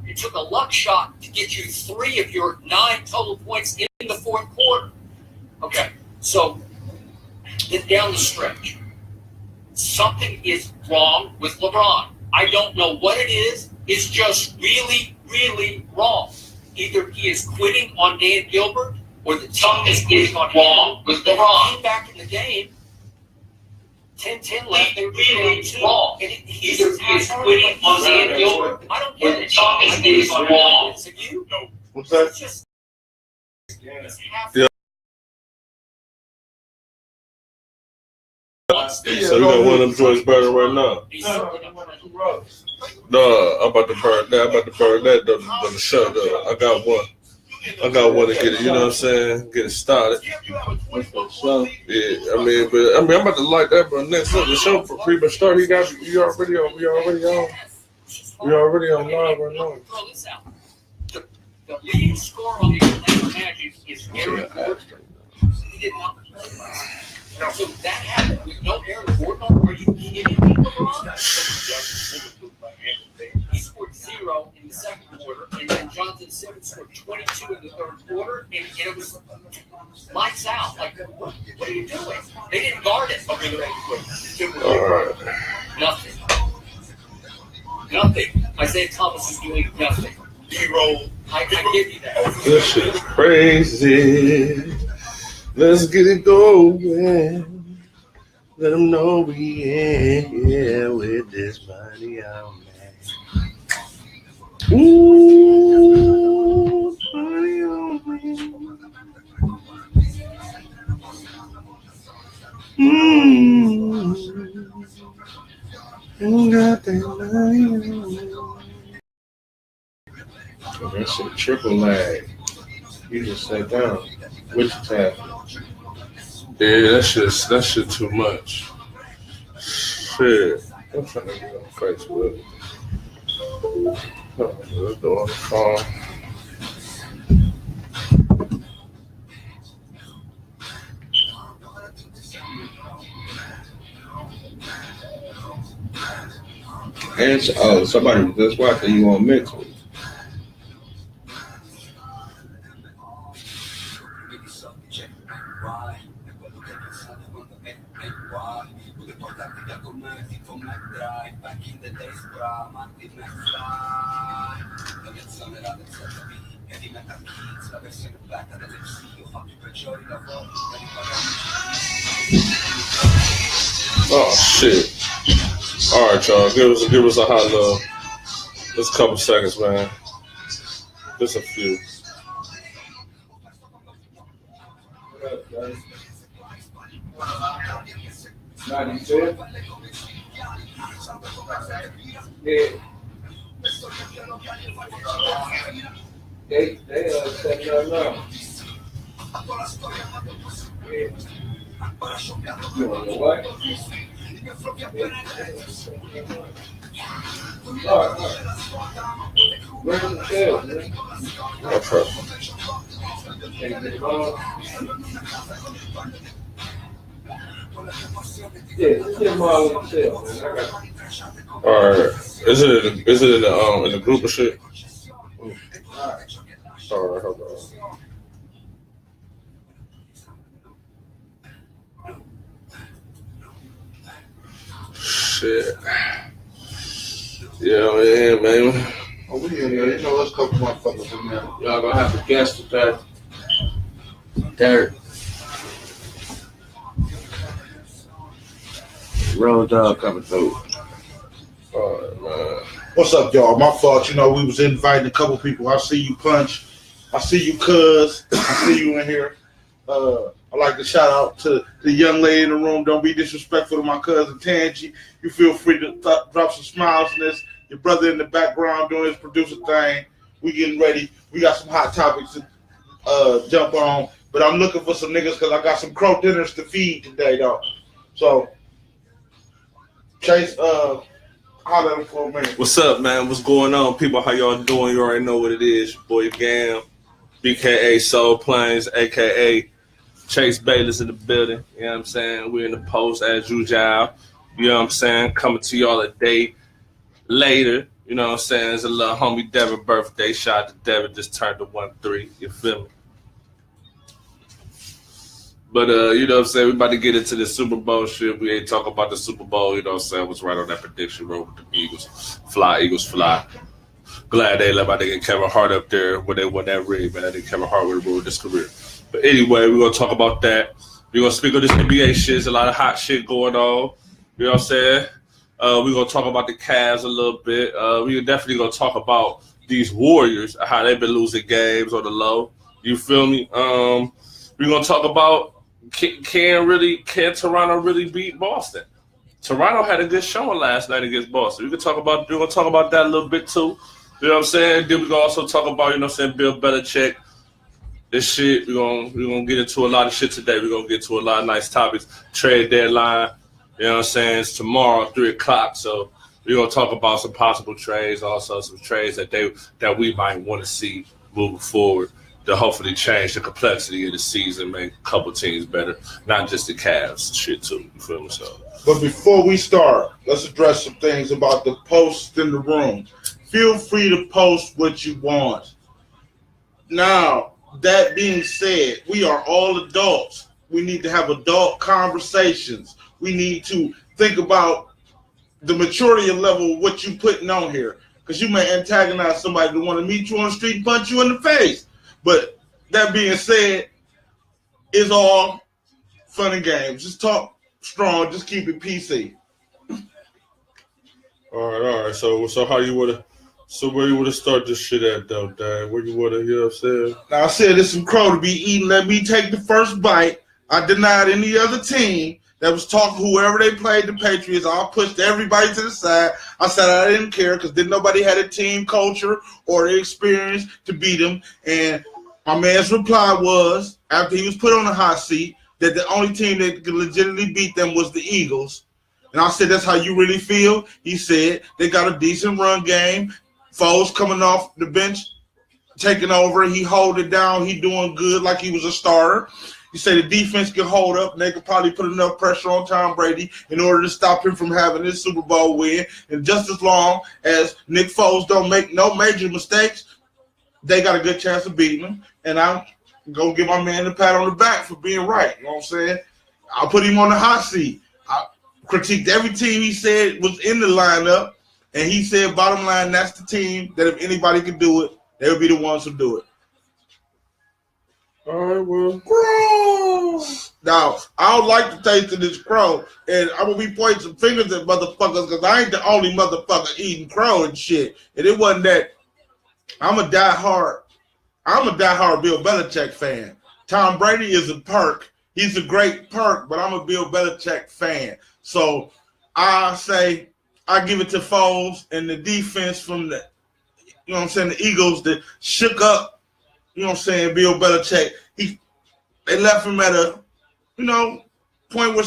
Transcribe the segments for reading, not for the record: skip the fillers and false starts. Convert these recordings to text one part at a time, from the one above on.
It took a luck shot to get you 3 of your 9 total points in the fourth quarter. Okay, so then down the stretch, something is wrong with LeBron. I don't know what it is. It's just really, really wrong. Either he is quitting on Dan Gilbert or the team is quitting on wrong with LeBron. Came back in the game, 10-10 left, they were really wrong. And either he is quitting on Dan Gilbert. I don't get it. The team is quitting on wrong. So you? No. What's that? It's just Yeah. So you got one of them joints burning right now. No, I'm about to burn that. The shut up. I got one to get it. You know what I'm saying? Get it started. Yeah, I mean, I'm about to light that. But next up, the show for pretty much start. We already on live right now. The leading scorer on the Atlanta Magic is Aaron Gordon. He did not play last. So that happened with no Aaron Gordon. Are you kidding me, LeBron? He scored 0 in the second quarter, and then Jonathan Simmons scored 22 in the third quarter, and it was lights out. Like, what are you doing? They didn't guard it. Okay, Nothing. Isaiah Thomas is doing nothing. Zero. I give you that. This shit is crazy. Let's get it going. Let them know we in here with this body on man. Ooh, body on me. Got that body on me. Oh, that shit triple lag. You just sat down. Which tab? Yeah, that shit too much. Shit. I'm trying to get on Facebook. Let's go on the phone. And somebody was just watching you on Mixer. Oh shit. Alright, y'all. Give us a hot little. Just a couple seconds, man. Just a few. They said no. You know what? All right. Where's the tail, man? Okay. Yeah, just get them all in the tail, man. I got it. All right. Is it in the group of shit? All right, hold on. Shit. Yeah, man. Oh, we in here. You know, let's couple motherfuckers in there. Y'all gonna have to guess today. Derek. Road dog coming through. All right, man. What's up, y'all? My fault. You know, we was inviting a couple people. I see you, Punch. I see you, Cuz. I see you in here. I'd like to shout out to the young lady in the room. Don't be disrespectful to my cousin Tangi. You feel free to drop some smiles in this. Your brother in the background doing his producer thing. We getting ready. We got some hot topics to jump on. But I'm looking for some niggas because I got some crow dinners to feed today, though. So, Chase, holler at him for a minute. What's up, man? What's going on, people? How y'all doing? You already know what it is. Your boy Gam, BKA Soul Plains, a.k.a. Chase Bayless in the building. You know what I'm saying? We're in the post as usual. You know what I'm saying? Coming to y'all a day later. You You know what I'm saying? It's a little homie Devin birthday. Shout out to Devin, just turned to 1-3. You feel me? But, you know what I'm saying? We about to get into the Super Bowl shit. We ain't talking about the Super Bowl. You know what I'm saying? I was right on that prediction road with the Eagles. Eagles fly. Glad they let my nigga Kevin Hart up there when they won that ring, man. I think Kevin Hart would have ruined his career. But anyway, we're going to talk about that. We're going to speak on this NBA shit. There's a lot of hot shit going on. You know what I'm saying? We're going to talk about the Cavs a little bit. We're definitely going to talk about these Warriors, how they've been losing games on the low. You feel me? We're going to talk about can Toronto really beat Boston? Toronto had a good showing last night against Boston. We're going to talk about that a little bit too. You know what I'm saying? Then we're going to also talk about, you know what I'm saying, Bill Belichick. This shit, we're gonna get into a lot of shit today. We're going to get to a lot of nice topics. Trade deadline, you know what I'm saying? It's tomorrow, 3 o'clock. So we're going to talk about some possible trades, also some trades that we might want to see moving forward to hopefully change the complexity of the season, make a couple teams better, not just the Cavs shit too. You feel me? So. But before we start, let's address some things about the posts in the room. Feel free to post what you want. Now, that being said, we are all adults. We need to have adult conversations. We need to think about the maturity level of what you're putting on here. Because you may antagonize somebody to want to meet you on the street and punch you in the face. But that being said, it's all fun and games. Just talk strong. Just keep it PC. All right. So how you wanna? So where you wanna start this shit at, though, Dad? Where you wanna? You know what I'm saying? Now I said there's some crow to be eaten. Let me take the first bite. I denied any other team that was talking. Whoever they played, the Patriots. I pushed everybody to the side. I said I didn't care because nobody had a team culture or the experience to beat them. And my man's reply was, after he was put on the hot seat, that the only team that could legitimately beat them was the Eagles. And I said, that's how you really feel? He said, they got a decent run game. Foles coming off the bench, taking over. He hold it down. He doing good like he was a starter. He said the defense can hold up, and they could probably put enough pressure on Tom Brady in order to stop him from having his Super Bowl win. And just as long as Nick Foles don't make no major mistakes, they got a good chance of beating him. And I'm going to give my man a pat on the back for being right. You know what I'm saying? I put him on the hot seat. I critiqued every team he said was in the lineup. And he said, bottom line, that's the team that if anybody could do it, they would be the ones who do it. All right, well. Crow! Now, I don't like the taste of this crow, and I'm going to be pointing some fingers at motherfuckers because I ain't the only motherfucker eating crow and shit. And it wasn't that. I'm a diehard Bill Belichick fan. Tom Brady is a perk. He's a great perk, but I'm a Bill Belichick fan. So I say I give it to Foles and the defense from the, you know what I'm saying, the Eagles that shook up, you know what I'm saying, Bill Belichick. They left him at a, point where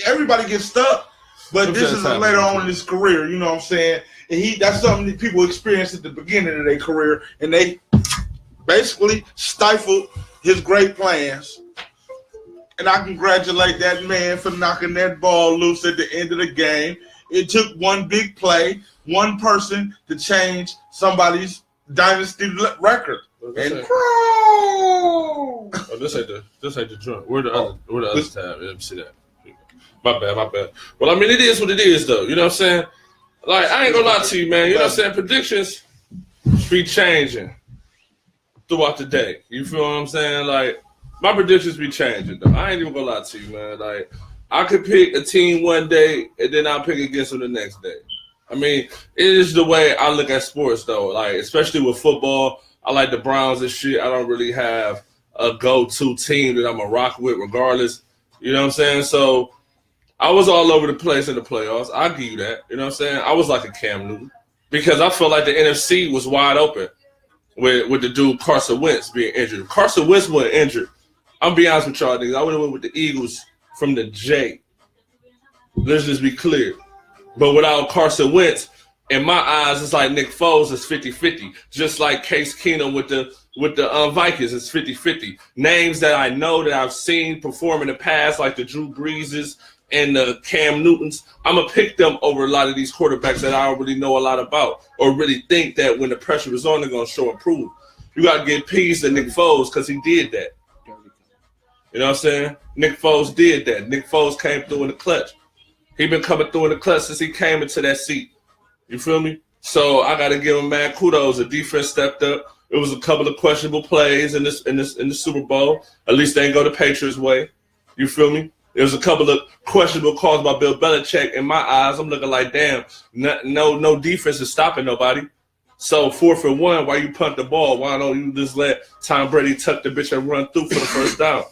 everybody gets stuck, but this is later on in his career, you know what I'm saying? And that's something that people experience at the beginning of their career, and they basically stifled his great plans. And I congratulate that man for knocking that ball loose at the end of the game. It took one big play, one person to change somebody's dynasty record. And oh, this ain't the joint. Where the other tab? Let me see that. My bad. Well, I mean, it is what it is, though. You know what I'm saying? Like, I ain't gonna lie to you, man. You know what I'm saying? Predictions be changing throughout the day. You feel what I'm saying? Like, my predictions be changing, though. I ain't even gonna lie to you, man. Like, I could pick a team one day, and then I'll pick against them the next day. I mean, it is the way I look at sports, though. Like, especially with football, I like the Browns and shit. I don't really have a go-to team that I'm going to rock with regardless. You know what I'm saying? So, I was all over the place in the playoffs. I'll give you that. You know what I'm saying? I was like a Cam Newton because I felt like the NFC was wide open with the dude Carson Wentz being injured. If Carson Wentz wasn't injured, I'm be honest with y'all niggas, I would have went with the Eagles from the J. Let's just be clear. But without Carson Wentz, in my eyes, it's like Nick Foles is 50-50. Just like Case Keenum with the Vikings is 50-50. Names that I know that I've seen perform in the past, like the Drew Breeses and the Cam Newtons, I'm going to pick them over a lot of these quarterbacks that I don't really know a lot about or really think that when the pressure is on, they're going to show improve. You got to get peas to Nick Foles because he did that. You know what I'm saying? Nick Foles did that. Nick Foles came through in the clutch. He been coming through in the clutch since he came into that seat. You feel me? So I got to give him mad kudos. The defense stepped up. It was a couple of questionable plays in the Super Bowl. At least they didn't go the Patriots' way. You feel me? There was a couple of questionable calls by Bill Belichick. In my eyes, I'm looking like, damn, no defense is stopping nobody. So 4th and 1, why you punt the ball? Why don't you just let Tom Brady tuck the bitch and run through for the first down?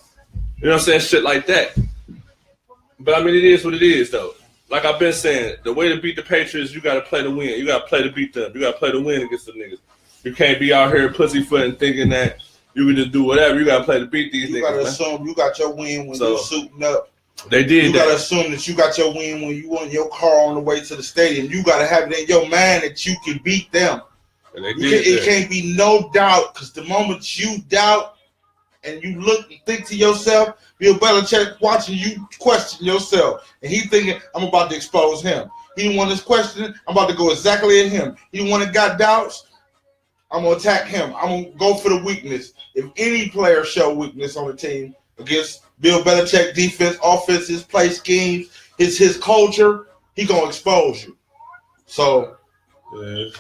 You know what I'm saying? Shit like that. But, I mean, it is what it is, though. Like I've been saying, the way to beat the Patriots, you got to play to win. You got to play to beat them. You got to play to win against the niggas. You can't be out here pussyfooting thinking that you can just do whatever. You got to play to beat these niggas. You got to assume you got your win when you're suiting up. They did You got to assume that you got your win when you on your car on the way to the stadium. You got to have it in your mind that you can beat them. And they it can't be no doubt, because the moment you doubt and you look and think to yourself, Bill Belichick watching you question yourself, and he thinking, I'm about to expose him. He didn't want this questioning, I'm about to go exactly at him. He didn't want to got doubts, I'm going to attack him. I'm going to go for the weakness. If any player show weakness on the team against Bill Belichick defense, offense, his play schemes, his culture, he going to expose you. So,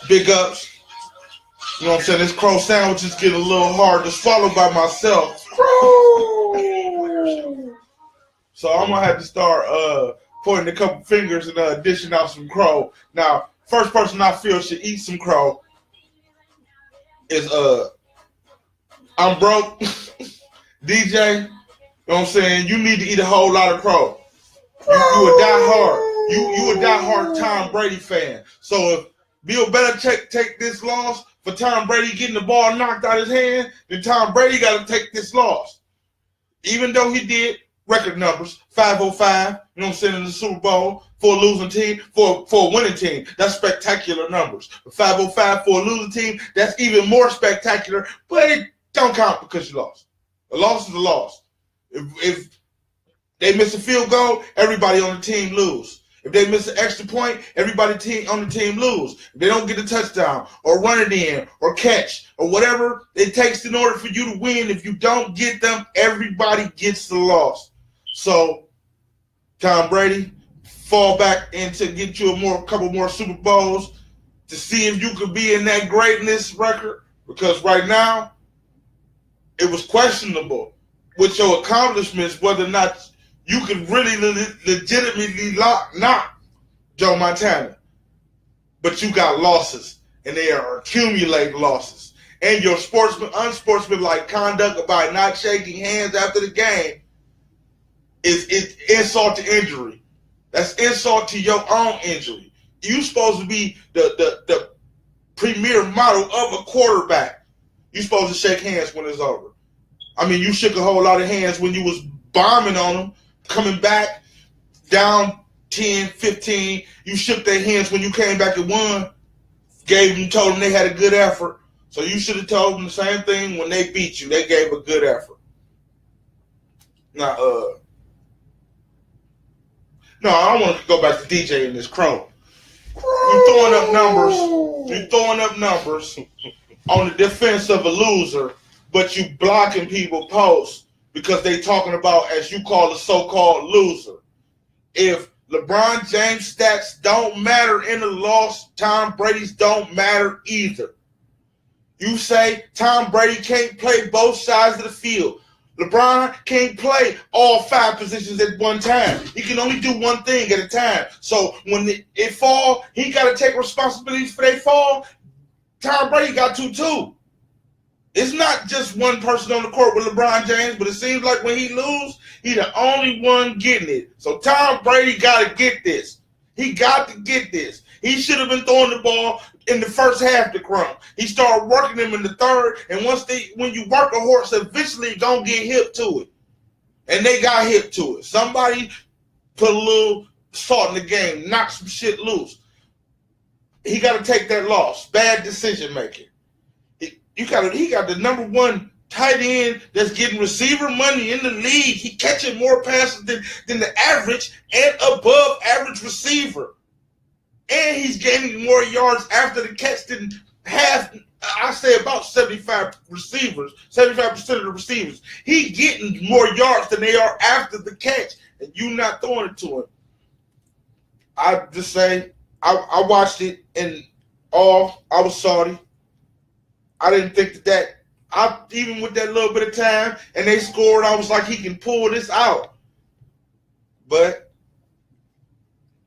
big ups. You know what I'm saying? This crow sandwich is getting a little hard to swallow by myself. Crow! So I'm going to have to start pointing a couple fingers and dishing out some crow. Now, first person I feel should eat some crow is I'm broke. DJ, you know what I'm saying? You need to eat a whole lot of crow. You a diehard. You a diehard Tom Brady fan. So if Bill Belichick take this loss for Tom Brady getting the ball knocked out of his hand, then Tom Brady got to take this loss. Even though he did record numbers, 505, you know what I'm saying, in the Super Bowl for a losing team, for a winning team, that's spectacular numbers. But 505 for a losing team, that's even more spectacular, but it don't count because you lost. A loss is a loss. If they miss a field goal, everybody on the team lose. If they miss an extra point, everybody on the team lose. If they don't get a touchdown or run it in or catch or whatever it takes in order for you to win, if you don't get them, everybody gets the loss. So, Tom Brady, fall back in to get you a couple more Super Bowls to see if you could be in that greatness record, because right now it was questionable with your accomplishments whether or not you could really legitimately knock Joe Montana. But you got losses, and they are accumulating losses. And your unsportsmanlike conduct by not shaking hands after the game is insult to injury. That's insult to your own injury. You're supposed to be the premier model of a quarterback. You're supposed to shake hands when it's over. I mean, you shook a whole lot of hands when you was bombing on them, coming back down 10, 15. You shook their hands when you came back and won. Told them they had a good effort. So you should have told them the same thing when they beat you. They gave a good effort. Now, no, I don't want to go back to DJ and this crow. You throwing up numbers on the defense of a loser, but you blocking people posts because they talking about, as you call, the so-called loser. If LeBron James' stats don't matter in the loss, Tom Brady's don't matter either. You say Tom Brady can't play both sides of the field. LeBron can't play all 5 positions at one time. He can only do one thing at a time. So when it fall, he got to take responsibilities for they fall. Tom Brady got to too. It's not just one person on the court with LeBron James, but it seems like when he lose, he the only one getting it. So Tom Brady got to get this. He got to get this. He should have been throwing the ball in the first half to Crump. He started working them in the third, and when you work a horse, eventually you're going to get hip to it. And they got hip to it. Somebody put a little salt in the game, knock some shit loose. He got to take that loss. Bad decision making. He got the number one tight end that's getting receiver money in the league. He catching more passes than the average and above average receiver. And he's gaining more yards after the catch than half, I say about 75% of the receivers. He getting more yards than they are after the catch, and you not throwing it to him. I just say, I watched it, and I was salty. I didn't think that even with that little bit of time, and they scored, I was like, he can pull this out. But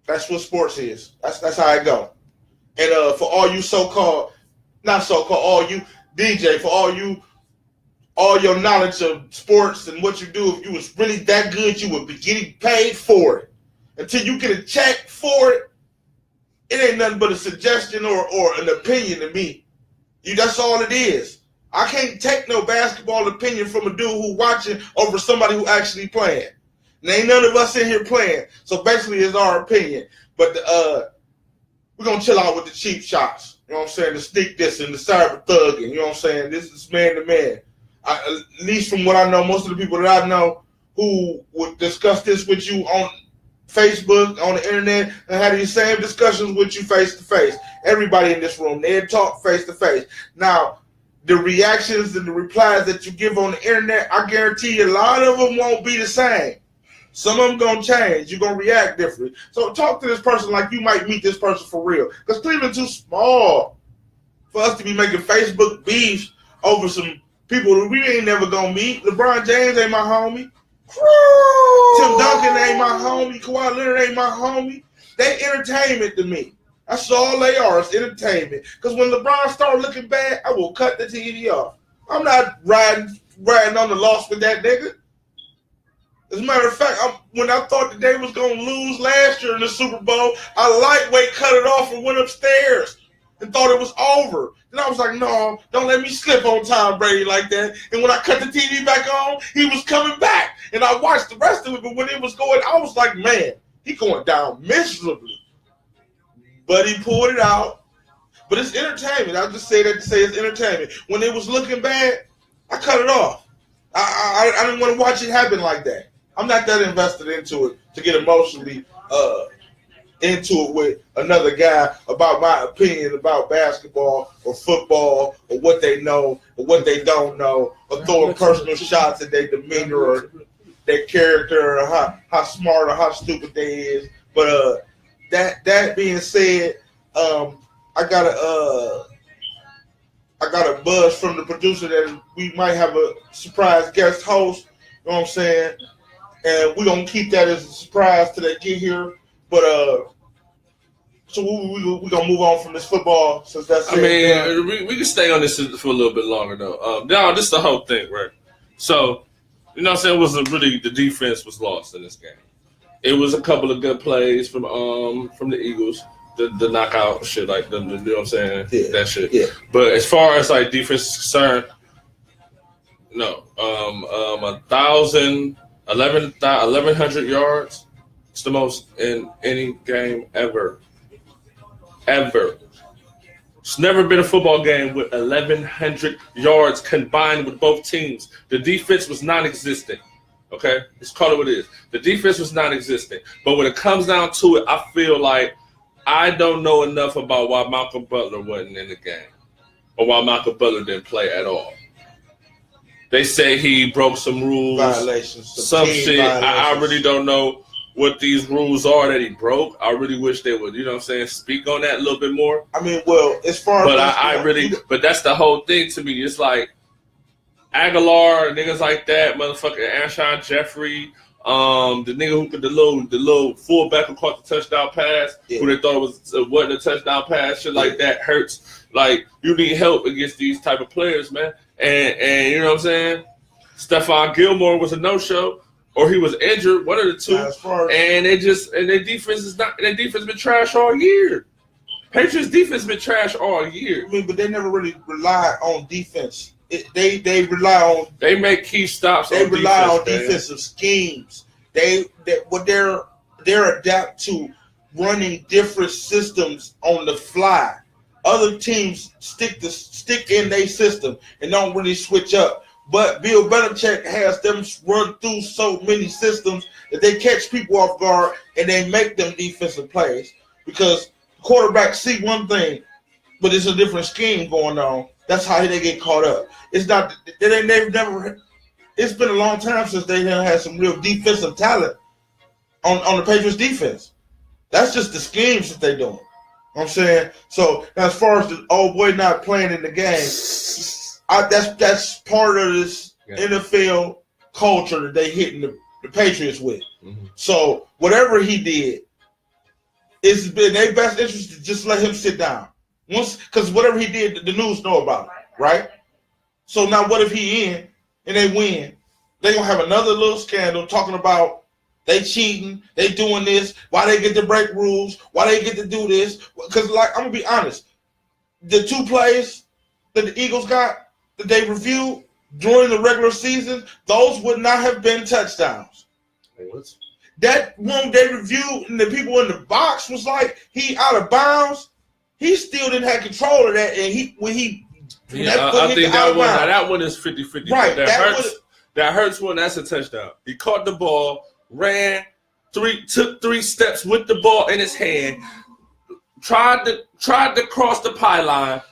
that's what sports is. That's how it go. And for all you all you DJ, for all your knowledge of sports and what you do, if you was really that good, you would be getting paid for it. Until you get a check for it, it ain't nothing but a suggestion or an opinion to me. That's all it is. I can't take no basketball opinion from a dude who watching over somebody who actually playing. And ain't none of us in here playing. So basically it's our opinion. But we're going to chill out with the cheap shots. You know what I'm saying? The sneak this and the cyber thugging. You know what I'm saying? This is man to man. At least from what I know, most of the people that I know who would discuss this with you on Facebook, on the internet, and have these same discussions with you face to face. Everybody in this room, they talk face to face. Now, the reactions and the replies that you give on the internet, I guarantee you a lot of them won't be the same. Some of them going to change. You're going to react differently. So talk to this person like you might meet this person for real. Because Cleveland's too small for us to be making Facebook beefs over some people that we ain't never going to meet. LeBron James ain't my homie. Tim Duncan ain't my homie. Kawhi Leonard ain't my homie. They entertainment to me. That's all they are. It's entertainment. Because when LeBron start looking bad, I will cut the TV off. I'm not riding on the loss with that nigga. As a matter of fact, when I thought that they was going to lose last year in the Super Bowl, I lightweight cut it off and went upstairs and thought it was over. Then I was like, no, don't let me slip on Tom Brady like that. And when I cut the TV back on, he was coming back. And I watched the rest of it, but when it was going, I was like, man, he going down miserably. But he pulled it out. But it's entertainment. I just say that to say it's entertainment. When it was looking bad, I cut it off. I didn't want to watch it happen like that. I'm not that invested into it to get emotionally into it with another guy about my opinion about basketball or football or what they know or what they don't know or throwing personal shots at their demeanor or their character or how smart or how stupid they is. But that being said, I got a buzz from the producer that we might have a surprise guest host. You know what I'm saying? And we're going to keep that as a surprise till they get here. But, so we're going to move on from this football since that's I mean, we can stay on this for a little bit longer, though. No, this is the whole thing, right? So, you know what I'm saying? It wasn't really the defense was lost in this game. It was a couple of good plays from the Eagles, the knockout shit, like, you know what I'm saying? Yeah. That shit. Yeah. But as far as, like, defense is concerned, no. 1,100 yards. It's the most in any game ever. Ever. It's never been a football game with 1,100 yards combined with both teams. The defense was non-existent. Okay? Let's call it what it is. The defense was non-existent. But when it comes down to it, I feel like I don't know enough about why Malcolm Butler wasn't in the game or why Malcolm Butler didn't play at all. They say he broke some rules, violations, some shit. I really don't know what these rules are that he broke. I really wish they would, you know what I'm saying, speak on that a little bit more. I mean, well, as far as but that's the whole thing to me. It's like Aguilar, niggas like that, motherfucker Anshawn Jeffrey, the nigga who could the little fullback who caught the touchdown pass, who they thought wasn't a touchdown pass, shit like that hurts. Like, you need help against these type of players, man. And you know what I'm saying? Stephon Gilmore was a no-show, or he was injured, one of the two. And their defense been trash all year. Patriots defense been trash all year. I mean, but they never really rely on defense. They rely on. They make key stops. They rely on defensive schemes. They're adapt to running different systems on the fly. Other teams stick in their system and don't really switch up. But Bill Belichick has them run through so many systems that they catch people off guard and they make them defensive plays because quarterbacks see one thing, but it's a different scheme going on. That's how they get caught up. It's not they've never. It's been a long time since they have had some real defensive talent on the Patriots defense. That's just the schemes that they're doing. You know what I'm saying? So as far as the old boy not playing in the game, that's part of this NFL culture that they hitting the Patriots with. Mm-hmm. So whatever he did, it's been their best interest to just let him sit down. Because whatever he did, the news know about it, right? So now what if he in and they win? They gonna have another little scandal talking about they cheating, they doing this, why they get to break rules, why they get to do this. Because like I'm gonna be honest, the 2 plays that the Eagles got that they reviewed during the regular season, those would not have been touchdowns. What? That one they reviewed and the people in the box was like he out of bounds. He still didn't have control of that, and I think that one is 50-50. Right, that hurts when that's a touchdown. He caught the ball, ran, took 3 steps with the ball in his hand, tried to cross the pylon,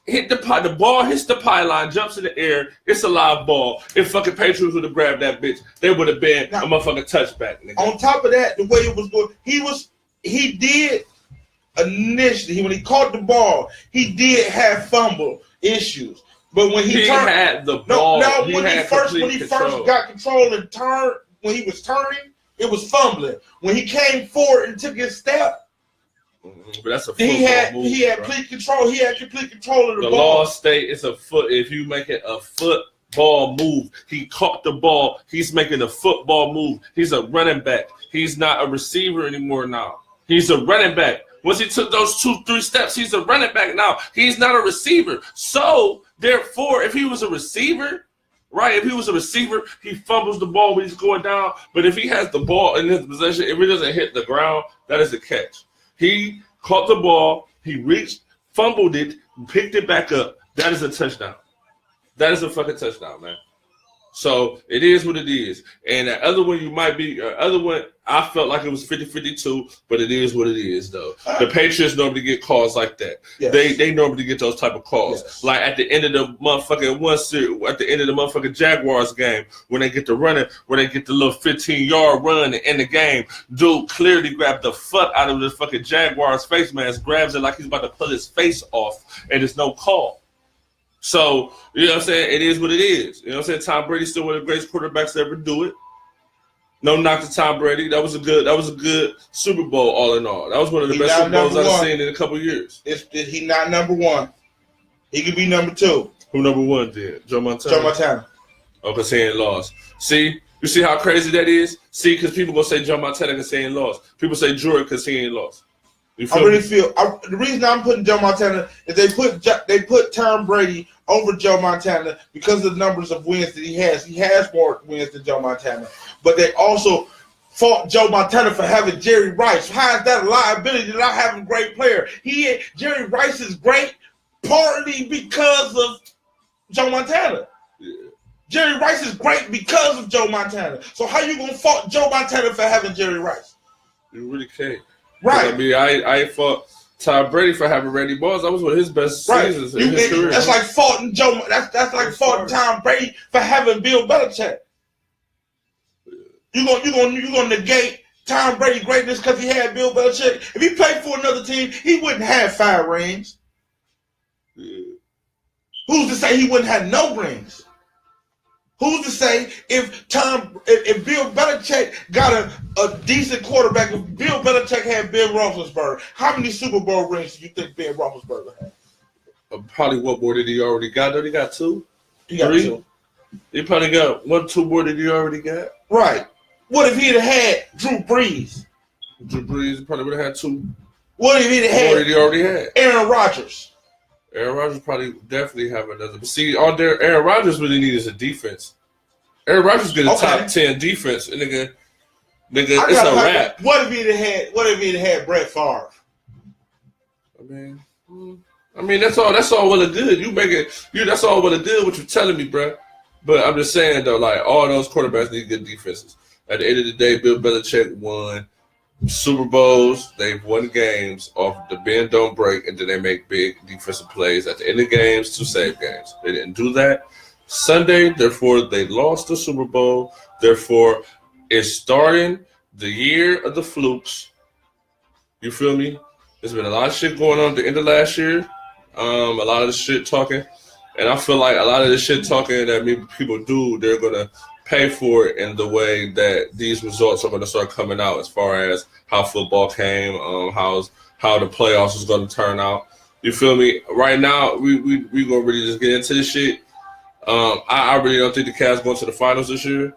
hit the ball hits the pylon, jumps in the air. It's a live ball. If fucking Patriots would have grabbed that bitch, they would have been a motherfucking touchback. Nigga. On top of that, the way it was going, he did. Initially, when he caught the ball, he did have fumble issues. But when he had the ball, when he first got control and turned, when he was turning, it was fumbling. When he came forward and took his step, but that's a he had complete control. He had complete control of the ball. The law state it's a foot. If you make it a football move, he caught the ball. He's making a football move. He's a running back. He's not a receiver anymore now. He's a running back. Once he took those 2-3 steps, he's a running back now. He's not a receiver. So, therefore, if he was a receiver, right, he fumbles the ball when he's going down. But if he has the ball in his possession, if it doesn't hit the ground, that is a catch. He caught the ball, he reached, fumbled it, picked it back up. That is a touchdown. That is a fucking touchdown, man. So it is what it is. And the other one I felt like it was 50-52, but it is what it is, though. The Patriots normally get calls like that. Yes. They normally get those type of calls. Yes. Like at the end of the motherfucking Jaguars game, when they get the running, when they get the little 15-yard run to end the game, dude clearly grabbed the fuck out of this fucking Jaguars face mask, grabs it like he's about to pull his face off, and there's no call. So, you know what I'm saying? It is what it is. You know what I'm saying? Tom Brady's still one of the greatest quarterbacks to ever do it. No knock to Tom Brady. That was a good Super Bowl all in all. That was one of the best Super Bowls I've seen in a couple years. He's not number 1. He could be number 2. Who number 1 did? Joe Montana. Oh, because he ain't lost. See? You see how crazy that is? See, because people going to say Joe Montana because he ain't lost. People say Jordan because he ain't lost. The reason I'm putting Joe Montana is they put Tom Brady over Joe Montana because of the numbers of wins that he has. He has more wins than Joe Montana. But they also fought Joe Montana for having Jerry Rice. How is that a liability to not having a great player? Jerry Rice is great partly because of Joe Montana. Yeah. Jerry Rice is great because of Joe Montana. So how you gonna fault Joe Montana for having Jerry Rice? You really can't. Right. I mean, I fought Tom Brady for having Randy Moss. That was one of his best seasons in his career. That's like faulting Joe. That's like faulting Tom Brady for having Bill Belichick. You gonna negate Tom Brady greatness because he had Bill Belichick? If he played for another team, he wouldn't have 5 rings. Yeah. Who's to say he wouldn't have no rings? Who's to say if Bill Belichick got a decent quarterback, if Bill Belichick had Ben Roethlisberger, how many Super Bowl rings do you think Ben Roethlisberger had? Probably what more did he already got? Did he got 2? He got 2. He probably got 1-2 more than he already got. Right. What if he'd have had Drew Brees? Drew Brees probably would have had 2. What if he'd have had more than he already had? Aaron Rodgers. Aaron Rodgers probably definitely have another. But see, all there Aaron Rodgers really needs is a defense. Aaron Rodgers get a top 10 defense, and nigga, it's a wrap. What if he'd had Brett Favre? I mean, that's all well and good. That's all well and good what you're telling me, bro. But I'm just saying though, like all those quarterbacks need good defenses. At the end of the day, Bill Belichick won Super Bowls. They've won games off the bend don't break, and then they make big defensive plays at the end of games to save games. They didn't do that Sunday, therefore they lost the Super Bowl. Therefore, it's starting the year of the flukes. You feel me? There's been a lot of shit going on at the end of last year. A lot of the shit talking. And I feel like a lot of the shit talking that people do, they're going to pay for it in the way that these results are going to start coming out as far as how football came, how the playoffs is going to turn out. You feel me? Right now, we going to really just get into this shit. I really don't think the Cavs going to the finals this year.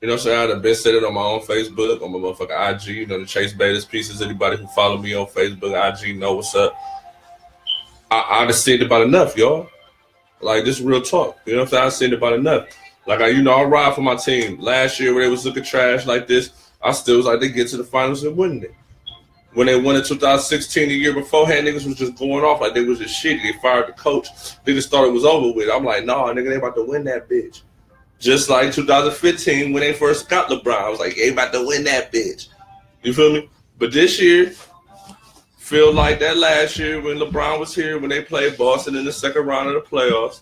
You know what I'm saying? I've been said it on my own Facebook, on my motherfucking IG. You know, the Chase Bayless pieces. Anybody who follow me on Facebook, IG, know what's up. I just seen it about enough, y'all. Like, this real talk. You know what I'm saying? I seen it about enough. Like, I ride for my team. Last year, when they was looking trash like this, I still was like, they get to the finals and win it. When they won in 2016, the year beforehand, niggas was just going off like they was just shitty. They fired the coach. Niggas thought it was over with. I'm like, nah, nigga, they about to win that bitch. Just like 2015 when they first got LeBron. I was like, they about to win that bitch. You feel me? But this year, feel like that last year when LeBron was here, when they played Boston in the second round of the playoffs,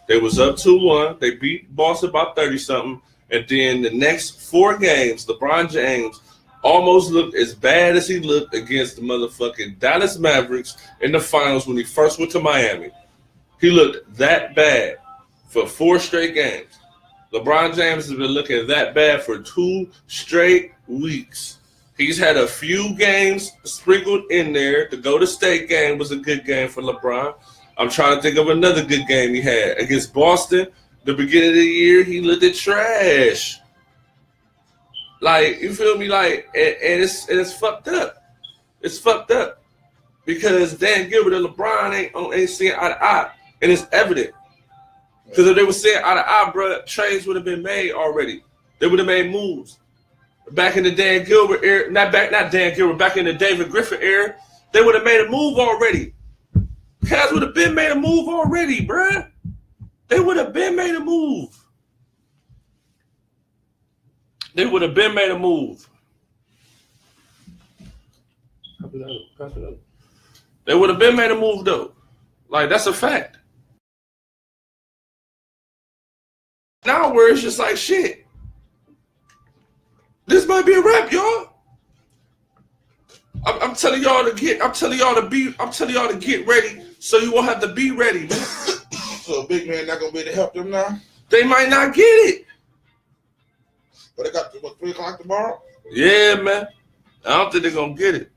they was up 2-1. They beat Boston by 30-something. And then the next 4 games, LeBron James almost looked as bad as he looked against the motherfucking Dallas Mavericks in the finals when he first went to Miami. He looked that bad for 4 straight games. LeBron James has been looking that bad for 2 straight weeks. He's had a few games sprinkled in there. The Golden State game was a good game for LeBron. I'm trying to think of another good game he had. Against Boston, the beginning of the year, he looked at trash. Like, you feel me? Like, and it's fucked up. It's fucked up. Because Dan Gilbert and LeBron ain't seeing eye to eye. And it's evident. Because if they were seeing eye to eye, bro, trades would have been made already. They would have made moves. Back in the Dan Gilbert era, not Dan Gilbert, back in the David Griffin era, they would have made a move already. Cavs would have been made a move already, bruh. They would have been made a move. They would have been made a move. They would have been made a move, though. Like, that's a fact. Now where it's just like, shit. This might be a wrap, y'all. I'm telling y'all to get ready so you won't have to be ready, man. So big man not gonna be able to help them now? They might not get it. But they got 3 o'clock tomorrow? Yeah, man. I don't think they're gonna get it.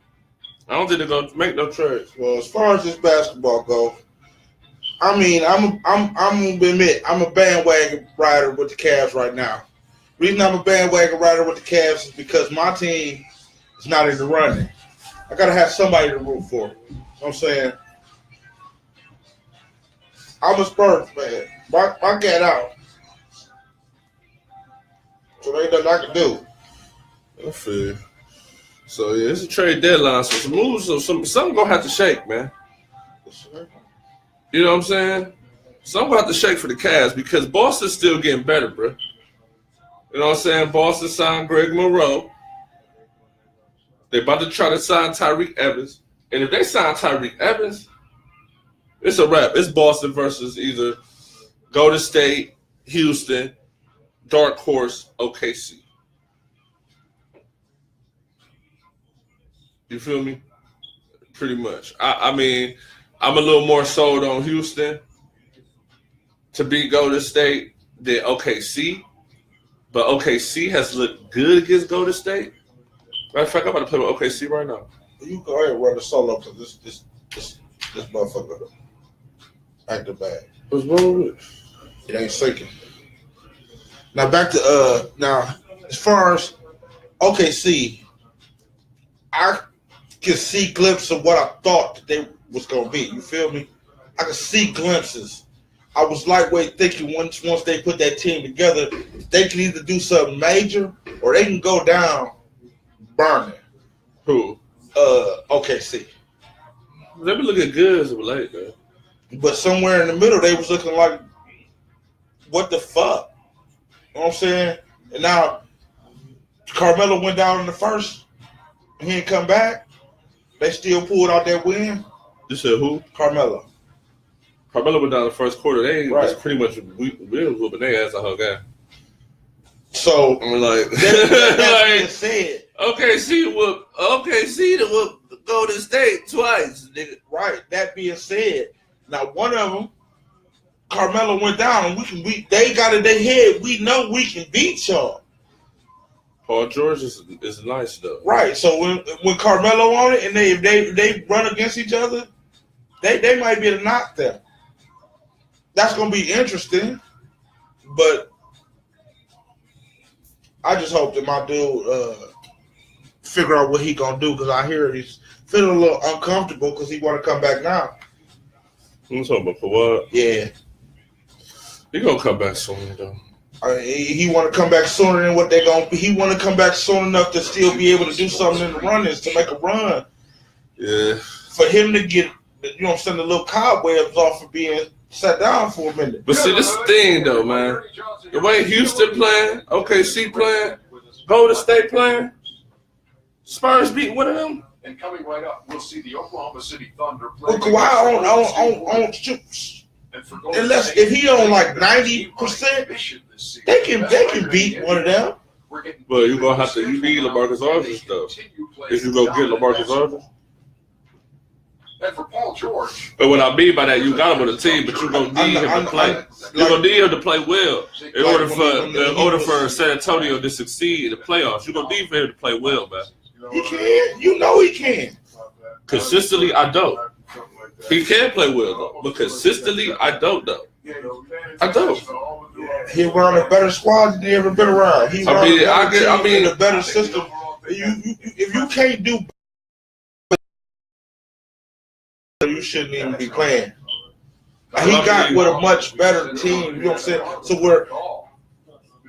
I don't think they're gonna make no trades. Well, as far as this basketball goes, I mean, I'm gonna admit I'm a bandwagon rider with the Cavs right now. The reason I'm a bandwagon rider with the Cavs is because my team is not in the running. I gotta have somebody to root for. You know what I'm saying? I'm a Spurs fan. My cat out. So there ain't nothing I can do. I feel. So yeah, it's a trade deadline. So some moves, something gonna have to shake, man. You know what I'm saying? Something gonna have to shake for the Cavs because Boston's still getting better, bro. You know what I'm saying? Boston signed Greg Monroe. They about to try to sign Tyreek Evans. And if they sign Tyreek Evans, it's a wrap. It's Boston versus either Golden State, Houston, Dark Horse, OKC. You feel me? Pretty much. I mean, I'm a little more sold on Houston to beat Golden State than OKC. But OKC has looked good against Golden State. Matter of fact, I'm about to play with OKC right now. You go ahead and run the solo because this motherfucker acting bad. What's wrong with it? It ain't sinking. Now back to now as far as OKC, I can see glimpses of what I thought that they was gonna be. You feel me? I can see glimpses. I was lightweight thinking once they put that team together, they can either do something major or they can go down burning. Who? OKC. They been looking good as of late, man. But somewhere in the middle, they was looking like what the fuck? You know what I'm saying? And now Carmelo went down in the first. He ain't come back. They still pulled out that win. You said who? Carmelo. Carmelo went down the first quarter. They Right. was pretty much whooping their ass a whole game. So I'm like, that being said, OKC to whoop Golden State twice, nigga. right. That being said, now one of them, Carmelo went down, and they got in their head. We know we can beat y'all. Paul George is nice though. Right. So when Carmelo on it, and if they run against each other, they might be able to knock them. That's gonna be interesting, but I just hope that my dude figure out what he gonna do, because I hear he's feeling a little uncomfortable because he want to come back now. I'm talking about for what? Yeah, He gonna come back soon though. he want to come back sooner than what they gonna. He want to come back soon enough to still be able to do something in the run-ins, to make a run. Yeah. For him to get, you know, what I'm saying, the little cobwebs off of being sat down for a minute. But see, this is the thing though, man. The way Houston playing, OKC playing, Golden State playing, Spurs beating one of them. And coming right up, we'll see the Oklahoma City Thunder play. Well, Kawhi on unless if he on like 90%, they can beat one of them. But you gonna have to. You need LaMarcus Aldridge though. If you go get LaMarcus Aldridge. And for Paul George. But what I mean by that, you got him on the team, but you gonna need him to play. You're gonna need him to play well in order for San Antonio to succeed in the playoffs. You're gonna need for him to play well, man. He can. You know he can. Consistently, I don't. He can play well though, but consistently, I don't though. I don't. He run a better squad than he ever been around. He run a better system. If you can't do, you shouldn't even be playing. He got with a much better team. You know what I'm saying? So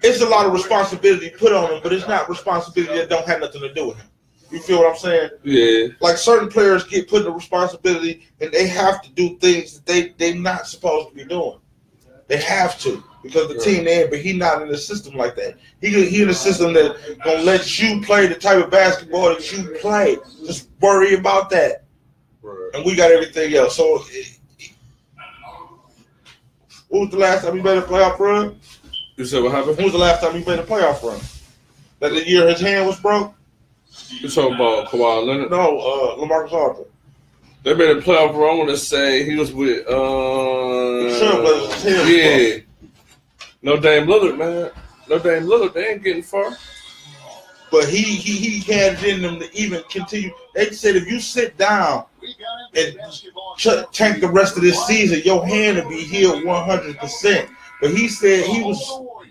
it's a lot of responsibility put on him, but it's not responsibility that don't have nothing to do with him. You feel what I'm saying? Yeah. Like certain players get put in the responsibility and they have to do things that they're not supposed to be doing. They have to because the team there, but he's not in the system like that. He in a system that gonna let you play the type of basketball that you play. Just worry about that. Right. And we got everything else. So when was the last time he made a playoff run? You said what happened? When was the last time he made a playoff run? That the year his hand was broke? You talking about Kawhi Leonard? No, LaMarcus Aldridge. They made a playoff run. I want to say he was with yeah. No Dame Lillard, man. No Dame Lillard. They ain't getting far. But he had it in them to even continue. They said if you sit down and tank the rest of this season, your hand will be healed 100%. But he said he was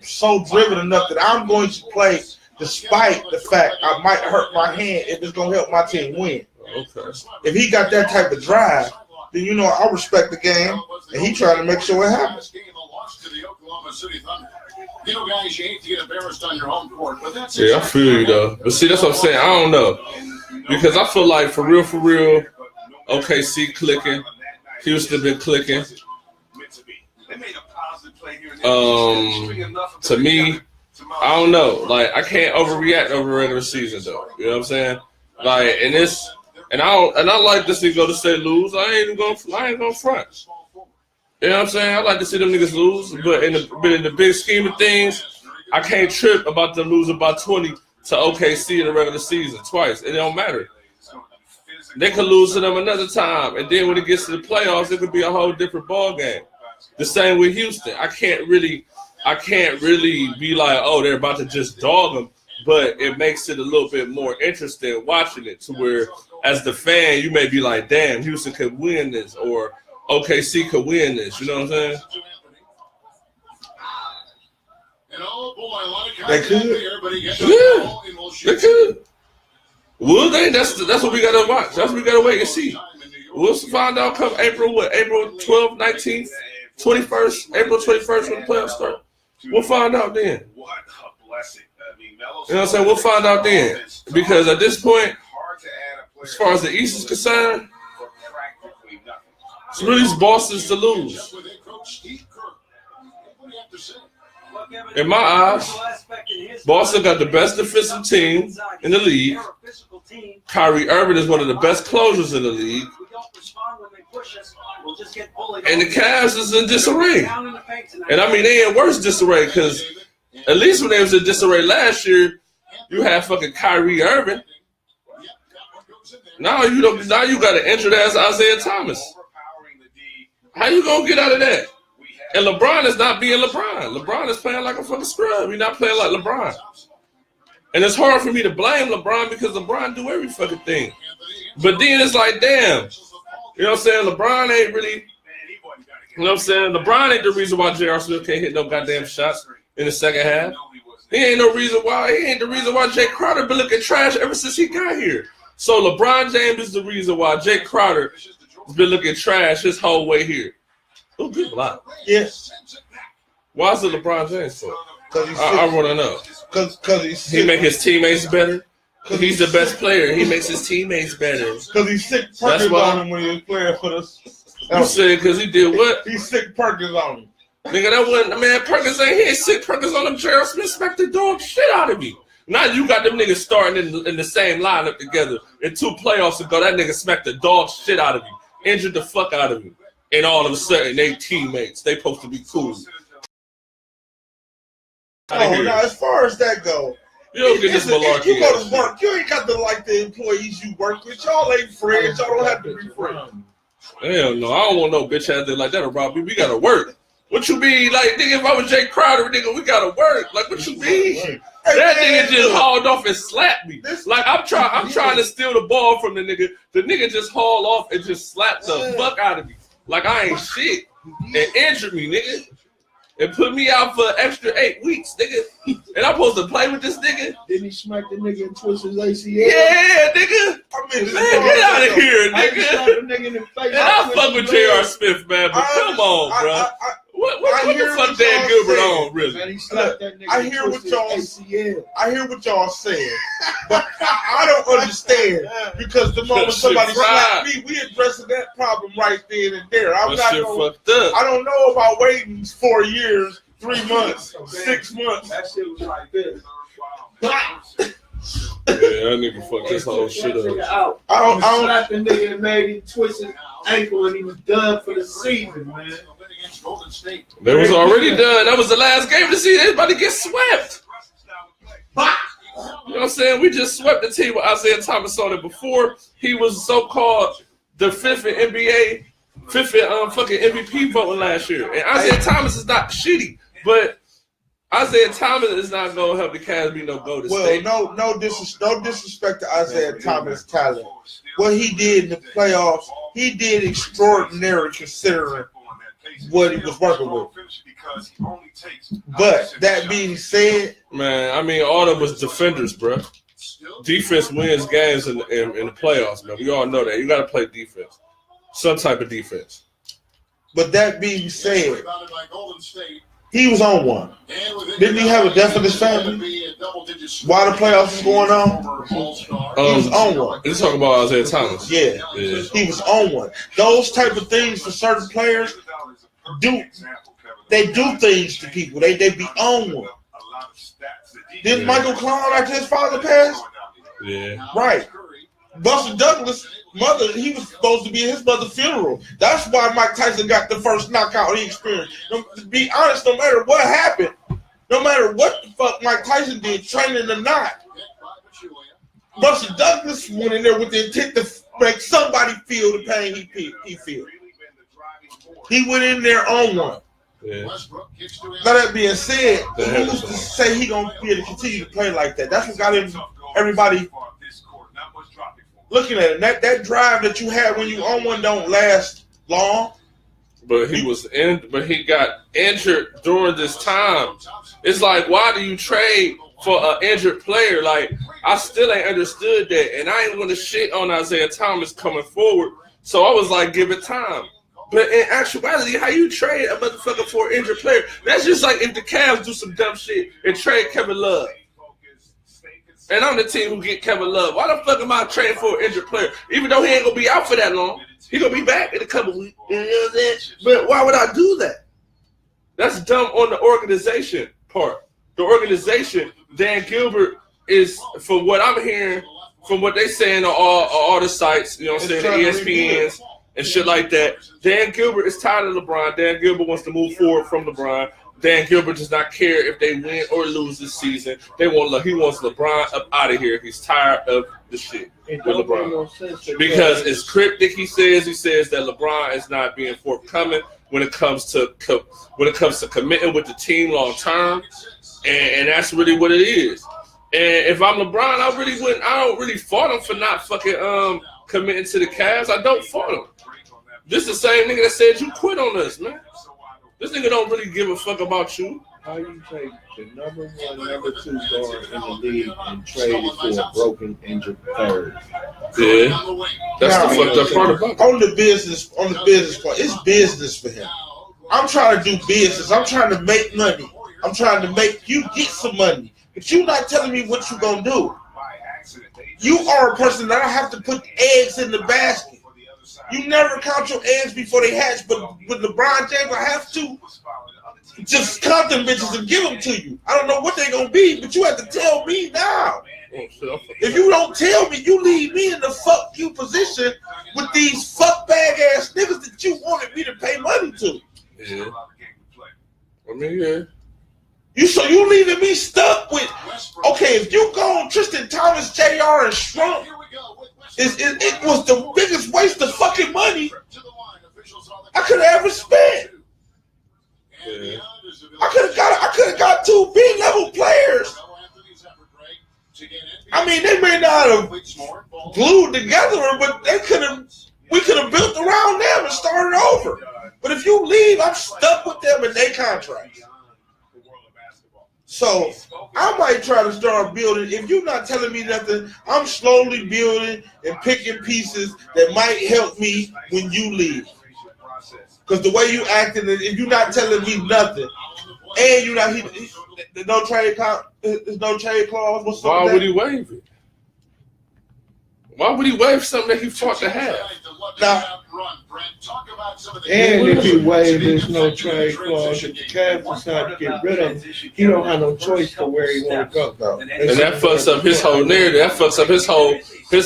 so driven enough that I'm going to play despite the fact I might hurt my hand if it's going to help my team win. Okay. If he got that type of drive, then you know I respect the game, and he trying to make sure it happens. You know, guys, you hate to get embarrassed on your home court, but that's I feel you though. But see, that's what I'm saying. I don't know because I feel like for real, OKC clicking, Houston been clicking. To me, I don't know. Like I can't overreact over regular season though. You know what I'm saying? Like I like to see Golden State lose. I ain't gonna front. You know what I'm saying? I like to see them niggas lose, but in the big scheme of things, I can't trip about them losing by 20 to OKC in the regular season twice. It don't matter. They could lose to them another time, and then when it gets to the playoffs, it could be a whole different ball game. The same with Houston. I can't really be like, oh, they're about to just dog them, but it makes it a little bit more interesting watching it to where, as the fan, you may be like, damn, Houston could win this, or OKC could win this. You know what I'm saying? They could. Yeah, they could. Will they? That's what we gotta watch. That's what we gotta wait and see. We'll find out come April 12th, 19th, 21st, April 21st when the playoffs start. We'll find out then. You know what I'm saying? We'll find out then. Because at this point, as far as the East is concerned, it's really Boston's to lose. In my eyes, Boston got the best defensive team in the league. Kyrie Irving is one of the best closers in the league. And the Cavs is in disarray. And I mean, they in worse disarray because at least when they was in disarray last year, you had fucking Kyrie Irving. Now you don't. Now you got an injured ass Isaiah Thomas. How you gonna get out of that? And LeBron is not being LeBron. LeBron is playing like a fucking scrub. He's not playing like LeBron. And it's hard for me to blame LeBron because LeBron do every fucking thing. But then it's like, damn. You know what I'm saying? LeBron ain't really, you know what I'm saying? LeBron ain't the reason why J.R. Smith can't hit no goddamn shots in the second half. He ain't no reason why. He ain't the reason why Jay Crowder been looking trash ever since he got here. So LeBron James is the reason why Jay Crowder has been looking trash his whole way here. Oh, good block. Yes. Why is it LeBron James for? I want to know. Because he make his teammates better. He's the best player. He makes his teammates better. Because he's sick Perkins on him when he was playing for us. You said because he did what? He's sick Perkins on him. Nigga, that wasn't, man, Perkins ain't sick Perkins on him. J.R. Smith smacked the dog shit out of me. Now you got them niggas starting in the same lineup together. In 2 playoffs ago, that nigga smacked the dog shit out of you. Injured the fuck out of you. And all of a sudden, they teammates. They supposed to be cool. Oh, now as far as that go, you don't get this malarkey. You go to work. You ain't got to like the employees you work with. Y'all ain't friends. Y'all don't have to be friends. Hell no. I don't want no bitch ass like that around me. We got to work. What you mean? Like, nigga, if I was Jay Crowder, nigga, we got to work. Like, what you mean? That nigga just hauled off and slapped me. Like, I'm trying to steal the ball from the nigga. The nigga just hauled off and just slapped the fuck out of me. Like, I ain't shit. And injured me, nigga. And put me out for an extra 8 weeks, nigga. And I'm supposed to play with this nigga? Didn't he smack the nigga and twist his ACL? Yeah, nigga. Man, get out of here, nigga. And I fuck with J.R. Smith, man, but come on, bro. What the fuck Dan Gilbert on, really? Man, he slapped that nigga. I hear what y'all saying, but I don't understand because the moment somebody slapped me, we addressing that problem right then and there. I'm not fucked up. I don't know about waiting 4 years, 3 months, 6 months. That shit was like this. Yeah, that nigga fucked this whole shit up. I don't slap the nigga and made him twist his ankle and he was done for the season, man. They was already done. That was the last game of the season. Everybody get swept. You know what I'm saying? We just swept the team with Isaiah Thomas on it before he was so-called the fifth in NBA, fifth in fucking MVP voting last year. And Isaiah Thomas is not shitty, but Isaiah Thomas is not going to help the Cavs be no Golden State. Well, no disrespect to Isaiah Thomas' talent. What he did in the playoffs, he did extraordinary considering what he was working with. But that being said, man, I mean, all of us defenders, bro. Defense wins games in the playoffs, man. We all know that. You got to play defense, some type of defense. But that being said, he was on one. Didn't he have a death in his family while the playoffs was going on? He was on one. You're talking about Isaiah Thomas. Yeah, he was on one. Those type of things for certain players do things to people. They be on one. Didn't Michael Clown after his father passed? Yeah. Right. Buster Douglas' mother, he was supposed to be at his mother's funeral. That's why Mike Tyson got the first knockout he experienced. To be honest, no matter what happened, no matter what the fuck Mike Tyson did, training or not, Buster Douglas went in there with the intent to make somebody feel the pain he feel. He went in there on one. Yeah. Now that being said, who's to say he gonna be able to continue to play like that? That's what got him. Everybody looking at it. That drive that you had when you on one don't last long. But he got injured during this time. It's like, why do you trade for an injured player? Like, I still ain't understood that, and I ain't want to shit on Isaiah Thomas coming forward. So I was like, give it time. But in actuality, how you trade a motherfucker for an injured player? That's just like if the Cavs do some dumb shit and trade Kevin Love. And I'm the team who get Kevin Love. Why the fuck am I trading for an injured player? Even though he ain't going to be out for that long. He going to be back in a couple weeks. You know what I'm saying? But why would I do that? That's dumb on the organization part. The organization, Dan Gilbert is, from what I'm hearing, from what they saying on all the sites, you know what I'm saying, the ESPNs and shit like that. Dan Gilbert is tired of LeBron. Dan Gilbert wants to move forward from LeBron. Dan Gilbert does not care if they win or lose this season. He wants LeBron up out of here. He's tired of the shit with LeBron. Because it's cryptic. He says that LeBron is not being forthcoming when it comes to committing with the team long term, and that's really what it is. And if I'm LeBron, I don't really fault him for not fucking committing to the Cavs. I don't fault him. This is the same nigga that said you quit on us, man. This nigga don't really give a fuck about you. How you take the number 1, number 2 guard in the league and trade it for a broken, injured third? Yeah, that's the fucked up part about it. On the business part, it's business for him. I'm trying to do business. I'm trying to make money. I'm trying to make you get some money. But you not telling me what you gonna do. You are a person that I have to put eggs in the basket. You never count your eggs before they hatch, but with LeBron James, I have to just count them bitches and give them to you. I don't know what they're gonna be, but you have to tell me now. If you don't tell me, you leave me in the fuck you position with these fuck bag ass niggas that you wanted me to pay money to. Yeah. I mean, yeah. You leaving me stuck with, okay, if you go on Tristan Thompson, JR, and Strunk, it was the biggest waste of fucking money I could have ever spent. Yeah. I could have got 2 B-level players. I mean, they may not have glued together, but we could have built around them and started over. But if you leave, I'm stuck with them in their contracts. So I might try to start building. If you're not telling me nothing, I'm slowly building and picking pieces that might help me when you leave. Because the way you acting, if you're not telling me nothing, and you're not, there's no trade clause. What's Why would he waive it? Why would he waive something that he fought to have? Now, and if he waived there's no trade clause, if the Cavs decide to get rid of him, he don't have no choice for where he want to go. And that fucks up his whole narrative. That fucks up his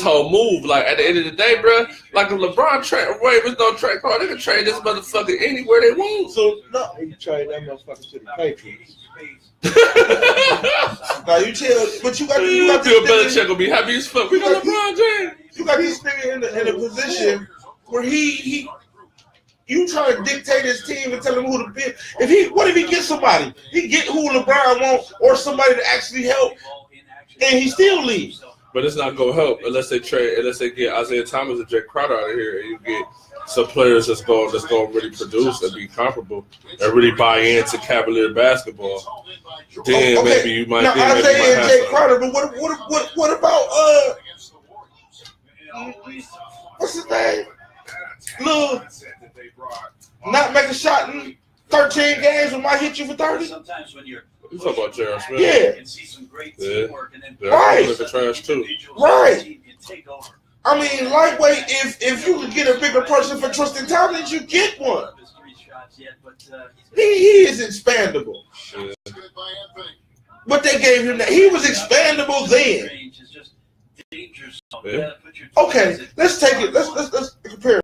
whole move. Like at the end of the day, bro, like if LeBron waivers no trade clause, they can trade this motherfucker anywhere they want. So no, he can trade that motherfucker to the Patriots. Now you tell, but you got Bill Belichick will be happy as fuck. We got LeBron James. You got this nigga in a position where you trying to dictate his team and tell him who to pick. What if he gets somebody? He get who LeBron wants or somebody to actually help, and he still leaves. But it's not gonna help unless they get Isaiah Thomas and Jay Crowder out of here, and you get some players that's going to really produce and be comparable and really buy into Cavalier basketball. Then maybe you might. Now Isaiah and Jay Crowder, but what about what's his name? Look, not make a shot in 13 games and might hit you for 30. Sometimes when you're talking about J.R. Smith. Yeah. and see some great teamwork and then Right. The trash too. Right. Take over. I mean, lightweight. If you could get a bigger person for Tristan Thompson, you get one. He is expandable. Yeah. But they gave him that. He was expandable then. Yeah. Okay, let's take it. Let's compare it.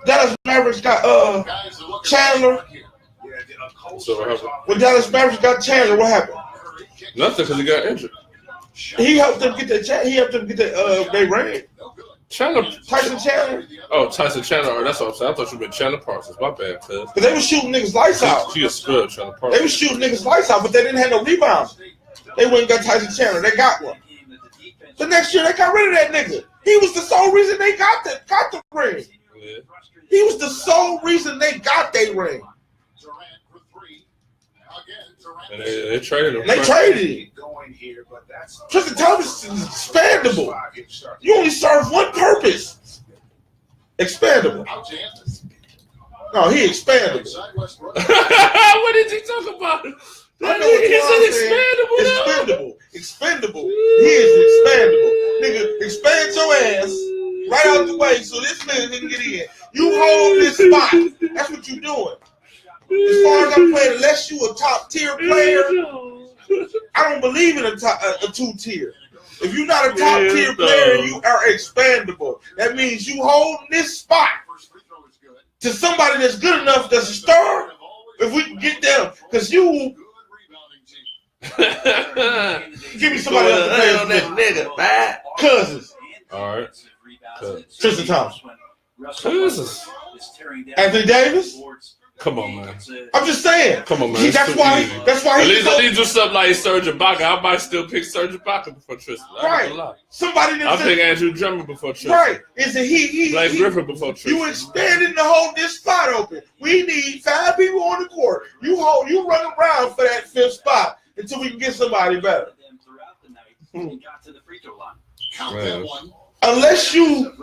Dallas Mavericks got Chandler. So what happened? When Dallas Mavericks got Chandler, what happened? Nothing, because he got injured. He helped them get that. He helped them get that. They ran. Tyson Chandler. Oh, Tyson Chandler. That's what I'm saying. I thought you meant Chandler Parsons. My bad, cuz. But they were shooting niggas lights out. She a scrub, Chandler They Parsons. were shooting niggas lights out, but they didn't have no rebounds. They went and got Tyson Chandler. They got one. The next year they got rid of that nigga. He was the sole reason they got the ring. Yeah. He was the sole reason they got their ring. And they traded him. They traded him. Tristan Thomas is expandable. You only serve one purpose. Expandable. No, he expandable. What is he talking about? I know what He said expandable. Expendable. He is expandable. Nigga, expand your ass right out the way so this nigga can get in. You hold this spot. That's what you doing. As far as I'm playing, unless you a top tier player, I don't believe in a 2-tier. If you're not a top tier player and you are expandable, that means you holding this spot to somebody that's good enough that's a star. If we can get them, because you give me somebody else to play on that nigga, man. Cousins. All right. Tristan Thompson. Cousins. Anthony Davis. Come on, man. I'm just saying. Come on, man. That's why. At least do something like Serge Ibaka. I might still pick Serge Ibaka before Tristan. Right. Somebody I'll pick Andrew Drummond before Tristan. Right. Is it he? Blake Griffin before Tristan. You expanding to hold this spot open. We need 5 people on the court. You run around for that 5th spot until we can get somebody better. Man. Unless you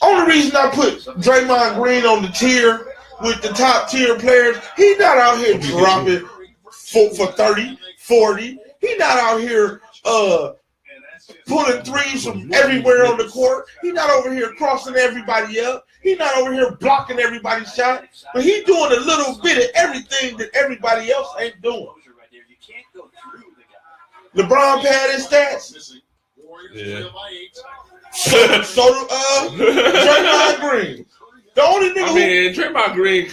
only reason I put Draymond Green on the tier with the top tier players, he's not out here dropping for 30, 40. He's not out here pulling threes from everywhere on the court. He's not over here crossing everybody up. He's not over here blocking everybody's shot. But he's doing a little bit of everything that everybody else ain't doing. LeBron pad his stats. Yeah. So Draymond Green. The only nigga Draymond Green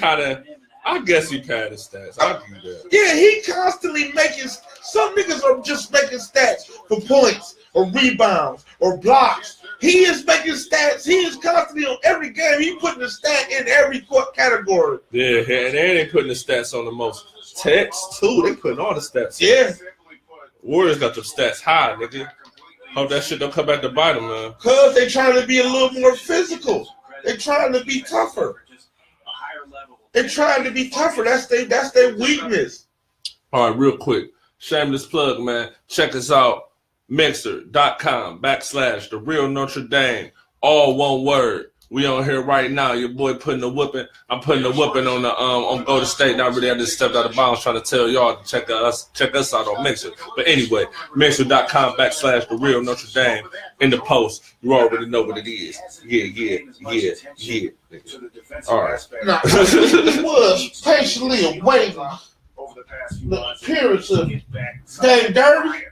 I guess he padded stats. I'll give you that. Yeah, he constantly making. Some niggas are just making stats for points or rebounds or blocks. He is making stats. He is constantly on every game. He putting a stat in every category. Yeah, and they putting the stats on the most. Text too. They putting all the stats. Yeah. Warriors got the stats high, nigga. Hope that shit don't come back to bite them, man. Cause they trying to be a little more physical. They trying to be tougher. They're trying to be tougher. That's their weakness. All right, real quick. Shameless plug, man. Check us out. Mixer.com/The Real Notre Dame. All one word. We on here right now. Your boy putting the whooping. I'm putting the whooping on the on Golden State. Not really. I just stepped out of bounds trying to tell y'all to check us out on Mixer. But anyway, Mixer.com/The Real Notre Dame. In the post, you already know what it is. Yeah. All right. Now, he was patiently awaiting the appearance of Dame Derby.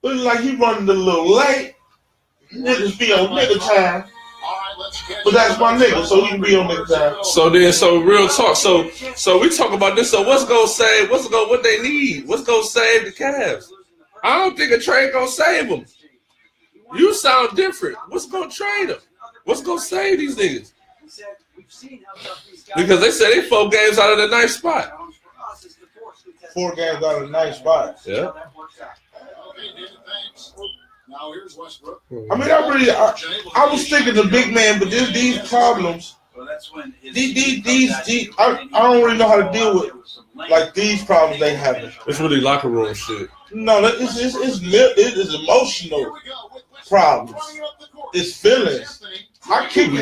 Looks like he running a little late. Niggas be on nigga time. But that's my nigga, so he can be on nigga time. So real talk. So we talk about this. So what they need? What's gonna save the Cavs? I don't think a trade gonna save them. You sound different. What's gonna trade them? What's gonna save these niggas? Because they said they 4 games out of the 9th spot. 4 games out of the 9th spot. Yeah. Now here's Westbrook. I mean, I was thinking the big man, but these problems, I don't really know how to deal with like these problems they having. It's really locker room shit. No, it's emotional problems. It's feelings. I've kicked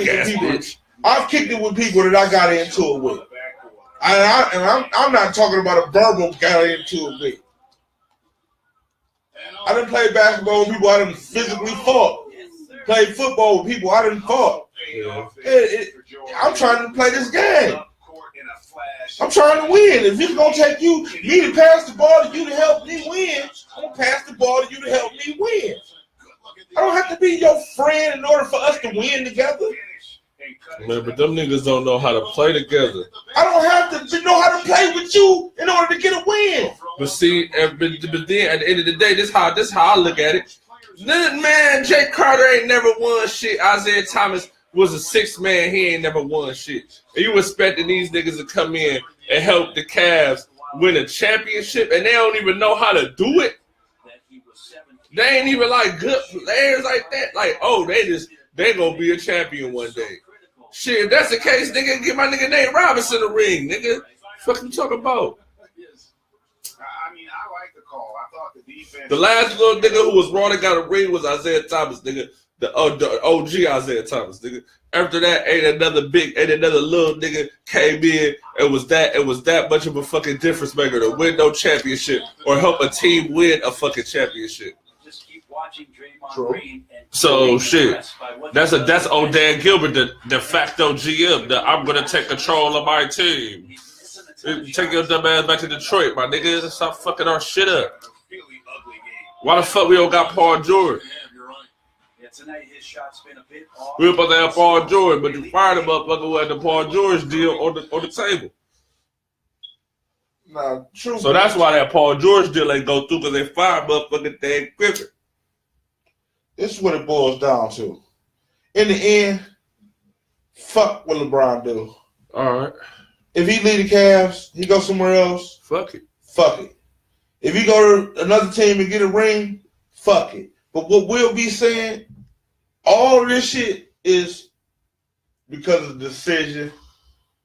it with people that I got into it with. I'm not talking about a verbal got into it with. I done played basketball with people I done physically fought. Played football with people I done fought. Yeah. I'm trying to play this game. I'm trying to win. If it's going to take me to pass the ball to you to help me win, I'm going to pass the ball to you to help me win. I don't have to be your friend in order for us to win together. Man, but them niggas don't know how to play together. I don't have to know how to play with you in order to get a win. But see, but then at the end of the day, this how I look at it. Man, Jay Carter ain't never won shit. Isaiah Thomas was a 6th man. He ain't never won shit. And you expecting these niggas to come in and help the Cavs win a championship, and they don't even know how to do it? They ain't even like good players like that. Like, oh, they gonna be a champion one day. Shit, if that's the case, nigga, get my nigga Nate Robinson a ring, nigga. Fuck you talking about? I mean, I like the call. I thought the defense. The last little nigga who was raw that got a ring was Isaiah Thomas, nigga. The OG Isaiah Thomas, nigga. After that, ain't another little nigga came in and was that much of a fucking difference maker to win no championship or help a team win a fucking championship. watching Draymond True. Green and So shit. impressed by what That's he does. O'Dan Gilbert, the de facto GM. The I'm gonna take control of my team. He's missing a ton of Take your shots. dumb ass back to Detroit, my nigga. Stop fucking our shit up. Really ugly game. Why the fuck we don't got Paul George? Yeah, you're right. Yeah, tonight his shot's been a bit off. We were supposed to have Paul George, but you fired the motherfucker who had the Paul George deal on the table. Nah, true. So that's why that Paul George deal ain't go through, because they fired motherfucking Dan Griffin. This is what it boils down to. In the end, fuck what LeBron do. All right. If he leave the Cavs, he go somewhere else, Fuck it. fuck it. If he go to another team and get a ring, fuck it. But what we'll be saying, all this shit is because of the decision.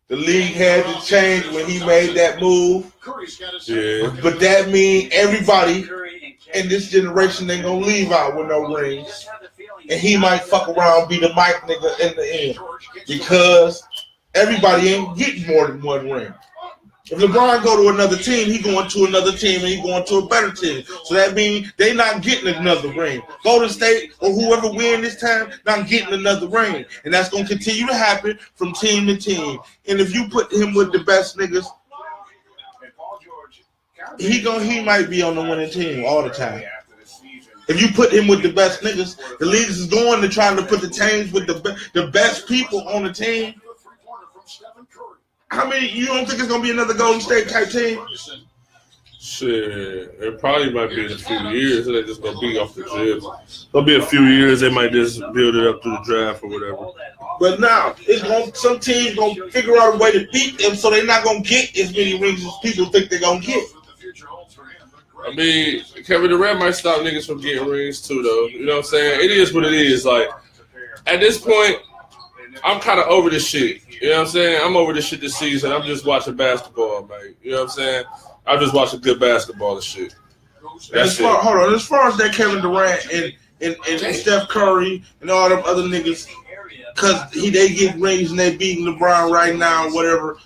The league had to change when he made that move. Curry's got his Yeah. But that means everybody Curry and Kevin. in this generation ain't gonna leave out with no rings. Just have the feeling And he might fuck around, be the mic nigga in the end. Because everybody ain't getting more than one ring. If LeBron go to another team, he going to another team and he going to a better team. So that means they not getting another ring. Golden State or whoever win this time not getting another ring. And that's going to continue to happen from team to team. And if you put him with the best niggas, he might be on the winning team all the time. If you put him with the best niggas, the league is going to trying to put the teams with the best people on the team. How many? You don't think it's gonna be another Golden State type team? Shit. It probably might be in a few years. They're just gonna be off the gym. There'll be a few years. They might just build it up through the draft or whatever. But now, some teams gonna figure out a way to beat them, so they're not gonna get as many rings as people think they're gonna get. I mean, Kevin Durant might stop niggas from getting rings too, though. You know what I'm saying? It is what it is. Like, at this point, I'm kind of over this shit. You know what I'm saying? I'm over this shit this season. I'm just watching basketball, man. You know what I'm saying? I'm just watching good basketball and shit. That's it. Hold on. As far as that Kevin Durant and Steph Curry and all them other niggas, because they get rings and they beating LeBron right now, whatever.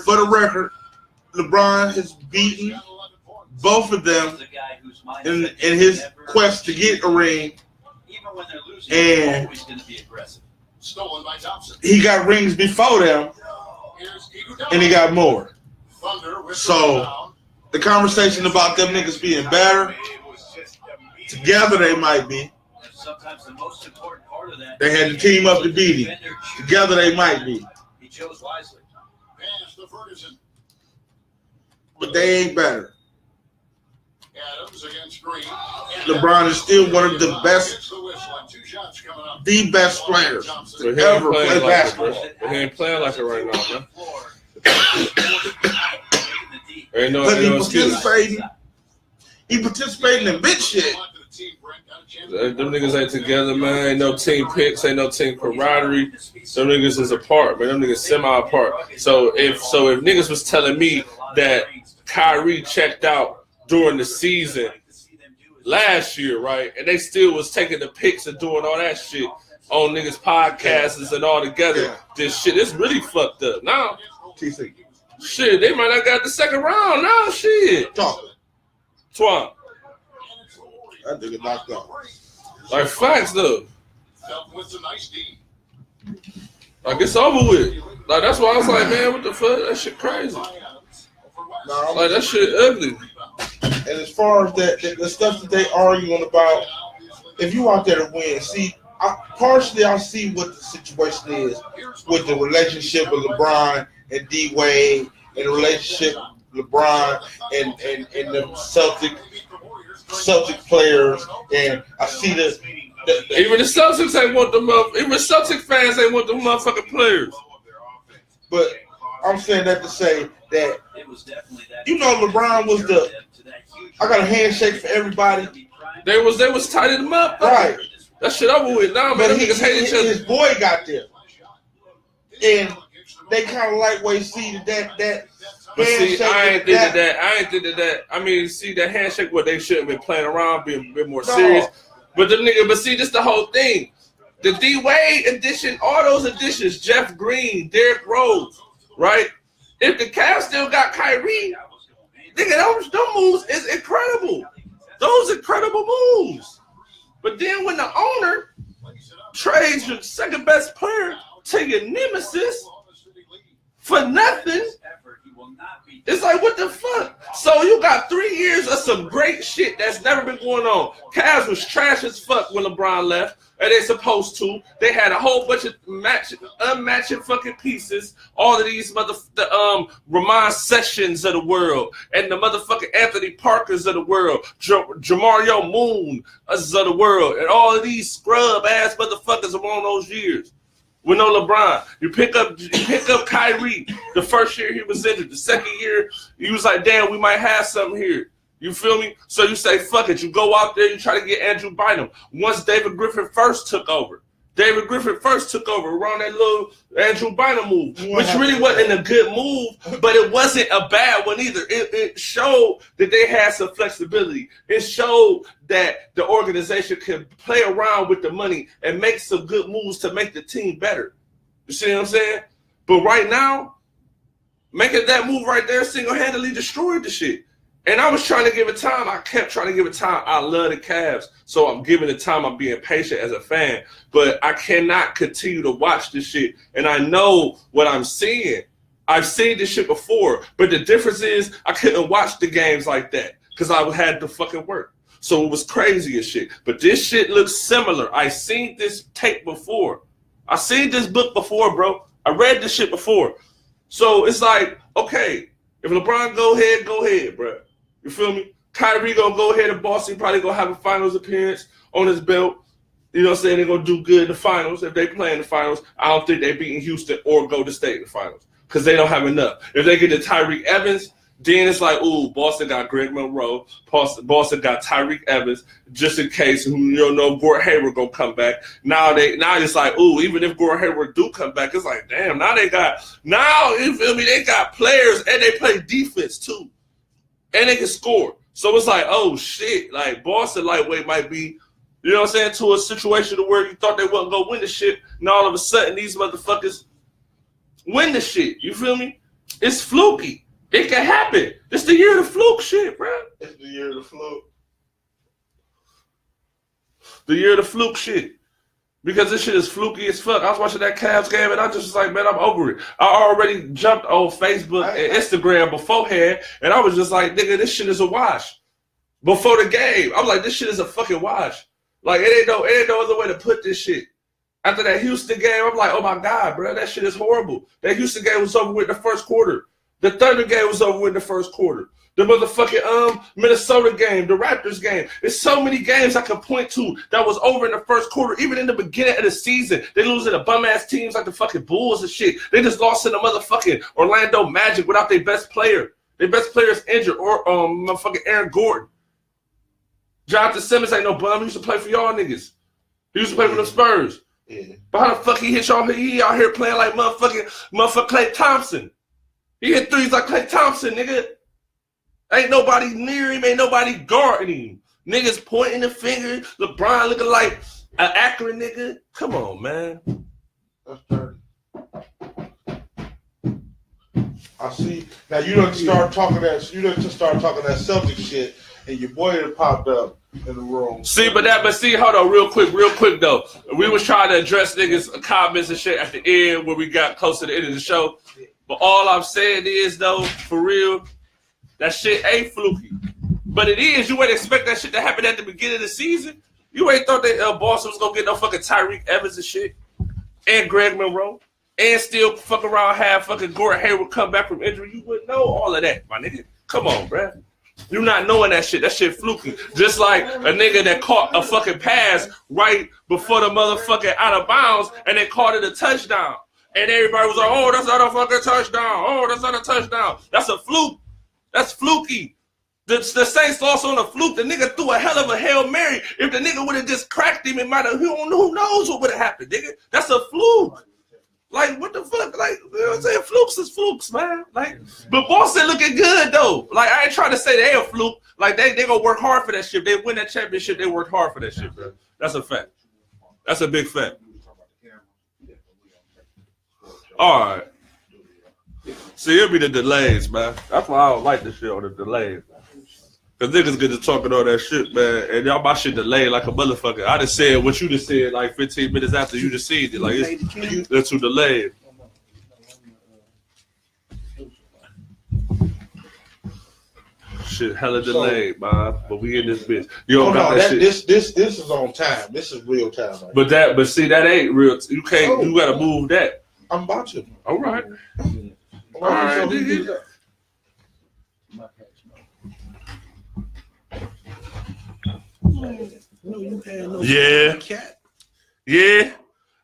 For the record, LeBron has beaten both of them in his quest to get a ring, and Stolen by Thompson. he got rings before them, and he got more. So the conversation about them niggas being better, together they might be. Sometimes the most important part of that. They had to team up to beat him. Together they might be, He chose wisely. Pass to Ferguson. but they ain't better. Adams against Green. LeBron is still one of the best, Two shots coming up. the best players But to he ain't ever playing play like it, basketball. bro. But he ain't playing like it right now, man. Ain't no excuse. He participating in big shit. Them niggas ain't together, man. Ain't no team picks, ain't no team camaraderie. Them niggas is apart, man. Them niggas semi-apart. So if niggas was telling me that Kyrie checked out during the season last year, right, and they still was taking the pics and doing all that shit on niggas' podcasts and all together, this shit is really fucked up. Now, TC. shit, they might not got the second round now, shit. Talk. Twine. That nigga knocked out. Like, facts, though. With a nice D. Like, it's over with. Like, that's why I was like, man, what the fuck? That shit crazy. Like, that shit ugly. And as far as the stuff that they arguing about, if you out there to win, see, I see what the situation is with the relationship with LeBron and D Wade, and the relationship with LeBron and the Celtic players, and I see Even the Celtics ain't want them up. Even Celtic fans ain't want them motherfucking players. But I'm saying that to say that, you know, LeBron was I got a handshake for everybody. They was tighting them up. Right. That shit over with now, man. Them niggas hate each other. His boy got there. And they kind of lightweight see that But see, handshake. I ain't think that. I mean, see, that handshake, what they shouldn't been playing around, being a bit more serious. But see, this the whole thing. The D Wade edition, all those editions, Jeff Green, Derrick Rose, right? If the Cavs still got Kyrie, nigga, those moves is incredible. Those incredible moves. But then when the owner trades your second best player to your nemesis for nothing, it's like, what the fuck? So you got 3 years of some great shit that's never been going on. Cavs was trash as fuck when LeBron left, and they supposed to. They had a whole bunch of unmatched fucking pieces. All of these Ramon Sessions of the world, and the motherfucking Anthony Parkers of the world, Jamario Moon of the world, and all of these scrub ass motherfuckers among those years. With no LeBron, you pick up Kyrie. The first year he was injured. The second year, he was like, damn, we might have something here. You feel me? So you say, fuck it. You go out there, you try to get Andrew Bynum. Once David Griffin first took over around that little Andrew Bynum move, which really wasn't a good move, but it wasn't a bad one either. It showed that they had some flexibility. It showed that the organization could play around with the money and make some good moves to make the team better. You see what I'm saying? But right now, making that move right there single-handedly destroyed the shit. And I was trying to give it time. I kept trying to give it time. I love the Cavs, so I'm giving it time. I'm being patient as a fan. But I cannot continue to watch this shit. And I know what I'm seeing. I've seen this shit before. But the difference is I couldn't watch the games like that because I had to fucking work. So it was crazy as shit. But this shit looks similar. I seen this tape before. I seen this book before, bro. I read this shit before. So it's like, okay, if LeBron go ahead, bro. You feel me? Kyrie gonna go ahead in Boston, probably gonna have a finals appearance on his belt. You know what I'm saying? They're gonna do good in the finals. If they play in the finals, I don't think they beating Houston or Golden State in the finals because they don't have enough. If they get to Tyreek Evans, then it's like, ooh, Boston got Greg Monroe. Boston got Tyreek Evans just in case. You don't know Gordon Hayward gonna come back. Now it's like, ooh, even if Gordon Hayward do come back, it's like, damn. Now you feel me? They got players and they play defense too. And they can score. So it's like, oh, shit. Like, Boston lightweight might be, you know what I'm saying, to a situation to where you thought they wasn't going to win the shit. And all of a sudden, these motherfuckers win the shit. You feel me? It's fluky. It can happen. It's the year of the fluke shit, bro. It's the year of the fluke. The year of the fluke shit. Because this shit is fluky as fuck. I was watching that Cavs game and I just was like, man, I'm over it. I already jumped on Facebook and Instagram beforehand and I was just like, nigga, this shit is a wash. Before the game, I'm like, this shit is a fucking wash. Like, it ain't no other way to put this shit. After that Houston game, I'm like, oh my God, bro, that shit is horrible. That Houston game was over with in the first quarter. The Thunder game was over with in the first quarter. The motherfucking Minnesota game, the Raptors game. There's so many games I can point to that was over in the first quarter. Even in the beginning of the season, they losing to bum-ass teams like the fucking Bulls and shit. They just lost to the motherfucking Orlando Magic without their best player. Their best player is injured, or motherfucking Aaron Gordon. Jonathan Simmons ain't no bum. He used to play for y'all niggas. He used to play for the Spurs. Yeah. But how the fuck he hit y'all? He out here playing like motherfucking Klay Thompson. He hit threes like Klay Thompson, nigga. Ain't nobody near him. Ain't nobody guarding him. Niggas pointing the finger. LeBron looking like an Akron nigga. Come on, man. That's dirty. I see. Now you done start talking that Celtic shit, and your boy done popped up in the room. See, hold on, real quick though. We was trying to address niggas' comments and shit at the end when we got close to the end of the show. But all I'm saying is though, for real, that shit ain't fluky. But it is. You ain't expect that shit to happen at the beginning of the season. You ain't thought that Boston was going to get no fucking Tyreek Evans and shit. And Greg Monroe. And still fuck around have fucking Gordon Hayward come back from injury. You wouldn't know all of that, my nigga. Come on, bruh. You not knowing that shit. That shit fluky. Just like a nigga that caught a fucking pass right before the motherfucking out of bounds and they called it a touchdown. And everybody was like, oh, that's not a fucking touchdown. Oh, that's not a touchdown. That's a fluke. That's fluky. The Saints lost on a fluke. The nigga threw a hell of a Hail Mary. If the nigga would have just cracked him, it might have, who knows what would have happened, nigga. That's a fluke. Like, what the fuck? Like, you know what I'm saying? Flukes is flukes, man. Like, but Boston looking good, though. Like, I ain't trying to say they a fluke. Like, they gonna work hard for that shit. They win that championship, they worked hard for that shit, bro. That's a fact. That's a big fact. All right. See, it'll be the delays, man. That's why I don't like this shit on the delays. Cause niggas get to talking all that shit, man, and y'all my shit delayed like a motherfucker. I just said what you just said like 15 minutes after you just seen it. Like it's too delayed. Shit, hella delayed, man. But we in this bitch. You don't got that shit. This is on time. This is real time. Right? But see, that ain't real. You can't. You gotta move that. I'm about to. All right. All right, nigga. Yeah. Yeah.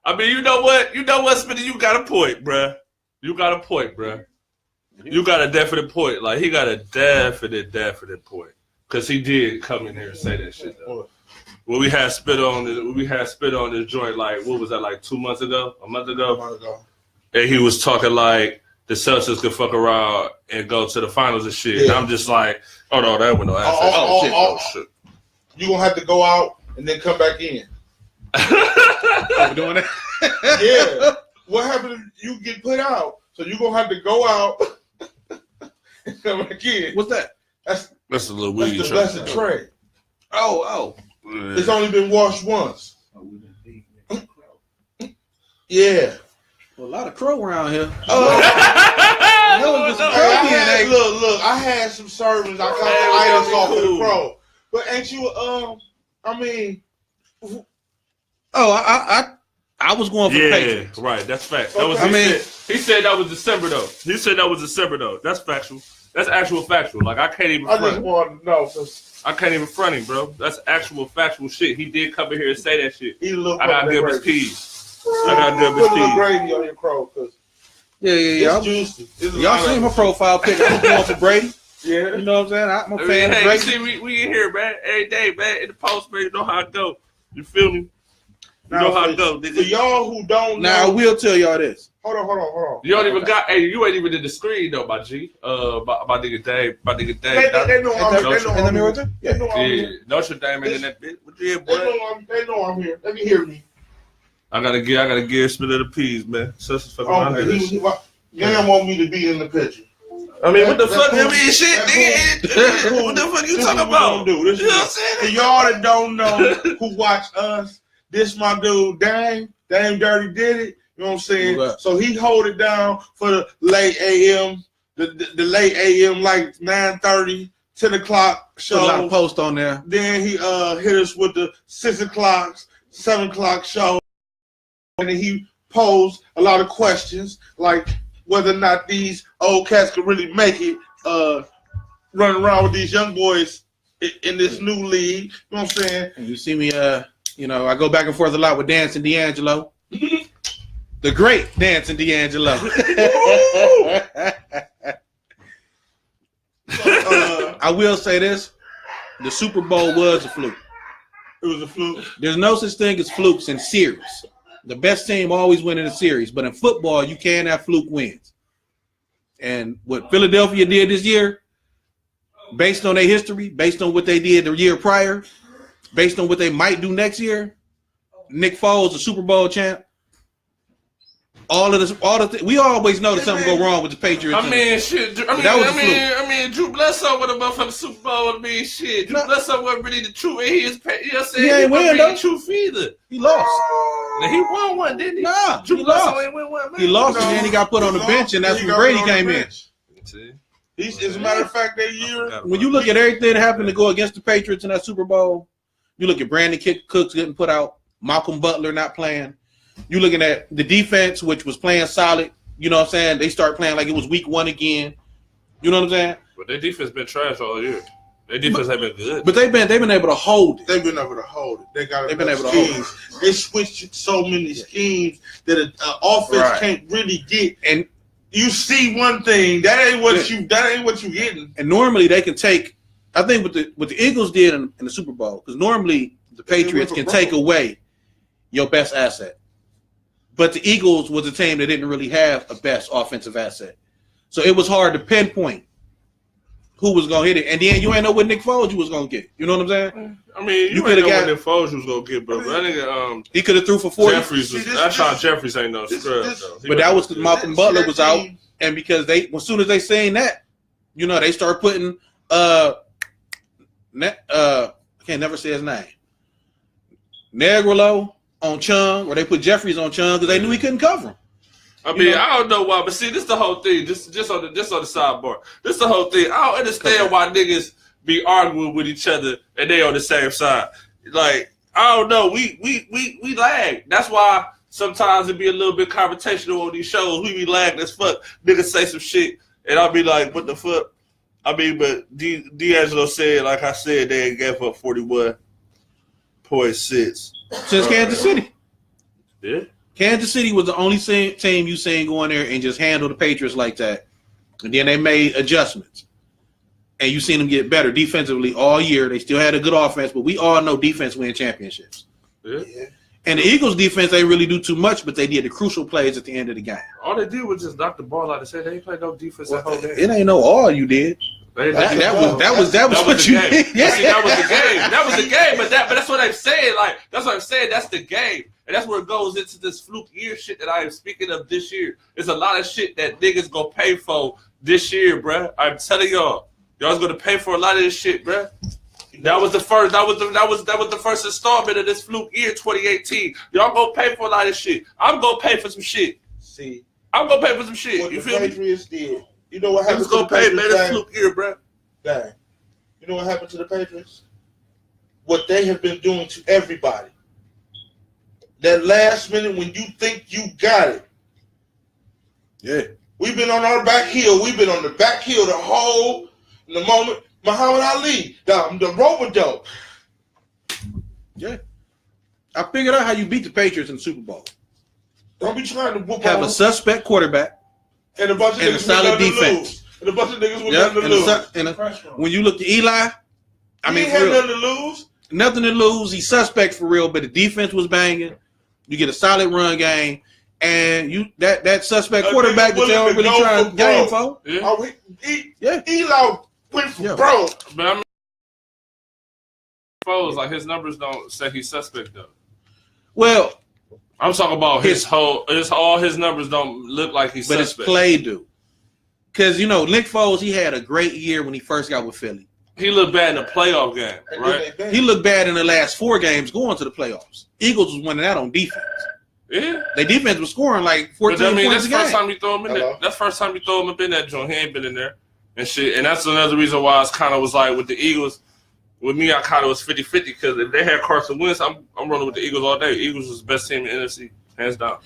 I mean, you know what, Smitty, you got a point, bruh. You got a point. You got a definite point. Like, he got a definite point. Because he did come in here and say that shit, though. When we had spit on this joint, like, what was that, like 2 months ago? A month ago? And he was talking like the Celtics could fuck around and go to the finals and shit. Yeah. And I'm just like, oh, no, that went no ass. Shit. You going to have to go out and then come back in. We're doing that? Yeah. What happened if you get put out? So you're going to have to go out and come back in. What's that? That's a little weed. That's the trade. Oh. Yeah. It's only been washed once. Yeah. Well, a lot of crow around here. Look, I had some servings. I got the items off of the crow. But ain't you, I mean. I was going for the Patriots. Right. That's fact. That was, he said that was December, though. That's factual. That's actual factual. Like, I can't even front. I just want to know. I can't even front him, bro. That's actual factual shit. He did come in here and say that shit. I got to give his keys. Put a little gravy on your crow, cause yeah. It's juicy. Y'all seen my profile pic? I was going for Brady. Yeah, you know what I'm saying. I'm a fan of Brady. See, we in here, man, every day, man. In the post, man. You know how it go. You feel me? You know how it go. For y'all who don't know, now I will tell y'all this. Hold on. You don't even got. Hey, you ain't even in the screen though, my G. My nigga Dave. They know I'm here. Yeah, Notre Dame ain't in that bit. What you hear, boy? They know I'm here. Let me hear me. I gotta give Spit of the peas, man. Y'all want me to be in the picture. I mean, what the fuck? I mean, shit, nigga. What the fuck you talking about? You know what I'm saying? For y'all that don't know who watch us, this my dude, Dame Dirty did it. You know what I'm saying? So he hold it down for the late AM, the late AM, like 9:30, 10 o'clock show. Put a lot of posts on there. Then he hit us with the 6 o'clock, 7 o'clock show. And then he posed a lot of questions, like whether or not these old cats could really make it running around with these young boys in this new league. You know what I'm saying? And you see me, I go back and forth a lot with Dancing D'Angelo. The great Dancing D'Angelo. I will say this. The Super Bowl was a fluke. It was a fluke. There's no such thing as flukes in series. The best team always win in a series. But in football, you can have fluke wins. And what Philadelphia did this year, based on their history, based on what they did the year prior, based on what they might do next year, Nick Foles, a Super Bowl champ, we always know that something go wrong with the Patriots. I mean, Drew Bledsoe with a motherfucking Super Bowl. I mean, shit. Drew Bledsoe wasn't really the truth. You know what I'm saying? He ain't win, though. The truth either. He lost. Now, he won one, didn't he? Nah, Drew Bledsoe ain't win one, man. He lost, and then he got put on the bench, and that's when Brady came in. As a matter of fact, that year, when you look at everything that happened to go against the Patriots in that Super Bowl, you look at Brandon Cooks getting put out, Malcolm Butler not playing. You looking at the defense, which was playing solid. You know what I'm saying? They start playing like it was week one again. You know what I'm saying? But their defense been trash all year. Their defense have been good. But they've been able to hold it. They've been able to hold it. They've been able to hold it. They switched so many schemes that an offense can't really get. And you see one thing, that ain't what you getting. And normally they can take. I think what the Eagles did in the Super Bowl, because normally the Patriots can take away your best asset. But the Eagles was a team that didn't really have a best offensive asset. So it was hard to pinpoint who was going to hit it. And then you ain't know what Nick Foles you was going to get. You know what I'm saying? I mean, you ain't know what Nick Foles you was going to get, bro. I think he could have threw for 40. Jeffries ain't no scrub, though. But that was because Malcolm Butler was out. And because as soon as they seen that, they start putting I can't never say his name. Negrilo on Chung, where they put Jeffries on Chung because they knew he couldn't cover him. I mean, I don't know why, but see, this is the whole thing. Just on the sidebar. This is the whole thing. I don't understand why niggas be arguing with each other and they on the same side. Like, I don't know. We lag. That's why sometimes it be a little bit confrontational on these shows. We be lagging as fuck. Niggas say some shit, and I'll be like, what the fuck? I mean, but D'Angelo said, like I said, they gave up 41.6. Since Kansas City. Yeah. Kansas City was the only team you seen go in there and just handle the Patriots like that. And then they made adjustments. And you seen them get better defensively all year. They still had a good offense, but we all know defense wins championships. Yeah. And the Eagles' defense, they really do too much, but they did the crucial plays at the end of the game. All they did was just knock the ball out. They said they ain't played no defense that whole game. It ain't no all you did. That was what you did. Yeah. See, that was the game. That was the game. But that's what I'm saying. Like, that's what I'm saying. That's the game. And that's where it goes into this fluke year shit that I am speaking of this year. There's a lot of shit that niggas gonna pay for this year, bruh. I'm telling y'all's gonna pay for a lot of this shit, bruh. That was the first. That was the first installment of this fluke year, 2018. Y'all gonna pay for a lot of shit. I'm gonna pay for some shit. See, I'm gonna pay for some shit. what You the feel me? Patriots did. You know what happened I'm to the gonna pay, man. Patriots? This fluke year, bruh. Dang. You know what happened to the Patriots? What they have been doing to everybody. That last minute when you think you got it. Yeah. We've been on our back heel. We've been on the back heel the moment. Muhammad Ali, the rope-a-dope. Yeah. I figured out how you beat the Patriots in the Super Bowl. Don't be trying to whoop Have on a suspect quarterback and a bunch of and a niggas with solid nothing to defense. lose. And a bunch of niggas with Yep. nothing to lose. When you look to Eli, I He mean, ain't for had real, nothing to lose. nothing to lose. He's suspect for real, but the defense was banging. You get a solid run game, and you that suspect quarterback that they don't really try to game for. Yeah. Oh, Yeah. Eli went for Yeah. broke. But I mean, like his numbers don't say he's suspect though. Well, I'm talking about all his numbers don't look like he's but suspect. his play do. Because, Nick Foles, he had a great year when he first got with Philly. He looked bad in the playoff game, right? He looked bad in the last 4 games going to the playoffs. Eagles was winning that on defense. Yeah. Their defense was scoring like 14 But I mean, points that's a the first game. time you throw him in Hello? there. That's the first time you throw him up in that joint. He ain't been in there and shit. And that's another reason why it's kind of was like with the Eagles. With me, I kind of was 50-50 because if they had Carson Wentz, I'm running with the Eagles all day. Eagles was the best team in the NFC, hands down.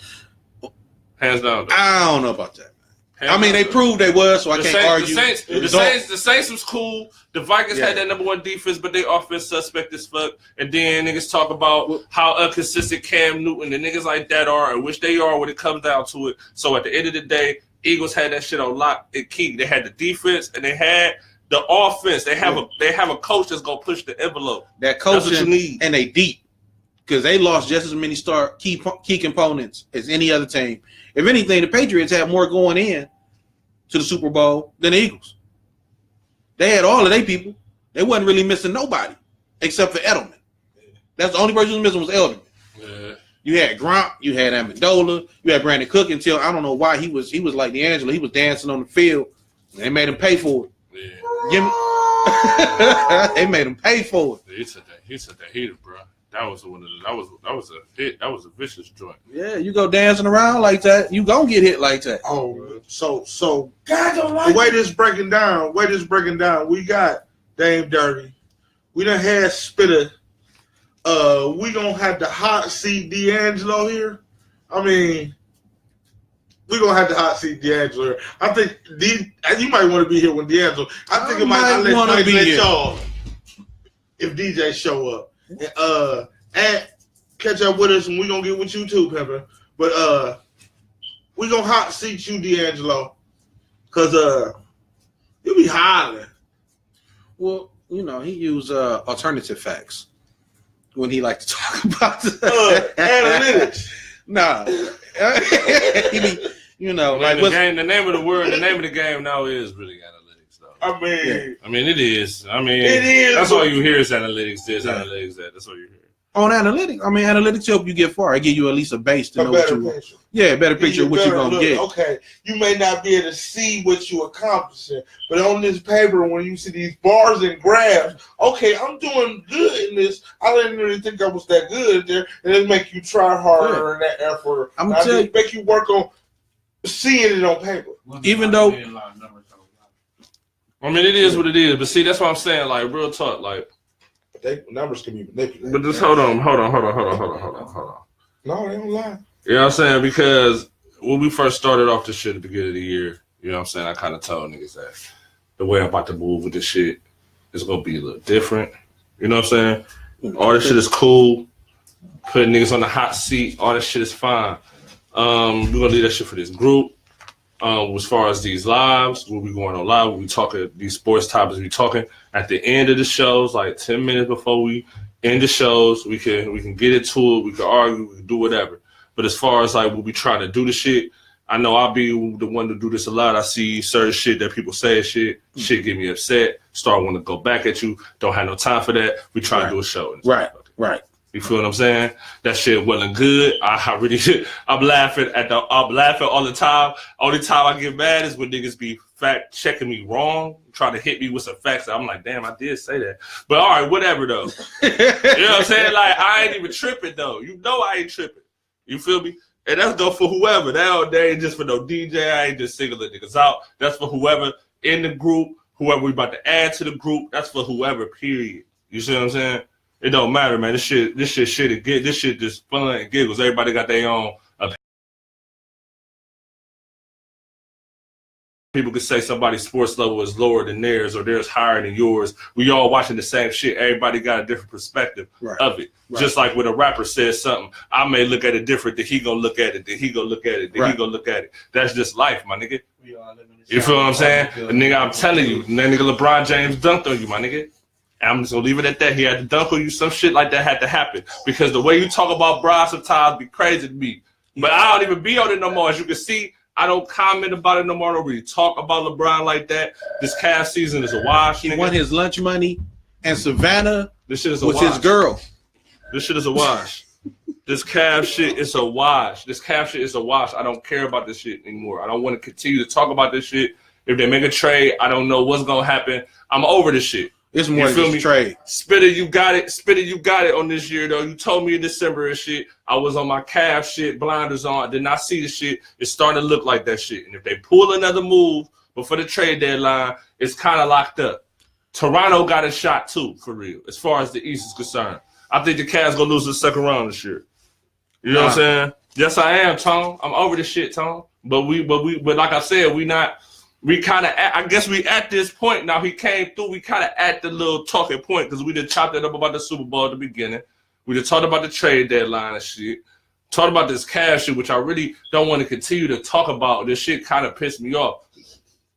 Hands down. Though. I don't know about that. Hands I mean, down, they though. proved they was, so I can't argue. The Saints was cool. The Vikings had that number 1 defense, but they offense suspect as fuck. And then niggas talk about how inconsistent Cam Newton and niggas like that are, and which they are when it comes down to it. So at the end of the day, Eagles had that shit on lock and key. They had the defense and they had the offense. They have a coach that's gonna push the envelope. That That's what you coaching need. and they deep because they lost just as many key components as any other team. If anything, the Patriots had more going in to the Super Bowl than the Eagles. They had all of their people. They wasn't really missing nobody except for Edelman. That's the only person who was missing was Edelman. Yeah. You had Gronk, you had Amendola, you had Brandon Cook until I don't know why he was like D'Angelo. He was dancing on the field. And they made him pay for it. Yeah. They made him pay for it. He took that heater, bro. That was one of the, that was a hit. That was a vicious joint. Yeah, you go dancing around like that, you gonna get hit like that. Oh, so the way this breaking down, we got Dame Dirty. We done had Spitter. We gonna have the hot seat D'Angelo here. I mean, we gonna have the hot seat D'Angelo here. I think you might want to be here when D'Angelo. I think it might let y'all if DJ show up. And catch up with us, and we gonna get with you too, Pepper. But we gonna hot seat you, D'Angelo, cause you be hollering. Well, he used alternative facts when he liked to talk about Analytics. Nah, he be, like the name of the game now is really analytics, though. I mean, it is. it is. That's all you hear is analytics. This analytics that. That's all you hear. On analytics, I mean, analytics help you get far. I give you at least a base to know what you want. Yeah, a better picture of what you're going to get. Okay, you may not be able to see what you're accomplishing, but on this paper, when you see these bars and graphs, okay, I'm doing good in this. I didn't really think I was that good there, and it make you try harder and that effort. I'm going to tell you. Make you work on seeing it on paper. Even though. I mean, it is what it is, but see, that's what I'm saying. Like, real talk, like. Numbers can be manipulated. But just hold on. No, they don't lie. You know what I'm saying? Because when we first started off this shit at the beginning of the year, you know what I'm saying? I kind of told niggas that the way I'm about to move with this shit is going to be a little different. You know what I'm saying? All this shit is cool. Putting niggas on the hot seat, all this shit is fine. We're going to leave that shit for this group. As far as these lives, we'll be going on live, we'll be talking these sports topics, we talking at the end of the shows, like 10 minutes before we end the shows, we can get into it, we can argue, we can do whatever. But as far as like we'll be trying to do the shit, I know I'll be the one to do this a lot. I see certain shit that people say shit get me upset, start wanting to go back at you, don't have no time for that. We try to do a show. Right. You feel what I'm saying? That shit wasn't good. I'm laughing all the time. Only time I get mad is when niggas be fact checking me wrong, trying to hit me with some facts. I'm like, damn, I did say that. But all right, whatever though. You know what I'm saying? Like, I ain't even tripping though. You know I ain't tripping. You feel me? And that's go for whoever. That ain't just for no DJ. I ain't just singling niggas out. That's for whoever in the group, whoever we about to add to the group. That's for whoever, period. You see what I'm saying? It don't matter, man. This shit just fun and giggles. Everybody got their own opinion. People could say somebody's sports level is lower than theirs or theirs higher than yours. We all watching the same shit. Everybody got a different perspective of it. Right. Just like when a rapper says something, I may look at it different than he gonna look at it, then he gonna look at it, then he gonna look at it. That's just life, my nigga. You feel what I'm saying? Nigga, I'm telling you, that nigga LeBron James dunked on you, my nigga. I'm just gonna leave it at that. He had to dunk on you. Some shit like that had to happen because the way you talk about Bron sometimes be crazy to me. But I don't even be on it no more. As you can see, I don't comment about it no more. I don't really talk about LeBron like that. This Cavs season is a wash. He won his lunch money, and Savannah this shit is was his girl. This shit is a wash. This Cavs shit is a wash. This Cavs shit is a wash. I don't care about this shit anymore. I don't want to continue to talk about this shit. If they make a trade, I don't know what's gonna happen. I'm over this shit. It's more than just trade. Spitter, you got it. Spitter, you got it on this year, though. You told me in December and shit. I was on my calf shit, blinders on. Did not see the shit. It's starting to look like that shit. And if they pull another move before the trade deadline, it's kind of locked up. Toronto got a shot, too, for real, as far as the East is concerned. I think the Cavs going to lose the second round this year. You know what I'm saying? Yes, I am, Tom. I'm over this shit, Tom. But like I said, we kind of, I guess we at this point now. He came through. We kind of at the little talking point because we done chopped it up about the Super Bowl at the beginning. We done talked about the trade deadline and shit. Talked about this cash shit, which I really don't want to continue to talk about. This shit kind of pissed me off.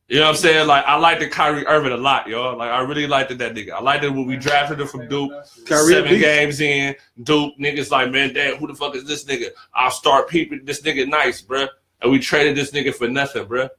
You know what I'm saying? Like, I liked the Kyrie Irving a lot, yo. Like, I really liked that nigga. I liked it when we drafted him from Duke. Kyrie 7 games in, Duke. Niggas like, man, damn, who the fuck is this nigga? I'll start peeping. This nigga nice, bruh. And we traded this nigga for nothing, bruh.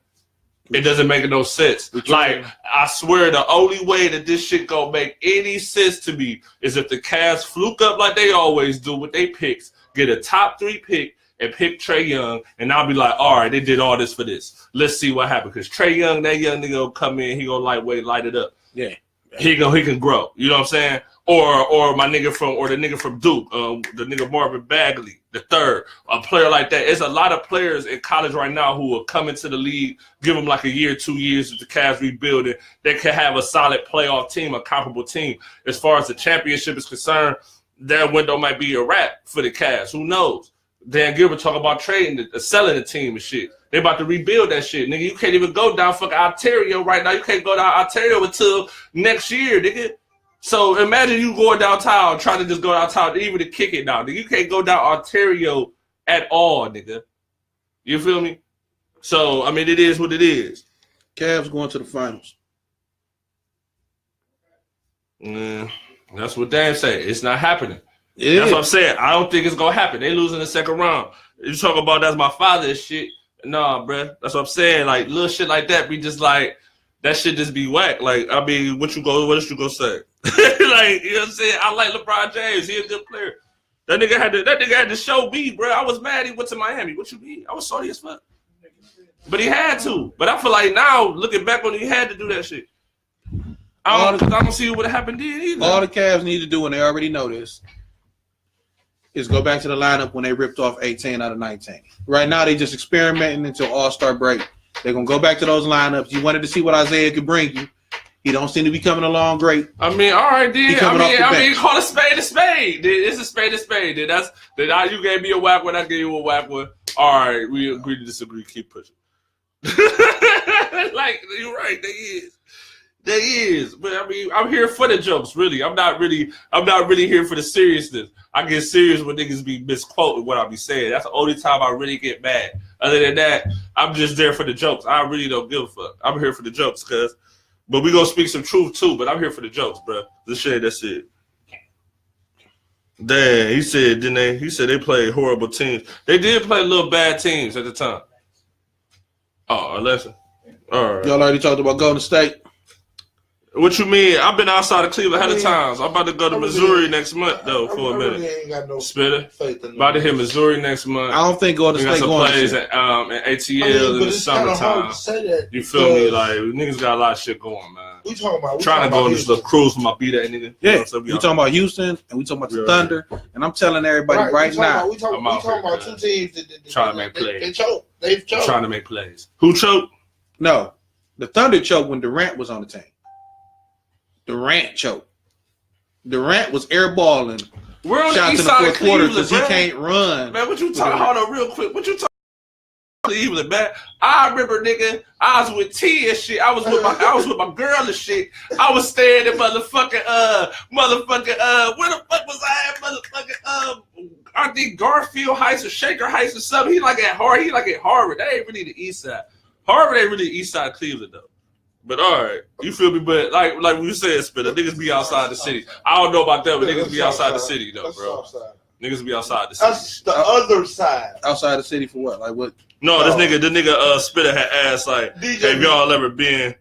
It doesn't make no sense. Like, I swear the only way that this shit gonna make any sense to me is if the Cavs fluke up like they always do with their picks, get a top 3 pick, and pick Trae Young, and I'll be like, all right, they did all this for this. Let's see what happens. Because Trae Young, that young nigga will come in, he gonna light it up. Yeah. He can grow. You know what I'm saying? Or the nigga from Duke, the nigga Marvin Bagley, the third, a player like that. There's a lot of players in college right now who will come into the league, give them like a year, 2 years with the Cavs rebuilding. They can have a solid playoff team, a comparable team. As far as the championship is concerned, their window might be a wrap for the Cavs. Who knows? Dan Gilbert talk about trading, selling the team and shit. They about to rebuild that shit, nigga. You can't even go down fucking Ontario right now. You can't go down Ontario until next year, nigga. So imagine you going downtown, trying to just go downtown, even to kick it now. Nigga. You can't go down Ontario at all, nigga. You feel me? So, I mean, it is what it is. Cavs going to the finals. That's what Dan said. It's not happening. It that's is. what I'm saying. I don't think it's going to happen. They lose in the second round. You talk about that's my father's shit. Nah, bruh. That's what I'm saying. Like, little shit like that be just like, that shit just be whack. Like, I mean, what else you gonna say? Like, you know what I'm saying? I like LeBron James. He a good player. That nigga had to show me, bro. I was mad he went to Miami. What you mean? I was sorry as fuck. But he had to. But I feel like now, looking back when he had to do that shit, I don't see what would have happened then either. All the Cavs need to do, and they already know this, is go back to the lineup when they ripped off 18 out of 19. Right now, they just experimenting until All-Star break. They're going to go back to those lineups. You wanted to see what Isaiah could bring you. He don't seem to be coming along great. I mean, all right, then. I mean, call a spade a spade. It's a spade a spade. You gave me a whack one, I gave you a whack one. All right, we agree to disagree. Keep pushing. Like, you're right. There is. But I mean, I'm here for the jokes, really. I'm not really here for the seriousness. I get serious when niggas be misquoting what I be saying. That's the only time I really get mad. Other than that, I'm just there for the jokes. I really don't give a fuck. I'm here for the jokes, but we gonna speak some truth too. But I'm here for the jokes, bro. The shit, that's it. Damn, he said, didn't they? He said they played horrible teams. They did play little bad teams at the time. Oh, a lesson. All right. Y'all already talked about Golden State. What you mean? I've been outside of Cleveland 100 times. I'm about to go to Missouri next month, though, for a minute. Really ain't got no Spitter. faith in About to hit Missouri next month. I don't think Golden We got State some going plays to. at ATL in the summertime. You feel me? Like, niggas got a lot of shit going, man. We talking about Trying to go on this little cruise for my B-Day, nigga. Yeah, You know, so we talking about Houston, and we talking about the Thunder, and I'm telling everybody right now. We talking about two teams that Trying to make plays. They choke. They've choked. Trying to make plays. Who choked? No, the Thunder choked when Durant was on the team. Durant choked. Durant was airballing. We're on the Shot to east the side fourth of quarter Cleveland, because he bro. can't run. Man, what you talking? Hold on, real quick. What you talking? Cleveland, man. I remember, nigga. I was with T and shit. I was with my girl and shit. I was staying at motherfucking where the fuck was I at? Motherfucking I think Garfield Heights or Shaker Heights or something. He like at Harvard. That ain't really the east side. Harvard ain't really the east side of Cleveland though. But all right, you feel me? But like we said, Spitter, niggas be outside the city. I don't know about that, but niggas be outside the city though, bro. Niggas be outside the city. That's the other side. Outside the city for what? Like what? No, the nigga Spitter had asked like, have y'all ever been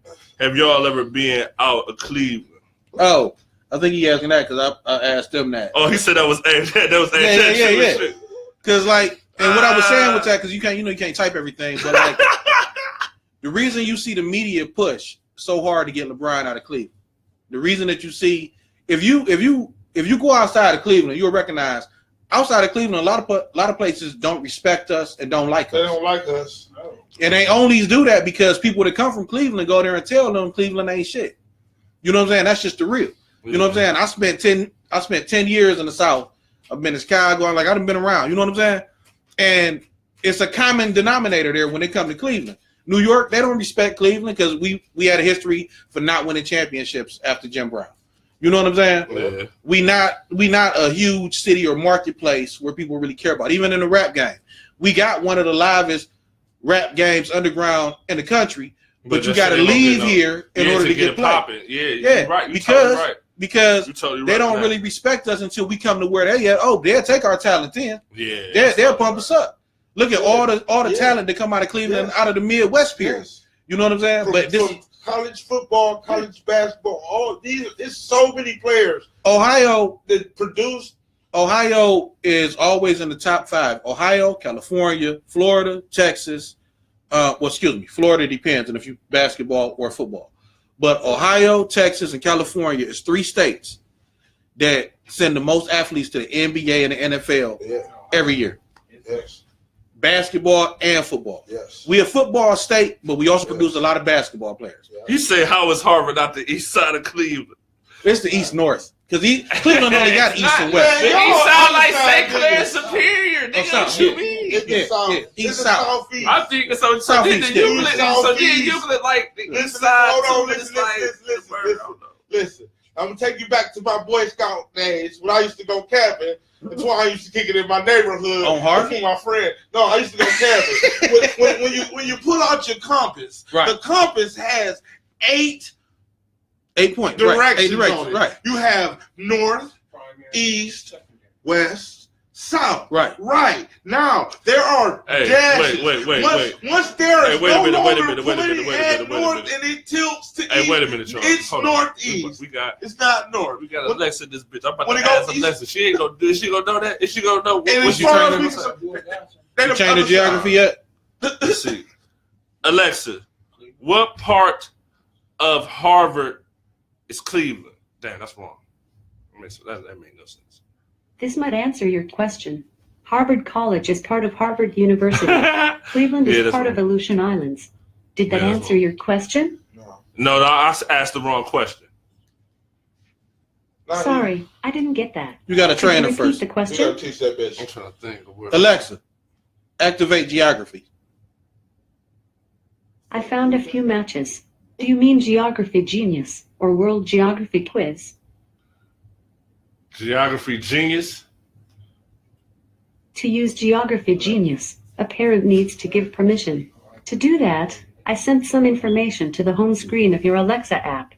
out of Cleveland? Oh, I think he asking that because I asked him that. Oh, he said that was Yeah. Because like, and what I was saying with that, because you can't type everything, but like. The reason you see the media push so hard to get LeBron out of Cleveland, the reason that you see, if you go outside of Cleveland, you'll recognize outside of Cleveland, a lot of places don't respect us and don't like us. They don't like us. No. And they only do that because people that come from Cleveland go there and tell them Cleveland ain't shit. You know what I'm saying? That's just the real. You know what I'm saying? I spent 10 years in the South. I've been in Chicago. Like I've been around. You know what I'm saying? And it's a common denominator there when they come to Cleveland. New York, they don't respect Cleveland because we had a history for not winning championships after Jim Brown. You know what I'm saying? Yeah. We not a huge city or marketplace where people really care about. Even in the rap game, we got one of the livest rap games underground in the country. But you got to leave here in order to get popping. Yeah, right. Because totally they don't really respect us until we come to where they at. Oh, they'll take our talent then. Yeah, they'll pump us up. Look at all the talent that come out of Cleveland, out of the Midwest period. You know what I'm saying? But this college football, college basketball, all these. There's so many players. Ohio that produce. Ohio is always in the top 5. Ohio, California, Florida, Texas. Florida depends on if you basketball or football. But Ohio, Texas, and California is 3 states that send the most athletes to the NBA and the NFL every year. Yes. Basketball and football. Yes. We a football state, but we also produce a lot of basketball players. You say how is Harvard not the east side of Cleveland? It's the east-north. Because Cleveland only got east and west. The east sound like St. Clair Superior. Nigga, what you mean? East-south. I think so. So then Euclid like the east side. Hold on, listen. I'm gonna take you back to my Boy Scout days when I used to go camping. That's why I used to kick it in my neighborhood. On Harvard? With my friend. No, I used to go camping. when you pull out your compass, the compass has 8 points. Directions Right. on it. Right. You have north, east, west, south. Right. Right. Now, there are dashes. Once there is no longer pointing at north and it tilts to east, wait a minute, Charles. it's northeast. It's not north. We got Alexa, this bitch. I'm about When to it goes ask east- Alexa. She ain't gonna do. Is she gonna know that? Is she gonna know And what as you far trying as to we- say? You change the geography yet? Let's see. Alexa, what part of Harvard is Cleveland? Damn, that's wrong. That made no sense. This might answer your question. Harvard College is part of Harvard University. Cleveland Yeah, is that's part right. of Aleutian Islands. Did that Yeah, that's answer your question? No, I asked the wrong question. Sorry, I didn't get that. You got to Could you train her repeat first. the You question? gotta teach that bitch. I'm trying to think of where. Alexa, activate geography. I found a few matches. Do you mean Geography Genius or World Geography Quiz? Geography genius. To use Geography Genius, a parent needs to give permission. To do that, I sent some information to the home screen of your Alexa app.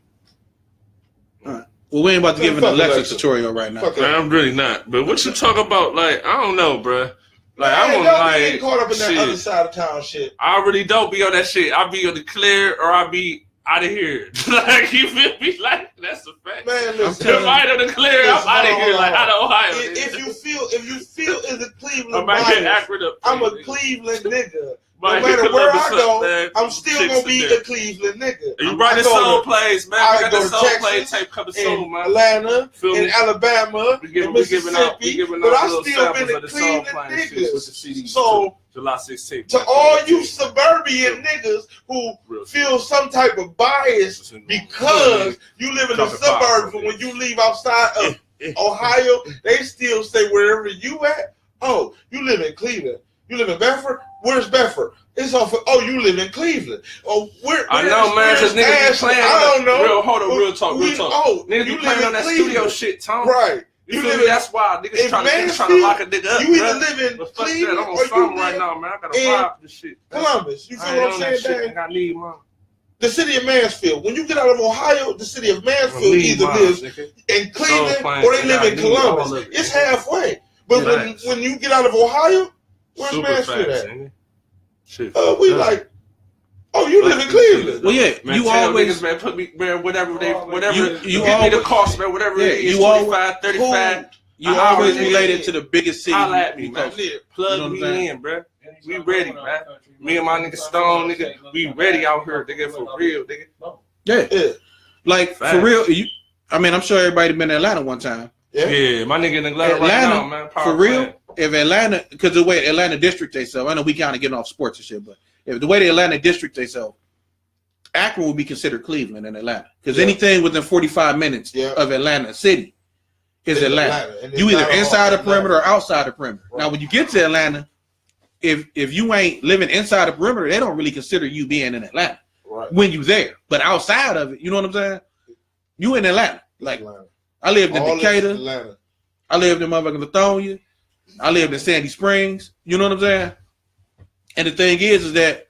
Well, we ain't about to give an Fuck Alexa Alexa. tutorial right now. Fuck Man, I'm really not. But what you talk about? Like, I don't know, bruh. Like, Man, I'm on don't like get caught up in that shit. other side of town shit. I really don't be on that shit. I be on the clear or I be out of here. Like, you feel me? Like, that's a fact. Man, listen. If I ain't on the clear, I'm out of here. Like, out of Ohio. If you feel as a I Cleveland might get bias, accurate up. I'm a Cleveland nigga. No Might matter hit where Columbus I go, up, man. I'm still Chicks gonna be in there. a Cleveland nigga. You I writing go soul to- plays, man. I We got go the to soul Texas play tape coming soon, in man. Atlanta, Feel in me? Alabama, We giving in Mississippi, out but I little still samples been of a the soul Cleveland playing shit with the niggas. CDs. So July 16th. to all you suburban niggas who Real feel some type of bias because you live in the Talking suburbs, about- but when you leave outside of Ohio, they still say wherever you at. Oh, you live in Cleveland. You live in Bedford. Where's Bedford? It's off. Oh, you live in Cleveland. Oh, I know, man, because niggas be Ashland? playing. I don't know. Hold on, real talk. Oh, Niggas be you playing live on in that Cleveland. studio shit, Tom. Right. You You feel live me? in- That's why niggas in trying to Mansfield, lock a nigga up. You either bruh. live in But fuck that, Cleveland I'm on or something you right live now, man. I gotta in vibe this shit. Columbus. You I feel ain't what I'm on that saying, shit, Dang? nigga. I need mine. The city of Mansfield. When you get out of Ohio, the city of I Mansfield need either mine, lives nigga. in Cleveland playing, or they nigga, live I in need all Columbus. of it, It's nigga. halfway. But Facts. when you get out of Ohio, where's Super Mansfield facts, at? nigga. Shit. We like, oh, you live in Cleveland. Well, yeah, Man, you tell always niggas, man, put me, man, whatever You give me the always- cost, man, whatever Yeah, it is, you always- 25, 35. you I always already- related to the biggest city. Holla at me, man. because- Plug You know what I'm me saying? in, bruh. We ready, man. Me and my nigga Stone, nigga, we ready out here, nigga, for real, nigga. Yeah, Yeah. like Facts. for real. I'm sure everybody been to Atlanta one time. Yeah. Yeah, my nigga in Atlanta right Atlanta, now, man. Power for real. plant. If Atlanta, because the way Atlanta district they sell, I know we kind of getting off sports and shit, but if the way the Atlanta district they sell, Akron will be considered Cleveland in Atlanta because Yeah. anything within 45 minutes Yeah. of Atlanta City is It's Atlanta. and it's You either not all inside the Atlanta. perimeter or outside the perimeter. Right. Now, when you get to Atlanta, if you ain't living inside the perimeter, they don't really consider you being in Atlanta Right. when you there. But outside of it, you know what I'm saying? You in Atlanta. Like Atlanta. I lived in All this Decatur. Atlanta. I lived in motherfucking Lithonia. I lived in Sandy Springs. You know what I'm saying? And the thing is that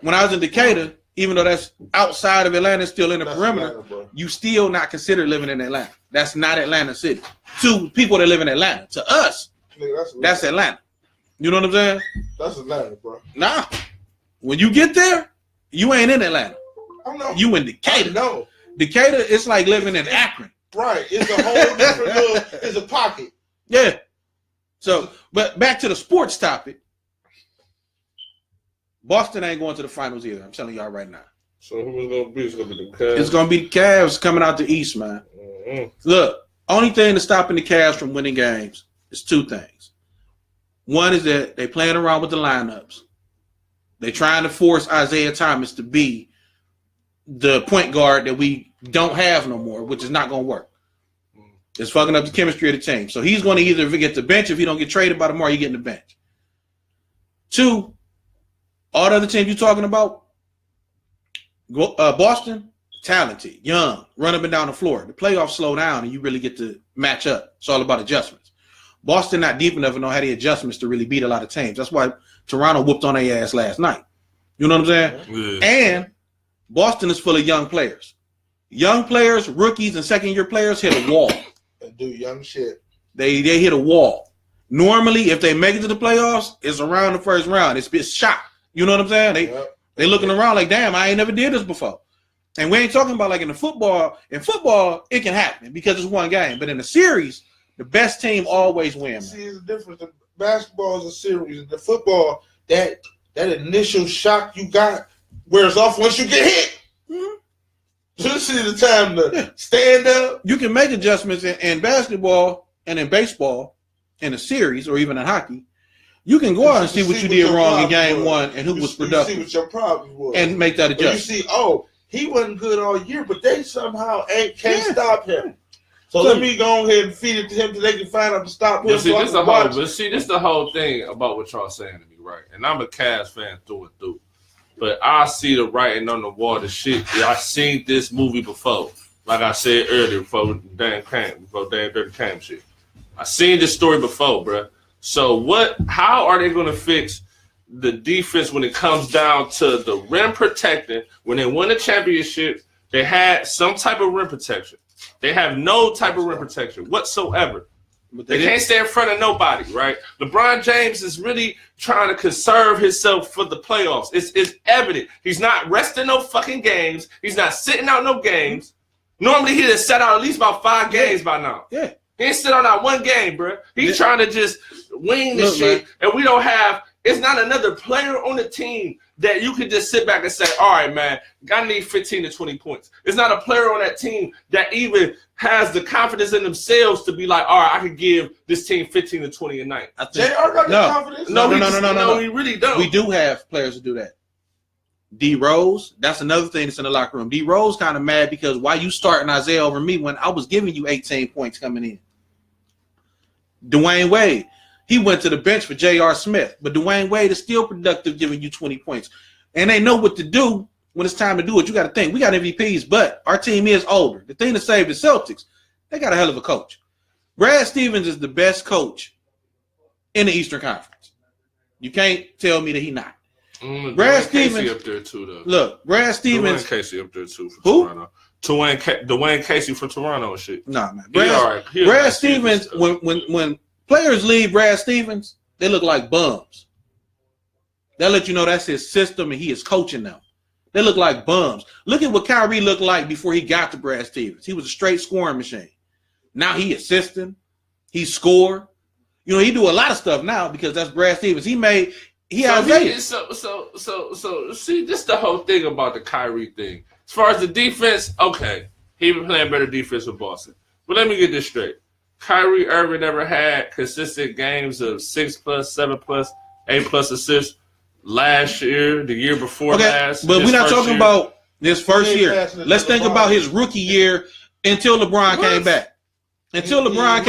when I was in Decatur, even though that's outside of Atlanta, still in the That's perimeter, Atlanta, bro. you still not considered living in Atlanta. That's not Atlanta City. To people that live in Atlanta, to us, Nigga, that's Atlanta. You know what I'm saying? That's Atlanta, bro. Nah. When you get there, you ain't in Atlanta. I know. You in I Decatur. know. Decatur, it's like living in Akron. Right. It's a whole different little. It's a pocket. Yeah. So, but back to the sports topic. Boston ain't going to the finals either. I'm telling y'all right now. So who was gonna be? It's gonna be the Cavs. It's going to be the Cavs coming out the East, man. Mhm. Look, only thing that's stopping the Cavs from winning games is two things. One is that they playing around with the lineups. They trying to force Isaiah Thomas to be the point guard that we don't have no more, which is not going to work. It's fucking up the chemistry of the team. So he's going to either get the bench. If he don't get traded by tomorrow, you get in the bench. Two, all the other teams you're talking about, Boston, talented, young, run up and down the floor. The playoffs slow down and you really get to match up. It's all about adjustments. Boston not deep enough to know how the adjustments to really beat a lot of teams. That's why Toronto whooped on their ass last night. You know what I'm saying? Yeah. And Boston is full of young players. Young players, rookies, and second-year players hit a wall. And do young shit. They hit a wall. Normally, if they make it to the playoffs, it's around the first round. It's shot. You know what I'm saying? They looking around like, damn, I ain't never did this before. And we ain't talking about like in football. In football, it can happen because it's one game. But in a series, the best team always wins. See, it's the difference. The basketball is a series. In the football, that initial shock you got wears off once you get hit. Mm-hmm. So this is the time to stand up. You can make adjustments in basketball and in baseball, in a series, or even in hockey. You can go out and see what you did wrong in game one and who was productive. You see what your problem was. And make that adjustment. You see, he wasn't good all year, but they somehow can't stop him. So let me go ahead and feed it to him so they can find out to stop him. This is the whole thing about what y'all saying to me, right? And I'm a Cavs fan through and through. But I see the writing on the wall, the shit. I seen this movie before. Like I said earlier, before Dan Dirty came shit. I seen this story before, bruh. So how are they going to fix the defense when it comes down to the rim protecting? When they won the championship, they had some type of rim protection. They have no type of rim protection whatsoever. They can't stay in front of nobody, right? LeBron James is really trying to conserve himself for the playoffs. It's evident. He's not resting no fucking games. He's not sitting out no games. Normally, he'd have sat out at least about 5 games by now. Yeah. He ain't sit on that one game, bro. He's trying to just wing this shit, man. And we don't have – it's not another player on the team that you can just sit back and say, all right, man, I need 15 to 20 points. It's not a player on that team that even has the confidence in themselves to be like, all right, I could give this team 15 to 20 a night. JR got the confidence? No, we really don't. We do have players who do that. D Rose, that's another thing that's in the locker room. D Rose kind of mad because why you starting Isaiah over me when I was giving you 18 points coming in? Dwayne Wade, he went to the bench for J.R. Smith, but Dwayne Wade is still productive giving you 20 points. And they know what to do when it's time to do it. You got to think, we got MVPs, but our team is older. The thing to save the Celtics, they got a hell of a coach. Brad Stevens is the best coach in the Eastern Conference. You can't tell me that he's not. Brad Stevens Casey up there too, though. Look, Brad Stevens. Dwayne Casey up there too. Who? Toronto. Dwayne Casey from Toronto and shit. Nah, man. Brad Stevens. When players leave Brad Stevens, they look like bums. That let you know that's his system and he is coaching them. They look like bums. Look at what Kyrie looked like before he got to Brad Stevens. He was a straight scoring machine. Now he assisting. He score. You know, he do a lot of stuff now because that's Brad Stevens. See, this the whole thing about the Kyrie thing. As far as the defense, okay, he been playing better defense with Boston. But let me get this straight. Kyrie Irving never had consistent games of 6+, 7+, 8+ assists last year, the year before last. But we're not talking about this first year. Let's think about his rookie year until LeBron came back. Until LeBron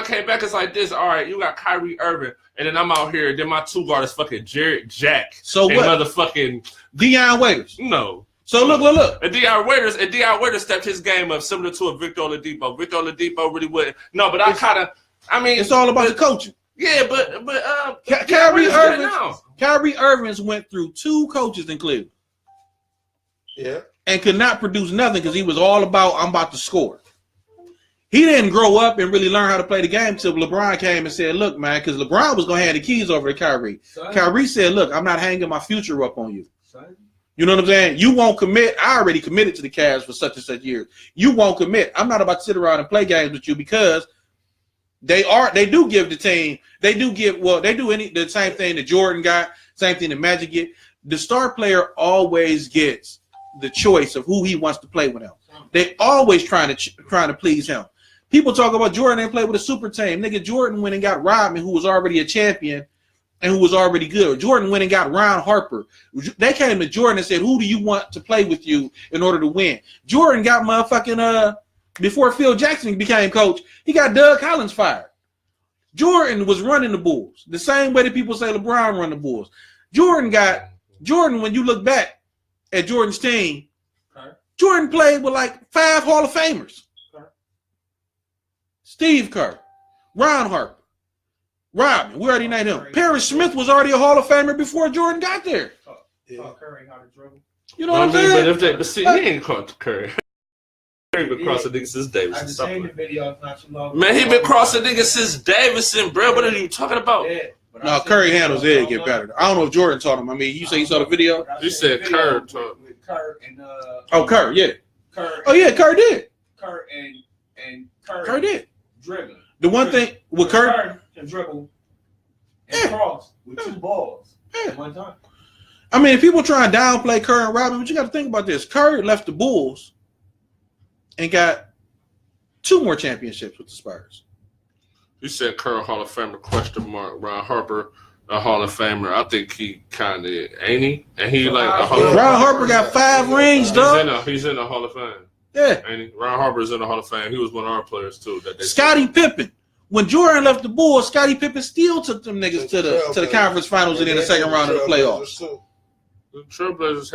came back, it's like this. All right, you got Kyrie Irving, and then I'm out here. Then my 2 guard is fucking Jarrett Jack. So and what? Motherfucking Deion Waiters. No. So look. And Deion Waiters stepped his game up similar to a Victor Oladipo. Victor Oladipo really wouldn't. No, but it's all about the coaching. Yeah, but Kyrie Irving went through 2 coaches in Cleveland. Yeah. And could not produce nothing because he was all about, I'm about to score. He didn't grow up and really learn how to play the game until LeBron came and said, look, man, because LeBron was going to hand the keys over to Kyrie. Kyrie said, look, I'm not hanging my future up on you. You know what I'm saying? You won't commit. I already committed to the Cavs for such and such years. You won't commit. I'm not about to sit around and play games with you because they do give the team, they do the same thing that Jordan got, same thing that Magic get. The star player always gets the choice of who he wants to play with him. They always trying to please him. People talk about Jordan ain't played with a super team. Nigga, Jordan went and got Rodman, who was already a champion and who was already good. Jordan went and got Ron Harper. They came to Jordan and said, who do you want to play with you in order to win? Jordan got motherfucking, before Phil Jackson became coach, he got Doug Collins fired. Jordan was running the Bulls. The same way that people say LeBron run the Bulls. Jordan, when you look back at Jordan's team, Jordan played with like 5 Hall of Famers. Steve Kerr, Ron Harper, Rodman, we already named him. Parrish Smith was already a Hall of Famer before Jordan got there. Curry how to dribble. You know what I'm saying? But he ain't caught Curry. been crossing niggas since Davidson. I just Stop seen the it. video not too long ago. Man, he been crossing niggas since Davidson, bro. What are you talking about? Yeah, but No, I seen Curry the handles video it get better. I don't know if Jordan taught him. I mean, you say you saw the video? But I You seen said the video Kerr with- taught. with Kerr and Oh, Kerr, yeah. Kerr. Oh, yeah, Kerr did. Kerr and Kerr. Kerr did. Dribbling. The one thing with Kerr, can dribble and Yeah. cross with 2 balls Yeah. at one time. I mean, people try and downplay Kerr and Robin, but you got to think about this. Kerr left the Bulls and got 2 more championships with the Spurs. You said Kerr Hall of Famer, question mark. Ron Harper, a Hall of Famer. I think he kind of ain't he? And he like a Hall of Famer. Ron Harper got 5 rings, dog. He's in the Hall of Fame. Yeah. Ain't he? Ron Harper's in the Hall of Fame. He was one of our players too. Scottie Pippen. When Jordan left the Bulls, Scottie Pippen still took them niggas to the conference finals and in the second round of the playoffs. The Trailblazers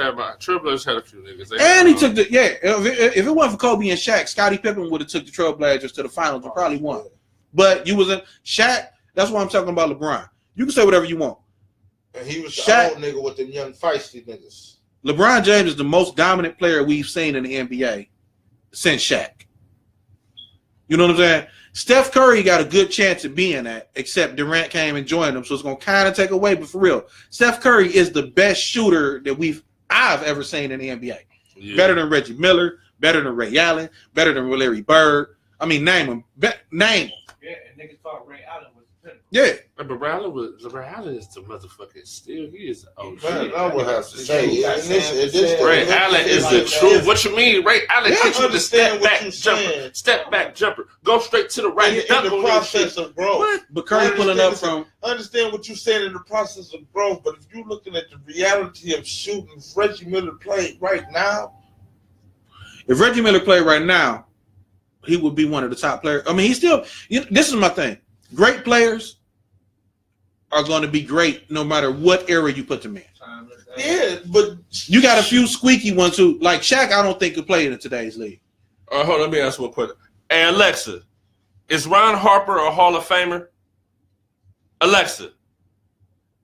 had a few niggas. And he took if it wasn't for Kobe and Shaq, Scottie Pippen would have took the Trailblazers to the finals and probably won. But you was in Shaq. That's why I'm talking about LeBron. You can say whatever you want. And he was Shaq- the old nigga with them young feisty niggas. LeBron James is the most dominant player we've seen in the NBA since Shaq. You know what I'm saying? Steph Curry got a good chance of being that, except Durant came and joined him, so it's gonna kind of take away. But for real, Steph Curry is the best shooter that I've ever seen in the NBA. Yeah. Better than Reggie Miller, better than Ray Allen, better than Larry Bird. I mean, name them. Name them. Yeah, and niggas thought Ray Allen was the pinnacle. Yeah. But Ray Allen is the motherfucking still. He is OG. Man, I would have to say, Ray Allen is the truth. What you mean? Ray Allen hit you with the step back jumper. Go straight to the right. In the process of growth. What? But Curry pulling up from Understand what you're saying in the process of growth, but if you're looking at the reality of shooting Reggie Miller play right now, if Reggie Miller played right now, he would be one of the top players. I mean, he's still. This is my thing. Great players are going to be great no matter what era you put them in. yeah, but You got a few squeaky ones who, like Shaq, I don't think could play in today's league. Hold on, let me ask one question. Hey, Alexa, is Ron Harper a Hall of Famer? Alexa,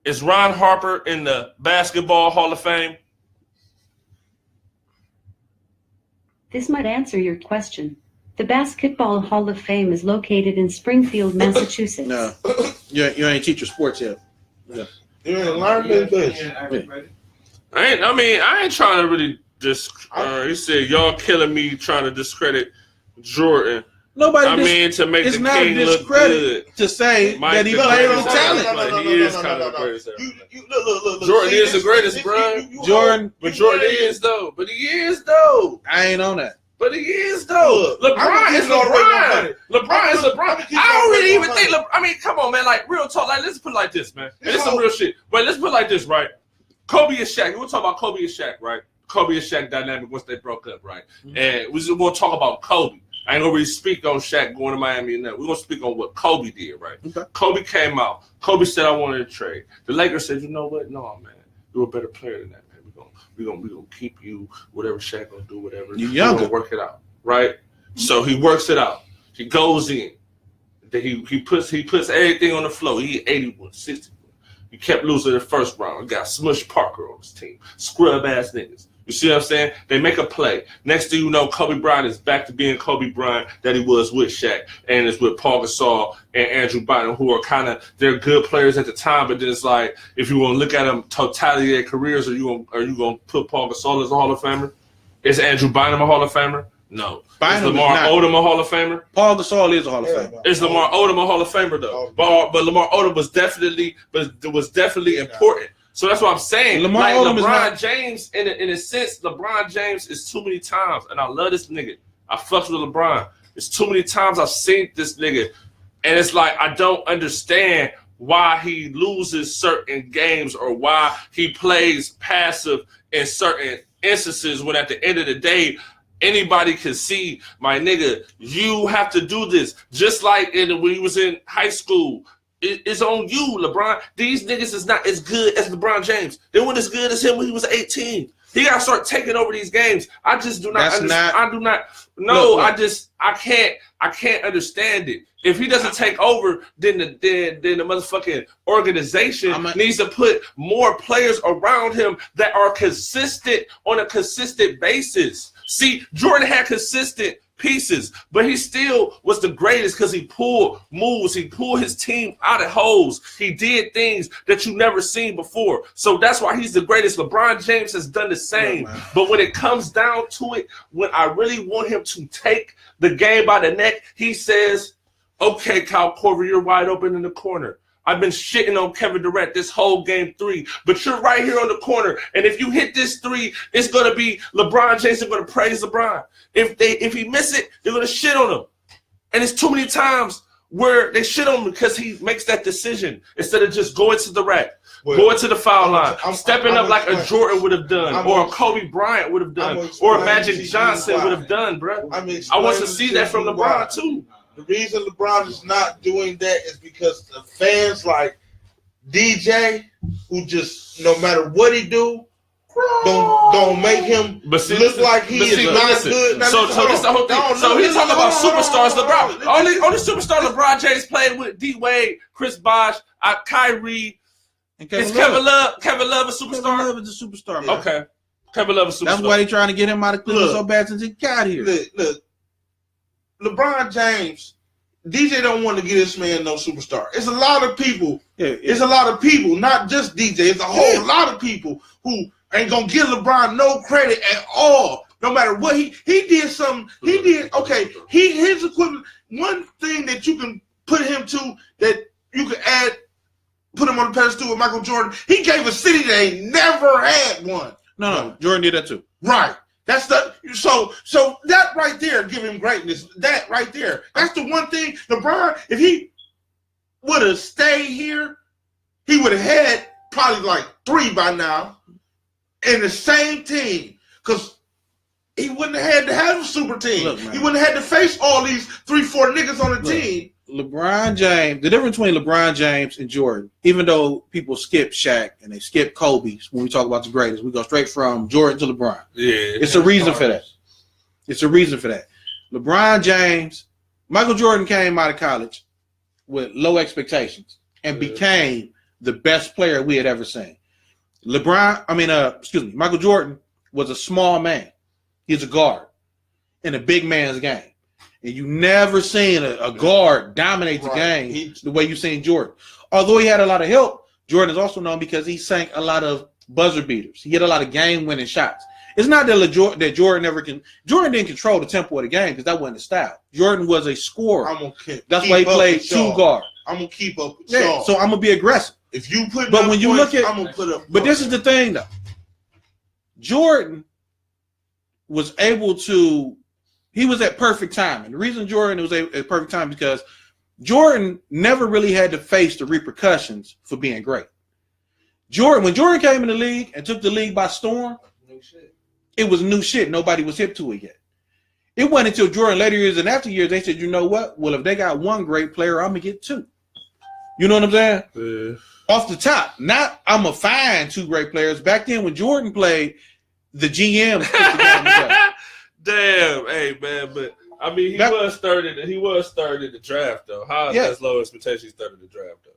is Ron Harper in the Basketball Hall of Fame? This might answer your question. The Basketball Hall of Fame is located in Springfield, Massachusetts. No, you ain't teach your sports yet. you ain't learned this bitch. I ain't trying to really he said y'all killing me trying to discredit Jordan. Nobody. To make It's the not a king look discredit good. to say Mike that he the played greatest with talent. ever. He is kind of the greatest ever. Look. Jordan See, is the greatest, bro. Jordan, But Jordan is though. But he is though. I ain't on that. But he is though. LeBron is LeBron. LeBron is LeBron. I don't really even think. Come on, man. Like real talk. Like let's put it like this, man. And this is some real shit. But let's put it like this, right? Kobe and Shaq. We'll talk about Kobe and Shaq, right? Kobe and Shaq dynamic once they broke up, right? Mm-hmm. And we're just gonna talk about Kobe. I ain't gonna really speak on Shaq going to Miami and that. We're gonna speak on what Kobe did, right? Okay. Kobe came out. Kobe said, "I wanted to trade." The Lakers said, "You know what? No, man. You're a better player than that, man. We're gonna keep you. Whatever Shaq gonna do, whatever. You're younger. We're gonna work it out, right?" So he works it out. He goes in. Then he puts everything on the floor. He 81, 61. He kept losing the first round. He got Smush Parker on his team. Scrub ass niggas. You see what I'm saying? They make a play. Next thing you know, Kobe Bryant is back to being Kobe Bryant that he was with Shaq. And it's with Paul Gasol and Andrew Bynum, who are they're good players at the time, but then it's like, if you want to look at them totality of their careers, are you gonna put Paul Gasol as a Hall of Famer? Is Andrew Bynum a Hall of Famer? No. Is Lamar Odom a Hall of Famer? Paul Gasol is a Hall of Famer. Is Lamar Odom a Hall of Famer though? But Lamar Odom was definitely important. So that's what I'm saying. LeBron James, in a sense, LeBron James is too many times, and I love this nigga. I fucks with LeBron. It's too many times I've seen this nigga, and it's like I don't understand why he loses certain games or why he plays passive in certain instances when at the end of the day, anybody can see, my nigga, you have to do this. Just like when he was in high school. It's on you, LeBron. These niggas is not as good as LeBron James. They weren't as good as him when he was 18. He got to start taking over these games. I just do not understand. I do not. No, look. I can't understand it. If he doesn't take over, then the motherfucking organization needs to put more players around him that are consistent on a consistent basis. See, Jordan had consistent pieces, but he still was the greatest because he pulled moves. He pulled his team out of holes. He did things that you never seen before. So that's why he's the greatest. LeBron James has done the same. Yeah, but when it comes down to it, when I really want him to take the game by the neck, he says, okay, Kyle Korver, you're wide open in the corner. I've been shitting on Kevin Durant this whole game 3, but you're right here on the corner. And if you hit this 3, it's going to be LeBron James. They're going to praise LeBron. If he miss it, they're going to shit on him. And it's too many times where they shit on him because he makes that decision instead of just going to the rack, going to the foul line, stepping up like a Jordan would have done, or a Kobe Bryant would have done, or a Magic Johnson would have done, bro. I want to see that from LeBron too. The reason LeBron is not doing that is because the fans like DJ, who just no matter what he do, don't make him look like he is not good. So this the whole thing. So he's talking about superstars. LeBron, only superstar LeBron James played with D Wade, Chris Bosh, Kyrie, and Kevin Love. Kevin Love a superstar. Kevin Love is a superstar. Yeah. Okay, Kevin Love a superstar. That's why they trying to get him out of Cleveland so bad since he got here. Look. LeBron James, DJ don't want to get this man no superstar. It's a lot of people. It's a lot of people, not just DJ. It's a whole lot of people who ain't gonna give LeBron no credit at all. No matter what he did something. He did his equipment. One thing that you can put him to that you can put him on the pedestal with Michael Jordan. He gave a city that ain't never had one. No, Jordan did that too. Right. That's the so that right there give him greatness. That right there. That's the one thing. LeBron, if he would have stayed here, he would have had probably like 3 by now in the same team. Because he wouldn't have had to have a super team. Look, he wouldn't have had to face all these 3-4 niggas on the team. LeBron James, the difference between LeBron James and Jordan, even though people skip Shaq and they skip Kobe when we talk about the greatest, we go straight from Jordan to LeBron. Yeah, it's a reason for that. It's a reason for that. LeBron James, Michael Jordan came out of college with low expectations and became the best player we had ever seen. Michael Jordan was a small man. He's a guard in a big man's game. And you never seen a guard dominate the game the way you seen Jordan. Although he had a lot of help, Jordan is also known because he sank a lot of buzzer beaters. He hit a lot of game-winning shots. It's not that Jordan never can. Jordan didn't control the tempo of the game because that wasn't his style. Jordan was a scorer. That's why he played 2 guard. I'm gonna keep up with y'all. So I'm gonna be aggressive. If you put, but when you look at, I'm gonna put up. But this is the thing, though. Jordan was able to. He was at perfect time. And the reason Jordan was at perfect time because Jordan never really had to face the repercussions for being great. When Jordan came in the league and took the league by storm, it was new shit. Nobody was hip to it yet. It wasn't until Jordan later years and after years, they said, you know what? Well, if they got 1 great player, I'm going to get 2. You know what I'm saying? Yeah. Off the top. Not I'm going to find 2 great players. Back then when Jordan played, the GM put the game together. Damn, hey man, but I mean he was third in the draft though. How that's low expectations third in the draft though?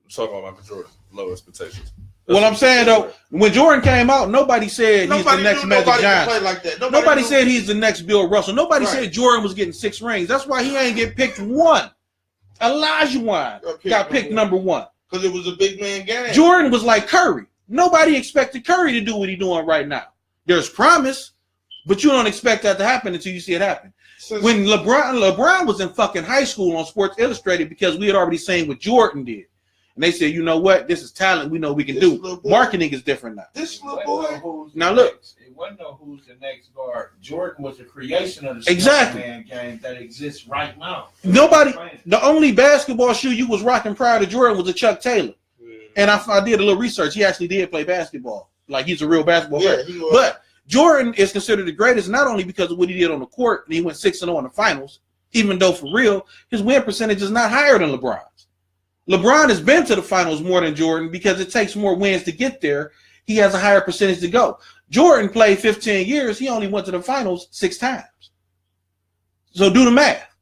I'm talking about Michael Jordan, low expectations. What I'm saying though, when Jordan came out, nobody said he's the next Magic Johnson. Like that. Nobody said he's the next Bill Russell. Nobody said Jordan was getting 6 rings. That's why he ain't get picked 1. Olajuwon got picked number 1 because it was a big man game. Jordan was like Curry. Nobody expected Curry to do what he's doing right now. There's promise. But you don't expect that to happen until you see it happen. When LeBron was in fucking high school on Sports Illustrated because we had already seen what Jordan did. And they said, you know what? This is talent we know we can do. Marketing is different now. This little boy. Now look. It wasn't no who's the next guard. Jordan was the creation of the man game that exists right now. The only basketball shoe you was rocking prior to Jordan was a Chuck Taylor. And I did a little research. He actually did play basketball. Like he's a real basketball player. But Jordan is considered the greatest not only because of what he did on the court, and he went 6-0 in the finals, even though for real, his win percentage is not higher than LeBron's. LeBron has been to the finals more than Jordan because it takes more wins to get there. He has a higher percentage to go. Jordan played 15 years. He only went to the finals 6 times. So do the math.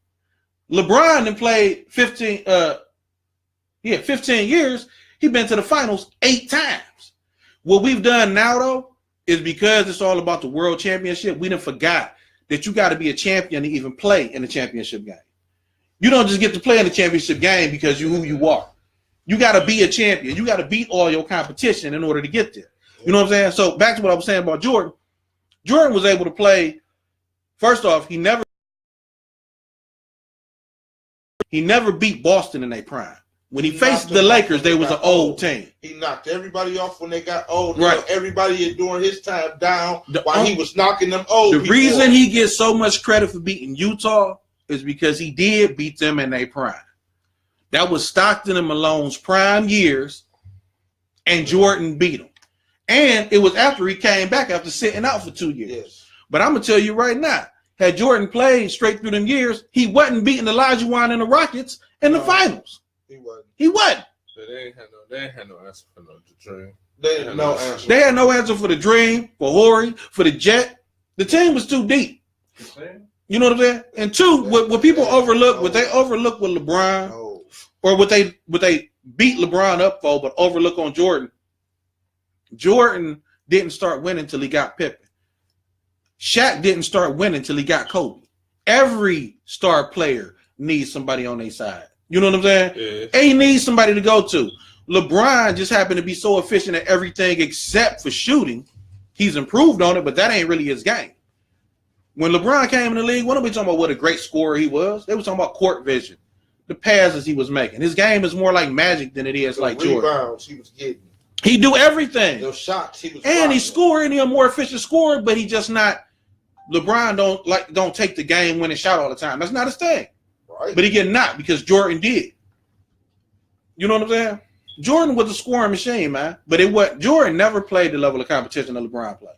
LeBron then played 15 years. He's been to the finals 8 times. What we've done now, though, is because it's all about the world championship, we done forgot that you got to be a champion to even play in the championship game. You don't just get to play in the championship game because you who you are. You got to be a champion. You got to beat all your competition in order to get there. You know what I'm saying? So back to what I was saying about Jordan. Jordan was able to play. First off, he never beat Boston in their prime. When he faced the Lakers, they was an old team. He knocked everybody off when they got old. Right. Everybody during his time down while he was knocking them old. The reason he gets so much credit for beating Utah is because he did beat them in their prime. That was Stockton and Malone's prime years, and Jordan beat him. And it was after he came back after sitting out for 2 years. Yes. But I'm going to tell you right now, had Jordan played straight through them years, he wasn't beating Olajuwon and the Rockets in the finals. He wasn't. They ain't had no answer for the dream. They had no answer. They had no answer for the Dream, for Horry, for the Jet. The team was too deep. You know what I'm saying? And two, what people overlook, what they overlook with LeBron, or what they beat LeBron up for, but overlook on Jordan. Jordan didn't start winning until he got Pippen. Shaq didn't start winning until he got Kobe. Every star player needs somebody on their side. You know what I'm saying? Yeah. And he needs somebody to go to. LeBron just happened to be so efficient at everything except for shooting. He's improved on it, but that ain't really his game. When LeBron came in the league, what are we talking about? What a great scorer he was. They were talking about court vision, the passes he was making. His game is more like Magic than it is like Jordan. Rebounds he was getting. He do everything. Those shots he was. And he's scoring. He's a more efficient scorer, but he just not. LeBron don't take the game winning shot all the time. That's not his thing. Right. But he get knocked because Jordan did. You know what I'm saying? Jordan was a scoring machine, man. But Jordan never played the level of competition that LeBron played.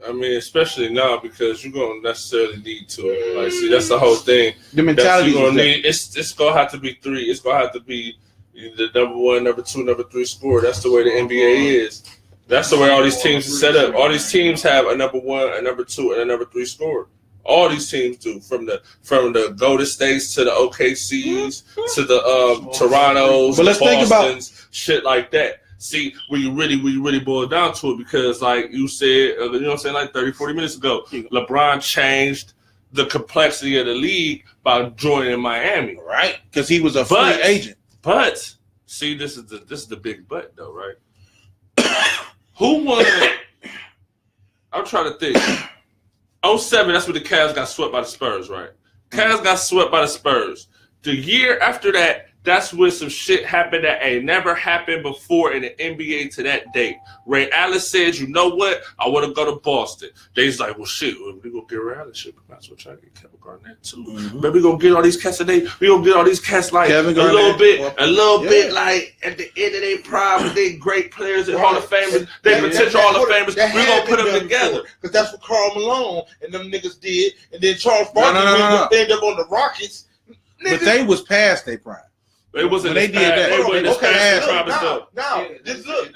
I mean, especially now because you're gonna necessarily need to. Like, see, that's the whole thing. The mentality you're gonna need. It's gonna have to be three. It's gonna have to be the number one, number two, number three scorer. That's the way the NBA is. That's the way all these teams are set up. All these teams have a number one, a number two, and a number three scorer. All these teams do, from the Golden States to the OKCs to the Torontos, but let's think about shit like that. See, when you really boil down to it, because like you said, you know what I'm saying, like 30, 40 minutes ago, LeBron changed the complexity of the league by joining Miami, right? Because he was a free agent. But see, this is the big but though, right? Who won? I'm trying to think. 07, that's when the Cavs got swept by the Spurs, right? Cavs got swept by the Spurs. The year after that, that's when some shit happened that ain't never happened before in the NBA to that date. Ray Allen says, you know what? I want to go to Boston. They's like, well, shit, we going to get Ray Allen shit. We might as well try to get Kevin Garnett, too. Mm-hmm. But we going to get all these cats today. We going to get all these cats like a little bit like at the end of their prime, they great players and Hall of Famers, they potential Hall of Famers. We're going to put them together. Because that's what Karl Malone and them niggas did. And then Charles Barkley ended up on the Rockets. But they was past their prime. It wasn't. They did that. They wasn't as past their promise up. Now, just look.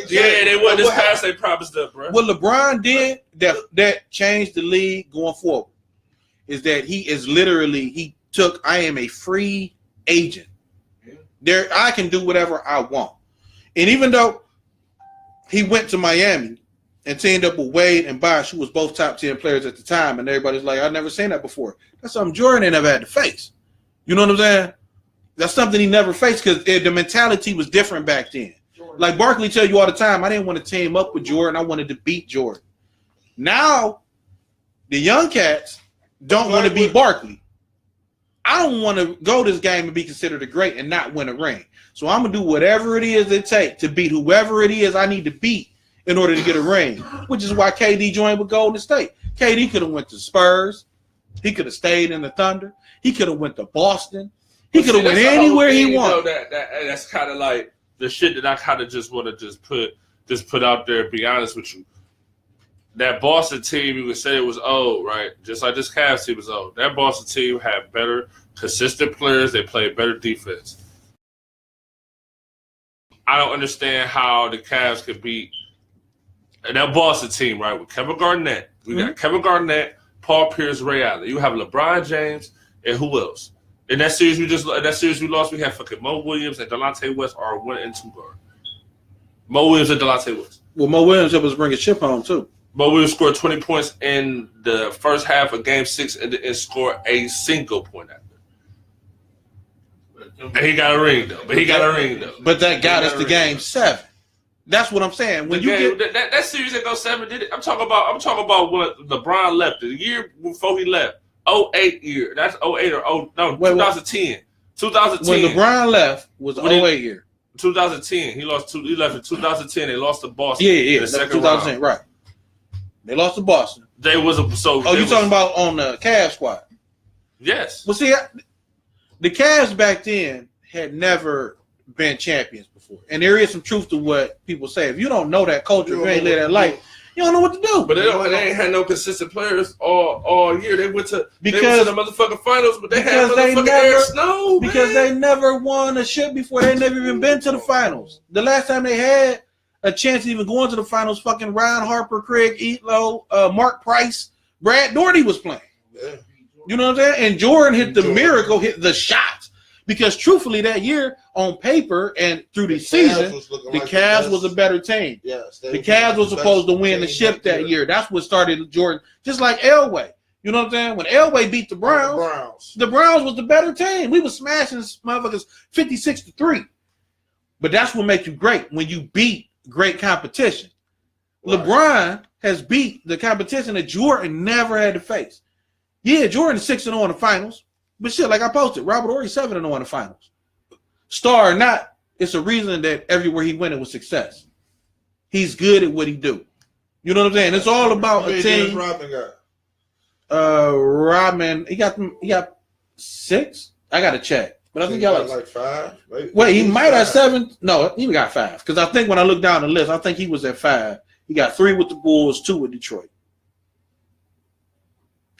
Yeah, they wasn't as past their promise up, bro. What LeBron did that changed the league going forward is that he took, I am a free agent. There, I can do whatever I want. And even though he went to Miami and teamed up with Wade and Bosh, who was both top 10 players at the time, and everybody's like, I've never seen that before. That's something Jordan ain't never had to face. You know what I'm saying? That's something he never faced because the mentality was different back then. Like Barkley tell you all the time, I didn't want to team up with Jordan. I wanted to beat Jordan. Now, the young cats don't want to beat Barkley. I don't want to go this game and be considered a great and not win a ring. So I'm going to do whatever it is it takes to beat whoever it is I need to beat in order to get a ring, which is why KD joined with Golden State. KD could have went to Spurs. He could have stayed in the Thunder. He could have went to Boston. He could have went anywhere he wanted. That's kind of like the shit that I kind of just want to just put out there. Be honest with you, that Boston team, you would say it was old, right? Just like this Cavs team was old. That Boston team had better, consistent players. They played better defense. I don't understand how the Cavs could beat that Boston team, right? With Kevin Garnett, we got Kevin Garnett, Paul Pierce, Ray Allen. You have LeBron James, and who else? In that series we lost, we had fucking Mo Williams and Delonte West are 1 and 2 guard. Mo Williams and Delonte West. Well, Mo Williams was bringing Chip home too. But we would score 20 points in the first half of Game 6 and score a single point after. And he got a ring though. But that got us to Game 7. That's what I'm saying. When that series that goes 7 did it. I'm talking about what LeBron left the year before he left. 08 year. That's 08 or 2010. 2010. When LeBron left was 08 year. 2010. He left in 2010. They lost to Boston. Yeah. In the second 2010, round. right. They lost to Boston. They was a so. Oh, you talking about on the Cavs squad? Yes. Well, see, the Cavs back then had never been champions before, and there is some truth to what people say. If you don't know that culture, if you ain't live that life, you don't know what to do. But they ain't had no consistent players all year. They went to the motherfucking finals, but they had motherfucking Eric Snow. Because they never won a shit before. They never even been to the finals. The last time they had a chance to even go into the finals, fucking Ryan Harper, Craig Eatlow, Mark Price, Brad Daugherty was playing. Yeah. You know what I'm saying? And Jordan hit the miracle, hit the shots. Because truthfully, that year on paper and through the season, the Cavs was a better team. Yes, the Cavs was supposed to win the ship that year. That's what started Jordan. Just like Elway. You know what I'm saying? When Elway beat the Browns, the Browns was the better team. We was smashing motherfuckers 56-3. But that's what makes you great, when you beat great competition. Right. LeBron has beat the competition that Jordan never had to face. Yeah, Jordan 6-0 in the finals. But shit, like I posted, Robert Horry 7-0 in the finals. Star or not, it's a reason that everywhere he went, it was success. He's good at what he do. You know what I'm saying? It's all about a team. Rodman got? Rodman, he got 6. I gotta check, but I think he got like 5. Wait, he might have 7. No, he got 5. Because I think when I look down the list, I think he was at 5. He got 3 with the Bulls, 2 with Detroit.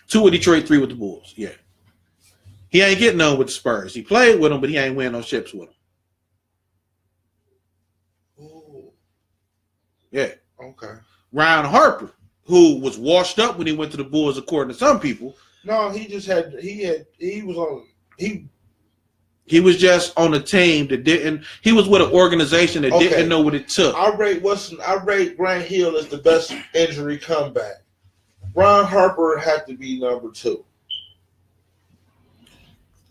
2 with Detroit, 3 with the Bulls. Yeah. He ain't getting none with the Spurs. He played with them, but he ain't winning no ships with them. Ooh. Yeah. Okay. Ryan Harper, who was washed up when he went to the Bulls, according to some people. No, he was just on a team that didn't. He was with an organization that didn't know what it took. I rate Grant Hill as the best injury comeback. Ron Harper had to be number 2.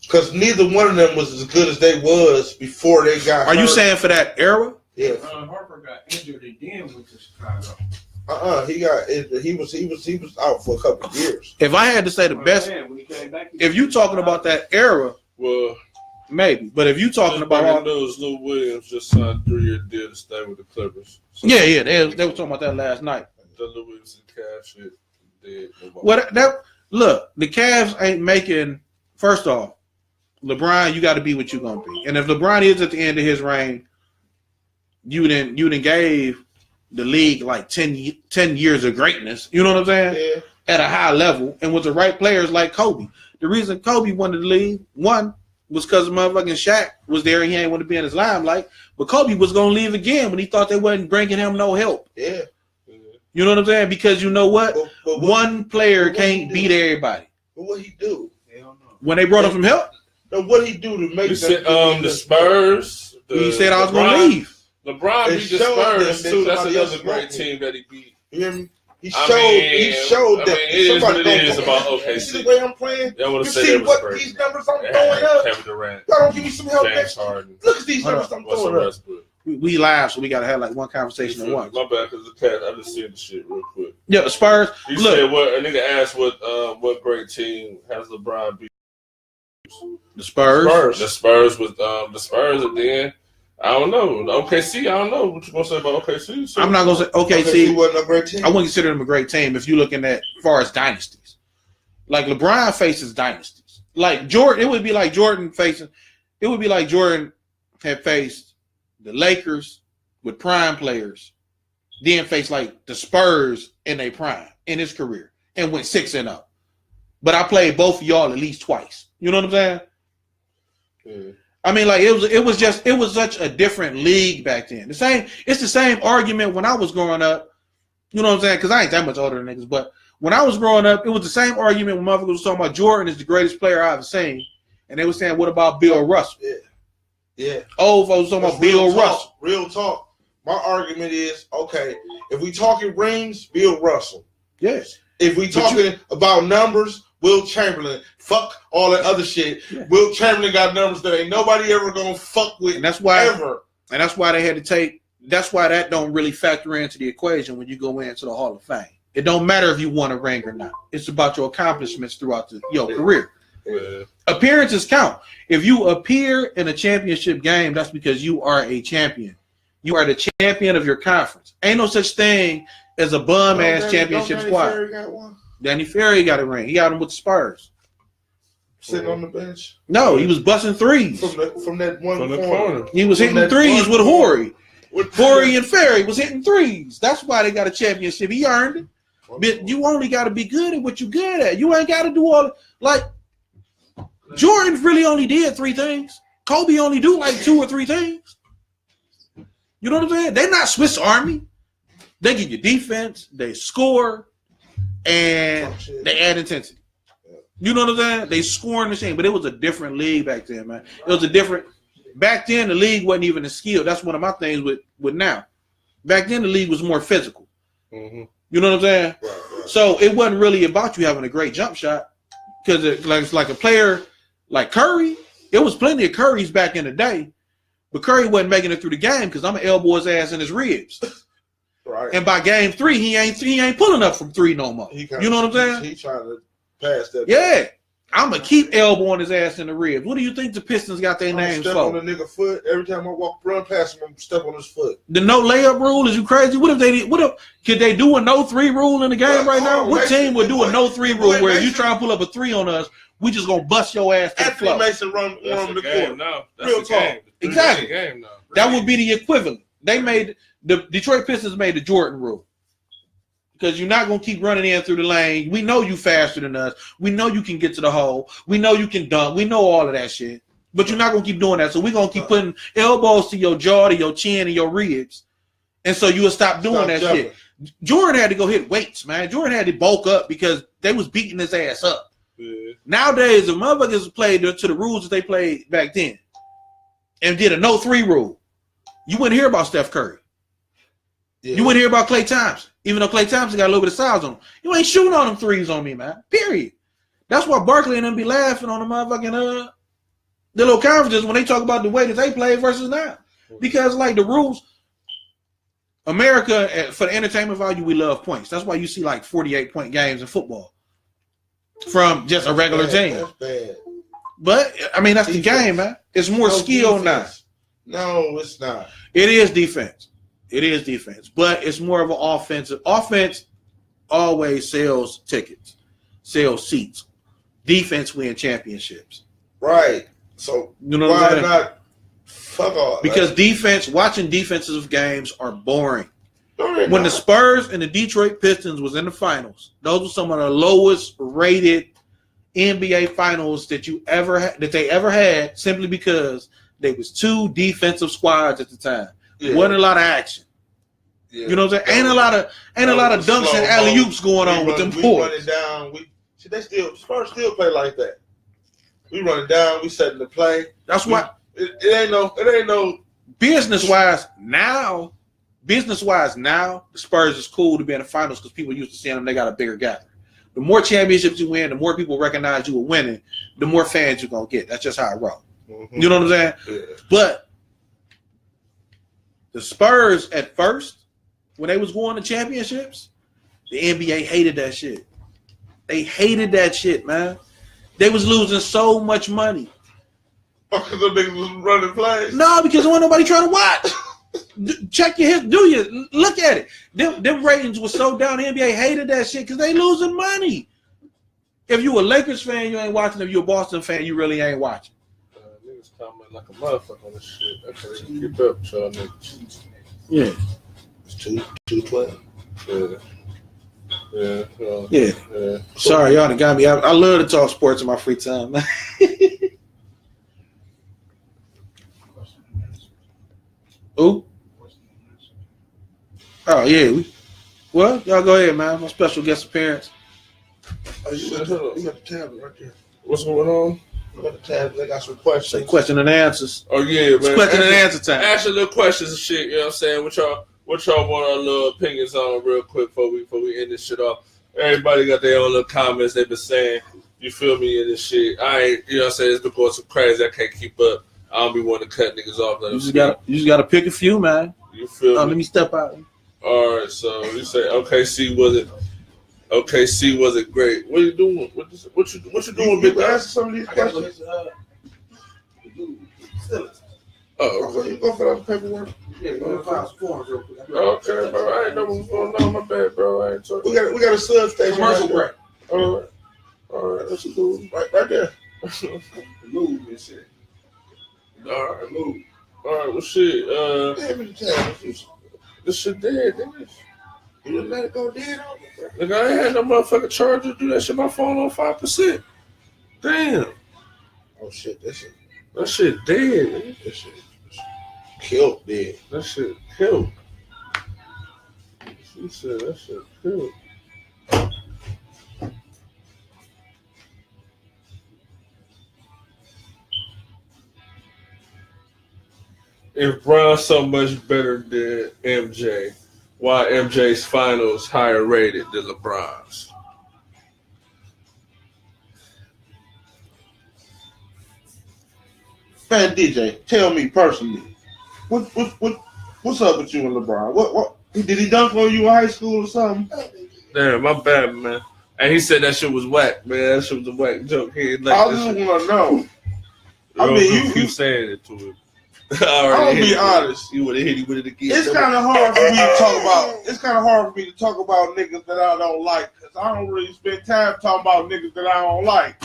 Because neither one of them was as good as they was before they got hurt. Are you saying for that era? Yeah. Harper got injured and then went to Chicago. He was out for a couple of years. If I had to say the best, if you talking about that era, well, maybe. But if you talking about all news, Lou Williams just signed a 3-year deal to stay with the Clippers. So yeah, they were talking about that last night. The Lou Williams and Cavs shit did. Well, look, the Cavs ain't making. First off, LeBron, you got to be what you're gonna be, and if LeBron is at the end of his reign, you didn't gave the league like 10 years of greatness. You know what I'm saying? Yeah. At a high level, and with the right players like Kobe. The reason Kobe wanted to leave, one, was because motherfucking Shaq was there and he ain't want to be in his limelight. But Kobe was gonna leave again when he thought they wasn't bringing him no help. Yeah. You know what I'm saying? Because you know what? But one player can't beat everybody. But what he do? When they brought him some help? No, what he do to make the Spurs? He said I was gonna leave. LeBron beat the Spurs too. That's another great team that he beat. You hear me? He showed that. It is what it is about OKC. You see the way I'm playing? You see what these numbers I'm throwing up? Kevin Durant. Y'all don't give me some help. James Harden. Look at these numbers I'm throwing up. We live, so we gotta have like one conversation at once. My bad, because the cat. I just seen the shit real quick. Yeah, the Spurs. You said what? A nigga asked what great team has LeBron beat? The Spurs. The Spurs with the Spurs at the end. I don't know. OKC, I don't know what you gonna say about OKC. So I'm not gonna say OKC wasn't a great team. I wouldn't consider them a great team if you're looking at as far as dynasties. Like LeBron faces dynasties. Like Jordan, it would be like Jordan had faced the Lakers with prime players, then faced like the Spurs in their prime in his career and went 6-0. But I played both of y'all at least twice. You know what I'm saying? Yeah. I mean, like it was such a different league back then. It's the same argument when I was growing up. You know what I'm saying? Because I ain't that much older than niggas, but when I was growing up, it was the same argument when motherfuckers was talking about Jordan is the greatest player I've ever seen, and they were saying, "What about Bill Russell?" Yeah. Old folks was talking about Bill Russell. Real talk. My argument is, okay, if we talking rings, Bill Russell. Yes. If we talking about numbers, Will Chamberlain. Fuck all that other shit. Yeah. Will Chamberlain got numbers that ain't nobody ever gonna fuck with. And that's why ever. And that's why they had to take. That's why that don't really factor into the equation when you go into the Hall of Fame. It don't matter if you won a ring or not. It's about your accomplishments throughout your career. Yeah. Appearances count. If you appear in a championship game, that's because you are a champion. You are the champion of your conference. Ain't no such thing as a bum-ass championship squad. Ferry got one? Danny Ferry got a ring. He got him with the Spurs. Sitting on the bench? No, he was busting threes. From that one From the corner. corner. He was hitting threes with Horry. With Horry and Ferry was hitting threes. That's why they got a championship. He earned it. But you only got to be good at what you're good at. You ain't got to do all like Jordan really only did 3 things. Kobe only do like 2 or 3 things. You know what I'm saying? They're not Swiss Army. They give you defense, they score, and they add intensity. You know what I'm saying? They score in the same, but it was a different league back then, man. It was a different. Back then, the league wasn't even a skill. That's one of my things with now. Back then, the league was more physical. Mm-hmm. You know what I'm saying? Right. So it wasn't really about you having a great jump shot because it's like a player like Curry. It was plenty of Currys back in the day, but Curry wasn't making it through the game because I'm gonna elbow his ass in his ribs. Right. And by game 3, he ain't pulling up from 3 no more. You know what I'm saying? He trying to pass that. Yeah. I'm going to keep elbowing his ass in the ribs. What do you think the Pistons got their names step for? on the nigga foot. Every time I run past him, I'm step on his foot. The no layup rule? Is you crazy? Could they do a no 3 rule in the game right now? What team would do a no 3 rule where if you try and pull up a 3 on us, we just going to bust your ass to the Anthony floor? Mason run the court. No, Real talk. Exactly. Game now. That would be the equivalent. The Detroit Pistons made the Jordan rule. Because you're not going to keep running in through the lane. We know you faster than us. We know you can get to the hole. We know you can dunk. We know all of that shit. But you're not going to keep doing that. So we're going to keep putting elbows to your jaw, to your chin, and your ribs. And so you will stop doing that shit. Jordan had to go hit weights, man. Jordan had to bulk up because they was beating his ass up. Yeah. Nowadays, the motherfuckers played to the rules that they played back then and did a no 3 rule. You wouldn't hear about Steph Curry. Yeah. You wouldn't hear about Klay Thompson, even though Klay Thompson got a little bit of size on him. You ain't shooting on them 3s on me, man. Period. That's why Barkley and them be laughing on the motherfucking the little conferences when they talk about the way that they play versus now. Because like the rules, America, for the entertainment value, we love points. That's why you see like 48-point games in football from just a regular team. That's bad. But I mean, that's the game, man. It's more skill now. No, it's not. It is defense. It is defense, but it's more of an offensive. Offense always sells tickets, sells seats. Defense wins championships. Right. So you know why not? Fuck off. Because watching defensive games are boring. When the Spurs and the Detroit Pistons was in the finals, those were some of the lowest rated NBA finals that they ever had, simply because they was 2 defensive squads at the time. Yeah. Wasn't a lot of action. Yeah. You know what I'm saying? Ain't a lot of dunks and alley-oops going on with them boys. Spurs still play like that. We run it down, we setting the play. That's why it ain't no business-wise now, the Spurs is cool to be in the finals because people used to seeing them, they got a bigger gap. The more championships you win, the more people recognize you were winning, the more fans you're gonna get. That's just how I roll. Mm-hmm. You know what I'm saying? Yeah. But the Spurs at first, when they was going to championships, the NBA hated that shit. They hated that shit, man. They was losing so much money. Because the niggas was running plays? No, because there wasn't nobody trying to watch. Check your history. Look at it. Them ratings were so down. The NBA hated that shit because they losing money. If you a Lakers fan, you ain't watching. If you a Boston fan, you really ain't watching. Niggas comment like a motherfucker on this shit. I can't even keep up, y'all niggas. Yeah. It's 212. Yeah. Sorry, y'all done got me. I love to talk sports in my free time. Ooh. Oh yeah. Well, y'all go ahead, man. My special guest appearance. You got the tablet right there. What's going on? Look at the tab. They got some questions. Say question and answers. Oh yeah, man. It's question and answer time. Ask your little questions and shit. You know what I'm saying? What y'all want our little opinions on real quick before we end this shit off? Everybody got their own little comments they've been saying. You feel me in this shit? I ain't. You know what I'm saying? It's been going so crazy. I can't keep up. I don't be wanting to cut niggas off. You just gotta pick a few, man. You feel me? Let me step out. All right, so you say OKC was it great? What are you doing? What you doing, big guy? Answer some of these questions. Oh, you go fill out the paperwork? Yeah, go file some forms real quick. Okay, bro. I ain't know what's going on. My bad, bro. I ain't talking. We got a substation. Commercial break. All right. That's cool. Right there. Move and shit. All right. Move. All right. Well, shit. Damn it, tell This shit dead, nigga. you didn't let it go dead on you. Nigga, I ain't had no motherfucking charger to do that shit. My phone on 5%. Damn. Oh shit, that shit dead, nigga. shit killed dead. That shit killed. She said that shit killed. If Bron's so much better than MJ, why MJ's finals higher rated than LeBron's? Man, DJ, tell me personally, what's up with you and LeBron? What did he dunk on you in high school or something? Damn, my bad, man. And he said that shit was whack, man. That shit was a whack joke. He like I just want to know. I mean, you keep saying it to him. I'll be honest. You would have hit him with it again. It's kind of hard for me to talk about. It's kind of hard for me to talk about niggas that I don't like because I don't really spend time talking about niggas that I don't like.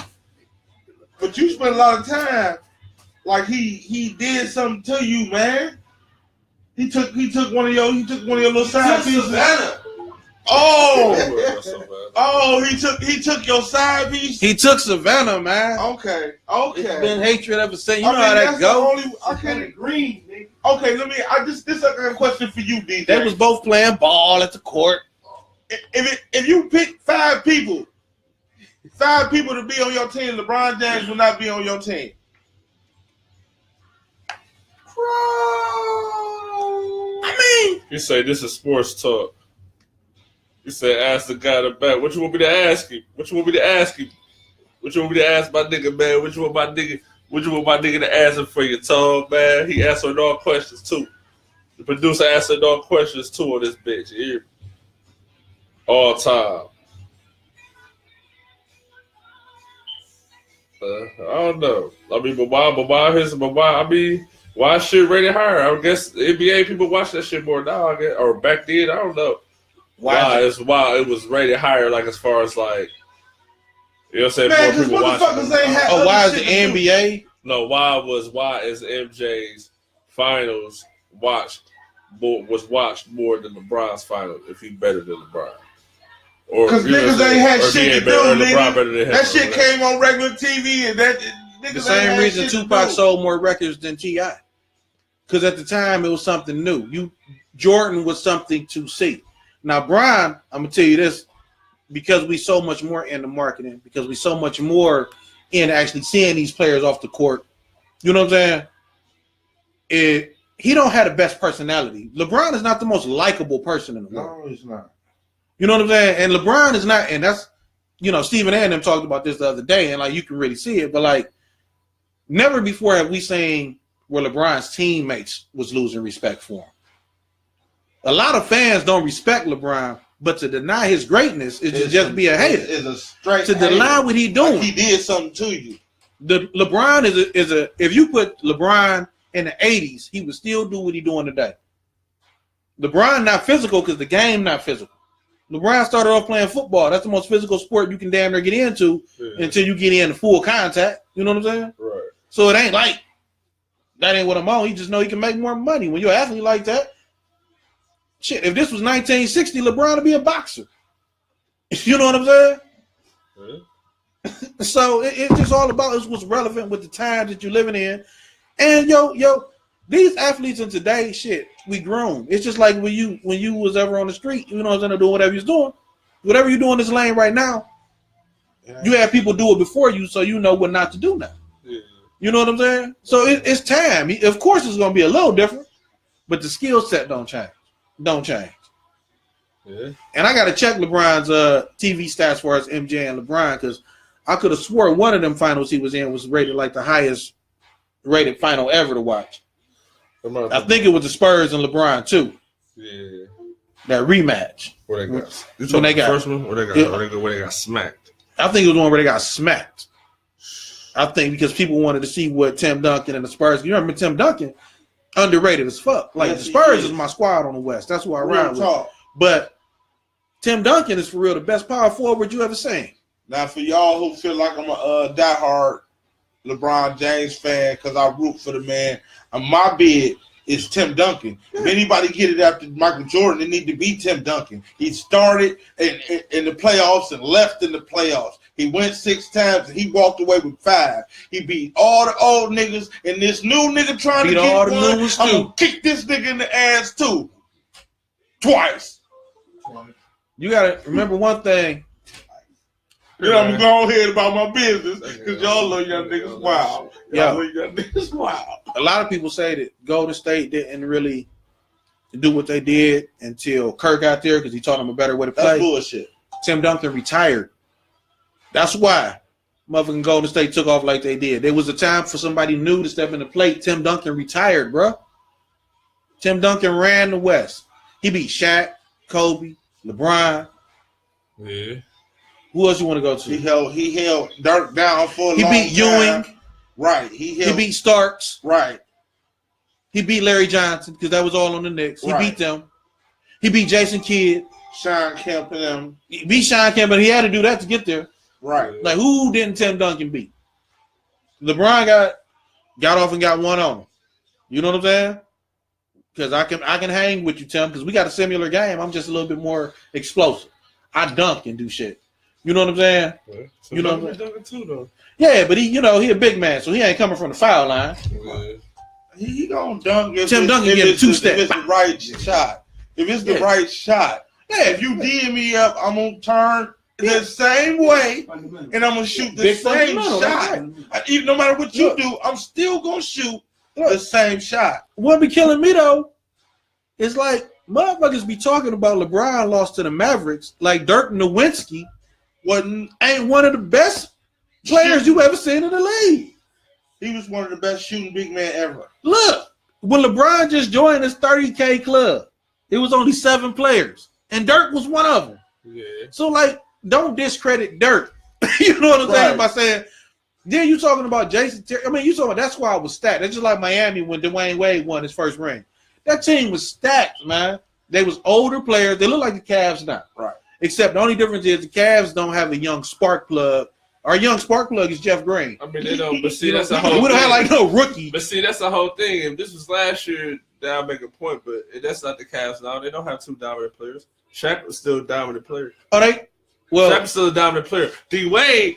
But you spend a lot of time. Like he did something to you, man. He took one of your little side pieces. He took your side piece. He took Savannah, man. Okay. It's been hatred ever since. You know how that go. I can't agree, nigga. Okay, this is a question for you, DJ. They was both playing ball at the court. If you pick five people to be on your team, LeBron James will not be on your team. You say this is sports talk. You say ask the guy in the back. What you want me to ask him? What you want me to ask him? What you want me to ask my nigga, man? What you want my nigga to answer for your tone, man? He answered all questions too. The producer answered all questions too on this bitch. Here. All time. I don't know. I mean, why shit rated higher? I guess NBA people watch that shit more now, I guess, or back then. I don't know. Why it was rated higher, like as far as like, you know what I'm saying? Man, more people watching. Why is the NBA? No, why is MJ's finals watched more than LeBron's finals if he's better than LeBron? Because niggas ain't had shit to do, nigga. That shit came on regular TV and that the same reason Tupac sold more records than T.I. Because at the time it was something new. Jordan was something to see. Now, Brian, I'm gonna tell you this, because we so much more into marketing, because we so much more in actually seeing these players off the court. You know what I'm saying? He don't have the best personality. LeBron is not the most likable person in the world. No, he's not. You know what I'm saying? And LeBron is not, and that's, Stephen A. and them talked about this the other day, and like you can really see it, but like never before have we seen where LeBron's teammates was losing respect for him. A lot of fans don't respect LeBron, but to deny his greatness is to just be a hater. Is a straight to deny what he doing. Like he did something to you. LeBron is a if you put LeBron in the 80s, he would still do what he doing today. LeBron not physical because the game not physical. LeBron started off playing football. That's the most physical sport you can damn near get into until you get into full contact. You know what I'm saying? Right. So it ain't like that ain't what I'm on. He just know he can make more money. When you're an athlete like that, shit, if this was 1960, LeBron would be a boxer. You know what I'm saying? Yeah. So it's just all about is what's relevant with the times that you're living in. And these athletes in today, shit, we grown. It's just like when you was ever on the street, you know what I'm saying, doing whatever you're doing. Whatever you're doing in this lane right now, you have people do it before you, so you know what not to do now. You know what I'm saying? So it's time. Of course, it's gonna be a little different, but the skill set don't change. Yeah. And I got to check LeBron's TV stats for us, MJ and LeBron, because I could have swore one of them finals he was in was rated like the highest rated final ever to watch. I think it was the Spurs and LeBron too. Yeah. That rematch. Where they got? You When they the got first one? Where they got smacked? I think it was one where they got smacked. I think because people wanted to see what Tim Duncan and the Spurs. You remember Tim Duncan? Underrated as fuck. Like, Yes, the Spurs he is my squad on the West. That's who I Real ride with. talk. But Tim Duncan is for real the best power forward you ever seen. Now, for y'all who feel like I'm a diehard LeBron James fan because I root for the man, my bid is Tim Duncan. If anybody get it after Michael Jordan, it need to be Tim Duncan. He started in the playoffs and left in the playoffs. He went 6 times and he walked away with 5. He beat all the old niggas, and this new nigga trying to get one, I'm going to kick this nigga in the ass too. Twice. You got to remember one thing. You know, I'm going ahead about my business because y'all little young niggas wild. Yeah. Y'all little young niggas wild. A lot of people say that Golden State didn't really do what they did until Kirk got there because he taught them a better way to play. That's bullshit. Tim Duncan retired. That's why motherfucking Golden State took off like they did. There was a time for somebody new to step in the plate. Tim Duncan retired, bro. Tim Duncan ran the West. He beat Shaq, Kobe, LeBron. Yeah. Who else you want to go to? He held Dirk down for a long time. He beat Ewing. Right. He beat Starks. Right. He beat Larry Johnson because that was all on the Knicks. He beat them. He beat Jason Kidd. Sean Kemp and them. He beat Sean Kemp, but he had to do that to get there. Right. Like, who didn't Tim Duncan beat? LeBron got off and got one on him. You know what I'm saying? Because I can hang with you, Tim, because we got a similar game. I'm just a little bit more explosive. I dunk and do shit. You know what I'm saying? Yeah. You know what I'm saying? Duncan too, though. Yeah, but he a big man, so he ain't coming from the foul line. Yeah. He gonna dunk if Tim Duncan get a 2-step. If it's the right shot. If it's the right shot. Yeah, if you DM me up, I'm gonna turn the same way and I'm gonna shoot the same shot. No matter what you do, I'm still gonna shoot the same shot. What be killing me though is like motherfuckers be talking about LeBron lost to the Mavericks like Dirk Nowitzki ain't one of the best players you ever seen in the league. He was one of the best shooting big men ever. Look, when LeBron just joined his 30K club, it was only 7 players, and Dirk was one of them. Yeah. So, like, don't discredit Dirk. You know what I'm saying by saying, then you talking about Jason Terry. I mean, you talking about that squad was stacked. That's just like Miami when Dwayne Wade won his first ring. That team was stacked, man. They was older players. They look like the Cavs now. Right. Except the only difference is the Cavs don't have a young spark plug. Our young spark plug is Jeff Green. I mean, they don't. But see, that's the whole. We don't have like no rookie. But see, that's the whole thing. If this was last year, then I'll make a point. But that's not the Cavs now. They don't have 2 dominant players. Shaq was still a dominant player. Oh, they? Well, Shaq was still a dominant player. D Wade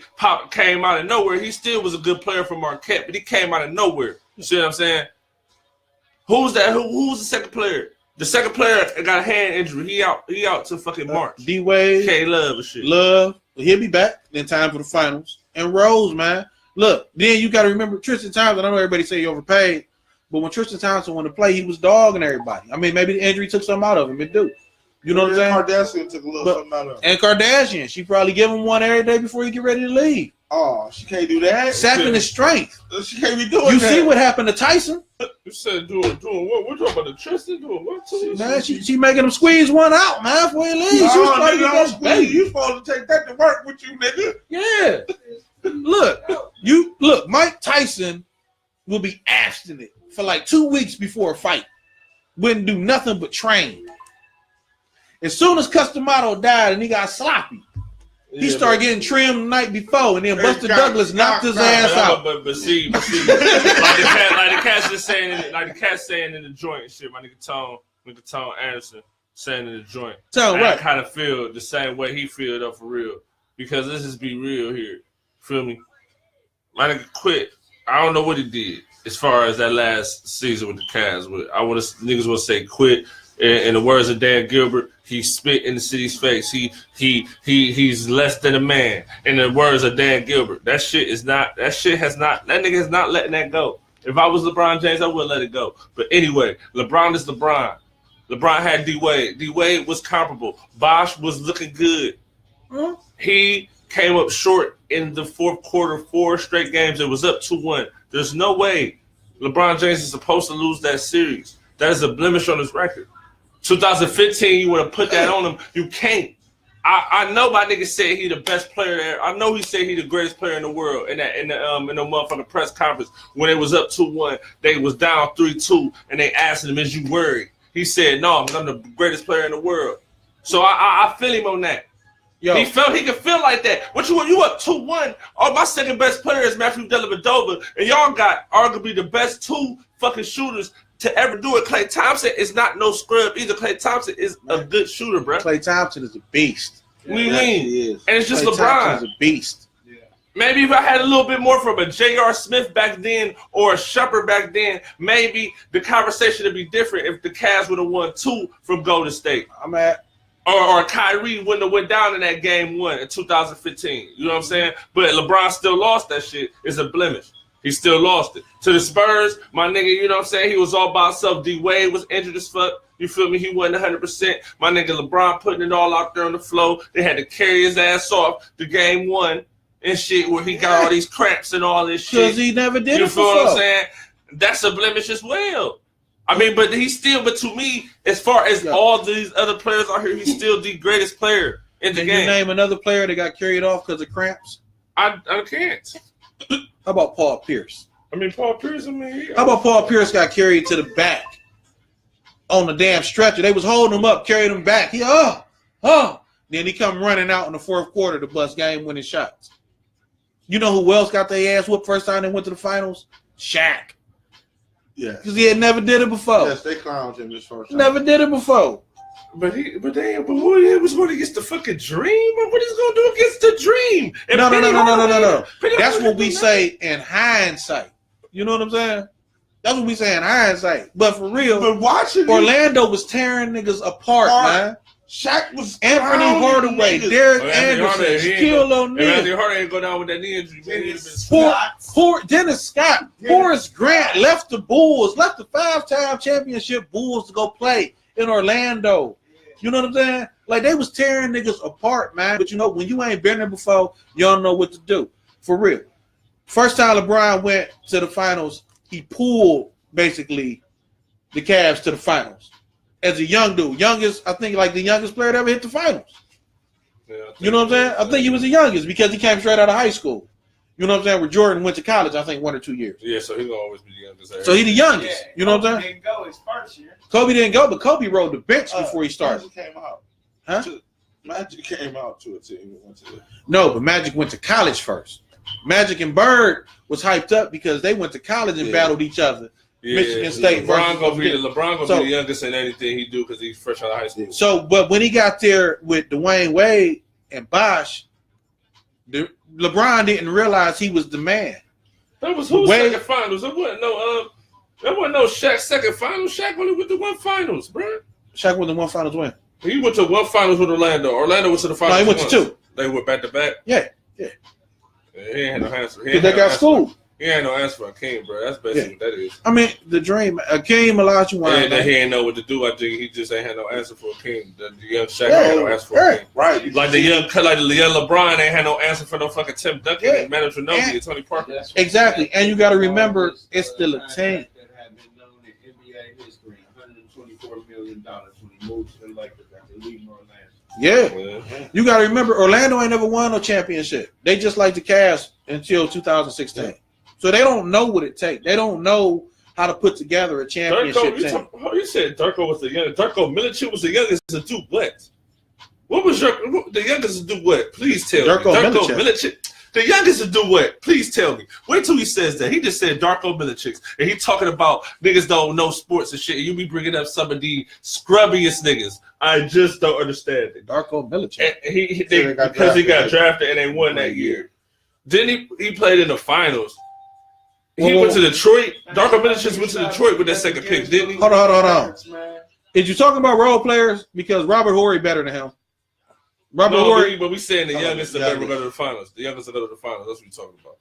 came out of nowhere. He still was a good player for Marquette, but he came out of nowhere. You see what I'm saying? Who's that? Who's the second player? The second player got a hand injury. He out to fucking March. D Wade, K Love and shit. Love, he'll be back in time for the finals. And Rose, man. Look, then you got to remember Tristan Thompson. I know everybody say he overpaid, but when Tristan Thompson wanted to play, he was dogging everybody. I mean, maybe the injury took something out of him. It do. You know what I'm saying? Kardashian took a little something out of him. And Kardashian, she probably give him one every day before you get ready to leave. Oh, she can't do that. Sapping his strength. She can't be doing You that. see what happened to Tyson? You said doing what? We're talking about the Tristan doing what? Man, she making him squeeze one out, man, before he leaves. She was probably nigga, squeeze. You supposed to take that to work with you, nigga. Yeah. Look, Mike Tyson will be abstinent for like 2 weeks before a fight. Wouldn't do nothing but train. As soon as Customato died and he got sloppy, he started getting trimmed the night before, and then Buster Douglas knocked his ass out. But see, like the cat's just saying, like the cat's saying in the joint and shit. My nigga Tone Anderson saying in the joint. I kind of feel the same way he feel though for real, because let's just be real here. Feel me? My nigga quit. I don't know what he did as far as that last season with the Cavs. Niggas want to say quit. In the words of Dan Gilbert, He spit in the city's face. He's less than a man. In the words of Dan Gilbert, that nigga is not letting that go. If I was LeBron James, I wouldn't let it go. But anyway, LeBron is LeBron. LeBron had D-Wade. D-Wade was comparable. Bosh was looking good. He came up short in the fourth quarter, 4 straight games. It was up 2-1. There's no way LeBron James is supposed to lose that series. That is a blemish on his record. 2015, you would have put that on him. You can't. I know my nigga said he the best player there. I know he said he the greatest player in the world in the motherfucking press conference when it was up 2-1. They was down 3-2, and they asked him, "Is you worried?" He said, "No, I'm the greatest player in the world." So I feel him on that. Yo. He felt he could feel like that. What you up 2-1? Oh, my second best player is Matthew Dellavedova, and y'all got arguably the best 2 fucking shooters to ever do it. Klay Thompson is not no scrub either. Klay Thompson is a good shooter, bro. Klay Thompson is a beast. What do you mean? And it's just Klay LeBron. Thompson is a beast. Yeah. Maybe if I had a little bit more from a J.R. Smith back then or a Shumpert back then, maybe the conversation would be different if the Cavs would have won 2 from Golden State. Or Kyrie wouldn't have went down in that game 1 in 2015. You know what I'm saying? But LeBron still lost that shit. It's a blemish. He still lost it. To the Spurs, my nigga, you know what I'm saying? He was all by himself. D-Wade was injured as fuck. You feel me? He wasn't 100%. My nigga LeBron putting it all out there on the floor. They had to carry his ass off the game 1 and shit where he got all these cramps and all this shit. Because he never did it You feel before. what I'm saying? That's a blemish as well. I mean, but to me, as far as all these other players out here, he's still the greatest player in the game. Can you name another player that got carried off because of cramps? I can't. How about Paul Pierce? Paul Pierce, How about Paul Pierce got carried to the back on the damn stretcher? They was holding him up, carried him back. Then he come running out in the fourth quarter to bust game-winning shots. You know who else got their ass whooped first time they went to the finals? Shaq. Yeah. Because he had never did it before. Yes, they clowned him this first time. Never did it before. But what he was going against the fucking Dream? Or what he's going to do against the Dream? And No. That's what we say in hindsight. You know what I'm saying? That's what we say in hindsight. But for real, Orlando was tearing niggas apart, man. Shaq was Anthony Hardaway, Derek Anderson, Shaquille O'Neal. Anthony Hardaway ain't go down with that knee injury. Dennis Scott, Horace Grant left the 5-time championship Bulls to go play in Orlando. You know what I'm saying? Like, they was tearing niggas apart, man. But you know, when you ain't been there before, you don't know what to do. For real. First time LeBron went to the finals, he pulled, basically, the Cavs to the finals. As a young dude. I think like the youngest player to ever hit the finals. Yeah, you know what I'm saying? I think he was the youngest because he came straight out of high school. You know what I'm saying? Where Jordan went to college, I think 1 or 2 years. Yeah, so he'll always be the youngest. So he the youngest. Yeah, you know what I'm saying? Didn't go his first year. Kobe didn't go, but Kobe rode the bench before he started. Magic came out. Huh? Magic came out to a team. No, but Magic went to college first. Magic and Bird was hyped up because they went to college and battled each other. Yeah, Michigan State. LeBron gonna be the youngest in anything he do because he's fresh out of high school. So, but when he got there with Dwayne Wade and Bosh, LeBron didn't realize he was the man. That was who's second finals. That wasn't no Shaq's second finals. Shaq only went to 1 finals, bro. Shaq went to 1 finals win. He went to 1 finals with Orlando. Orlando went to the finals. No, he went to 2. They went back to back. Yeah. He ain't had no answer. Because they got schooled. He ain't no answer for Akeem, bro. That's basically what that is. I mean, the dream. Akeem Olajuwon. Yeah, he ain't know what to do. I think he just ain't had no answer for Akeem. The young Shaq ain't had no answer for Akeem. Right. Like the young LeBron ain't had no answer for no fucking Tim Duncan and Manu Ginobili and Tony Parker. Exactly. And you got to remember, it's still a team. That have been known in NBA history. $124 million when he moved to the Lakers after leaving Orlando. Yeah. You got to remember, Orlando ain't never won no championship. They just like the Cavs until 2016. Yeah. So they don't know what it takes. They don't know how to put together a championship team. You said Darko was the youngest. Darko Milicic was the youngest to do what? What was the youngest to do what? Please tell me. Darko Milicic. The youngest to do what? Please tell me. Wait till he says that. He just said Darko Milicic. And he talking about niggas don't know sports and shit. And you be bringing up some of the scrubbiest niggas. I just don't understand it. Darko Milicic. Because he got drafted and they won that year. Then he played in the finals. He went to Detroit. Darko Milicic went to Detroit with that second pick, didn't he? Hold on. Is you talking about role players? Because Robert Horry better than him. Robert Horry. But we saying the youngest that ever go to the finals. The youngest that go to the finals. That's what we're talking about.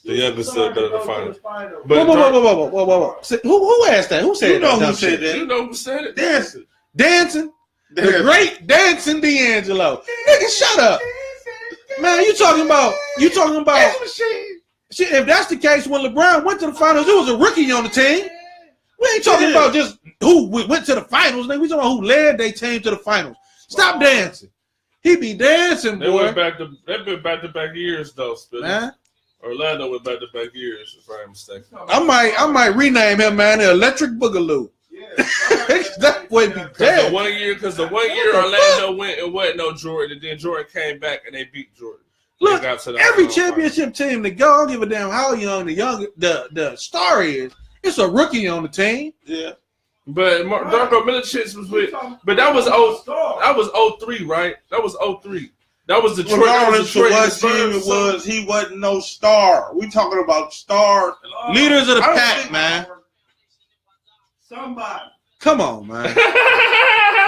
The youngest that go to the finals. But whoa. Who asked that? Who said that? You know who said that? You know who said it? Dancing. The great Dancing D'Angelo. Nigga, shut up. Man, you talking about shit, if that's the case, when LeBron went to the finals, it was a rookie on the team. We ain't talking about just who went to the finals. We talking about who led their team to the finals. Stop dancing. He be dancing, boy. They've been back-to-back years, though, Spiller. Man. Orlando went back-to-back years, if I'm mistaken. I might rename him, man, the Electric Boogaloo. That boy be dead. Because the one year Orlando went and wasn't no Jordan, and then Jordan came back and they beat Jordan. Look, every championship team that go, I don't give a damn how young the star is. It's a rookie on the team. Yeah. But Darko Milicic was with, but that was 03, right? That was 03. That was Detroit. Regardless of what team it was, he wasn't no star. We talking about stars. Leaders of the pack, man. Somebody. Come on, man.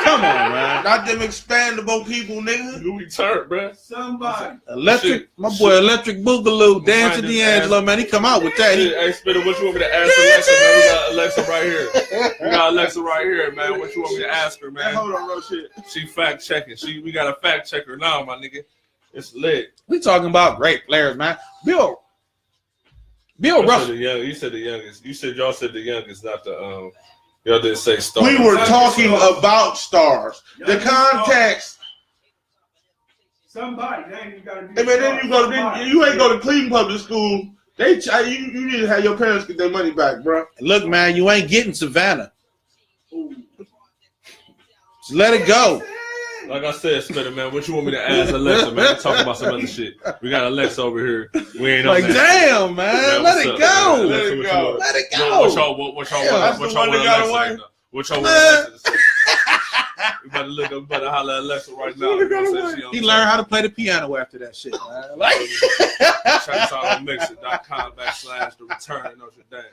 Come on, man. Not them expandable people, nigga. Who we turned, bro? Somebody. My boy Electric Boogaloo, Dancing D'Angelo, man. He come out with that. Hey, Spitter, what you want me to ask Alexa, man? We got Alexa right here. We got Alexa right here, man. What you want me to ask her, man? Hold on, no shit. She fact checking. We got a fact checker now, my nigga. It's lit. We talking about great players, man. Bill Russell. You said the youngest. You said y'all said the youngest, not the y'all didn't say stars. We were talking about stars. The context. Somebody. Then you gotta be. Hey, man, then you ain't go to Cleveland Public School. You need to have your parents get their money back, bro. Look, man, you ain't getting Savannah. Just let it go. Like I said, Spitter, man, what you want me to ask Alexa, man? Talk about some other shit. We got Alexa over here. We ain't like, damn, man. Let it go. Let it go. Let it go. What y'all want Alexa? What y'all want Alexa to say? We better holler at Alexa right now. He learned how to play the piano after that shit, man. Like, Mixit.com/the return of Notre Dame.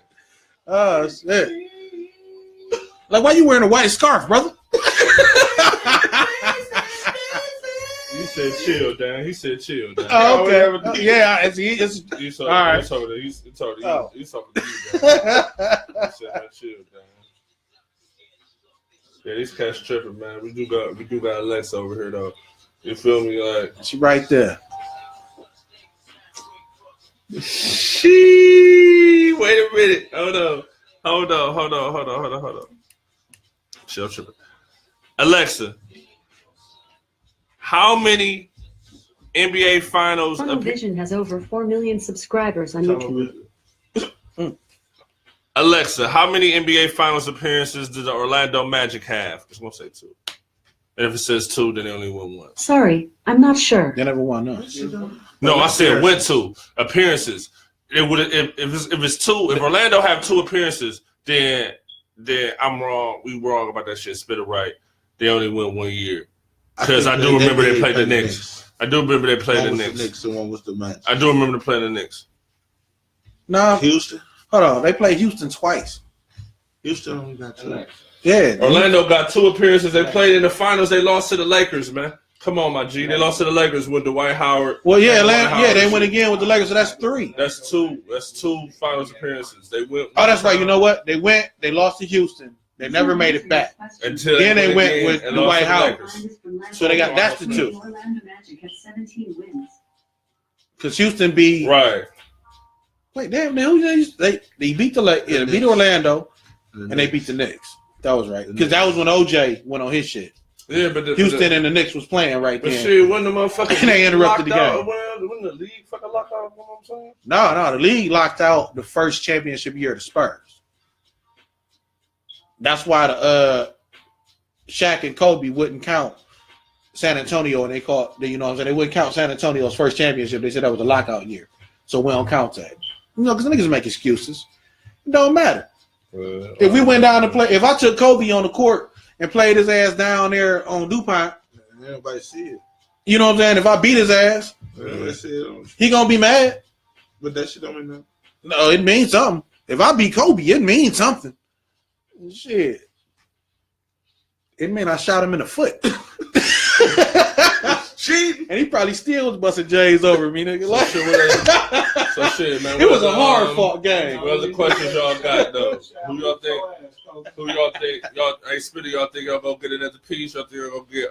Oh, shit. Like, why you wearing a white scarf, brother? You said chill, Dan. He said chill, Dan. Oh, okay. Yeah, He's all right. He's talking to you, Dan. He said chill, Dan. Yeah, these cats tripping, man. We do got Alexa over here, though. You feel me? Like, she right there. Wait a minute. Hold on. Chill, tripping. Alexa, how many NBA Finals? Funnel Vision has over 4 million subscribers on YouTube. Alexa, how many NBA Finals appearances did the Orlando Magic have? Just gonna say 2. And if it says 2, then they only won 1. Sorry, I'm not sure. They never won, no. I said went 2 appearances. It would if it's 2. If Orlando have 2 appearances, then I'm wrong. We wrong about that shit. Spit it right. They only went 1 year. Because I do remember they played the Knicks. I do remember they played the Knicks. And one was the match. I do remember they played the Knicks. No, Houston. Hold on, they played Houston twice. Houston only got 2. Yeah. Orlando got 2 appearances. They played in the finals. They lost to the Lakers, man. Come on, my G. They lost to the Lakers with Dwight Howard. Well, yeah, they went again with the Lakers, so that's 3. That's 2. That's 2 finals appearances. They went. Oh, that's right. You know what? They lost to Houston. They never made it back. Until then they went with Dwight Howard. So that's the 2. Orlando Magic has 17 wins. Because Houston beat. Right. Wait, damn, they beat they beat Orlando, and they beat the Knicks. That was right. Because that was when OJ went on his shit. Yeah, but Houston and the Knicks was playing right there. But shit, wasn't the motherfucker they interrupted the game. Wasn't the league fucking locked out? You know what I'm saying? No, the league locked out the first championship year of the Spurs. That's why the Shaq and Kobe wouldn't count San Antonio, and they wouldn't count San Antonio's first championship. They said that was a lockout year, so we don't count that. Because the niggas make excuses. It don't matter. If we went down to play, if I took Kobe on the court and played his ass down there on DuPont, everybody see it. You know what I'm saying? If I beat his ass, he gonna be mad. But that shit don't mean nothing. No, it means something. If I beat Kobe, it means something. Shit. It may not shot him in the foot. Cheating. And he probably still was busting J's over me, nigga. Like, So shit, man. it was a hard fought game. What other questions y'all got though? Who y'all think? Y'all? Hey, Spitty, y'all think y'all gonna get another piece? Y'all think y'all gonna get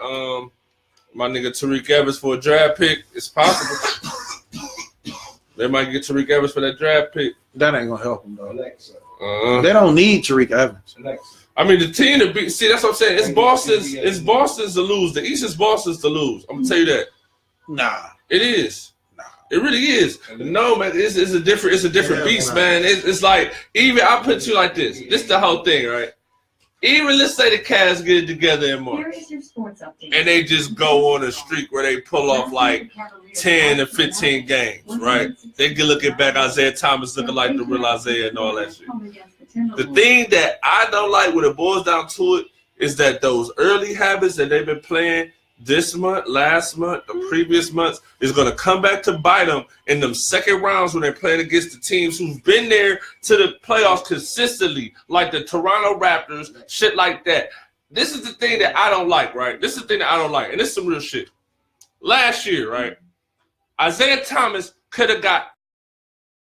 my nigga Tariq Evans for a draft pick? It's possible. They might get Tariq Evans for that draft pick. That ain't gonna help him though. They don't need Tariq Evans. I mean, the team to beat. See, that's what I'm saying. It's Boston's. It's Boston's to lose. The East is Boston's to lose. I'm gonna tell you that. Nah, it is. Nah, it really is. No, man, it's a different. It's a different beast, man. It's like even I put you like this. This is the whole thing, right? Even let's say the Cavs get it together in March, and they just go on a streak where they pull off like 10 to 15 games, right? They can looking back, Isaiah Thomas looking like the real Isaiah and all that shit. The thing that I don't like when it boils down to it is that those early habits that they've been playing this month, last month, the previous months is going to come back to bite them in them second rounds when they're playing against the teams who've been there to the playoffs consistently, like the Toronto Raptors, shit like that. This is the thing that I don't like, right? This is the thing that I don't like, and this is some real shit. Last year, right, Isaiah Thomas could have got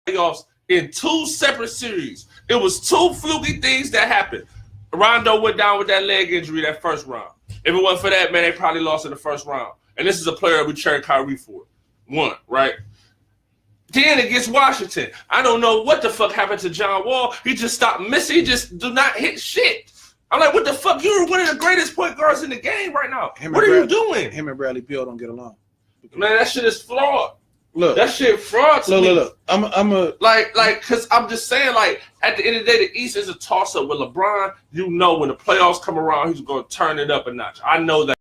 playoffs in 2 separate series. It was 2 fluky things that happened. Rondo went down with that leg injury that first round. If it wasn't for that, man, they probably lost in the first round. And this is a player we trade Kyrie for. 1, right? Then against Washington, I don't know what the fuck happened to John Wall. He just stopped missing. He just do not hit shit. I'm like, what the fuck? You're one of the greatest point guards in the game right now. What are you doing? Him and Bradley Beal don't get along. Man, that shit is flawed. Look, that shit fraud to me. Look. I'm a cause I'm just saying, like, at the end of the day, the East is a toss up with LeBron. You know, when the playoffs come around, he's gonna turn it up a notch. I know that.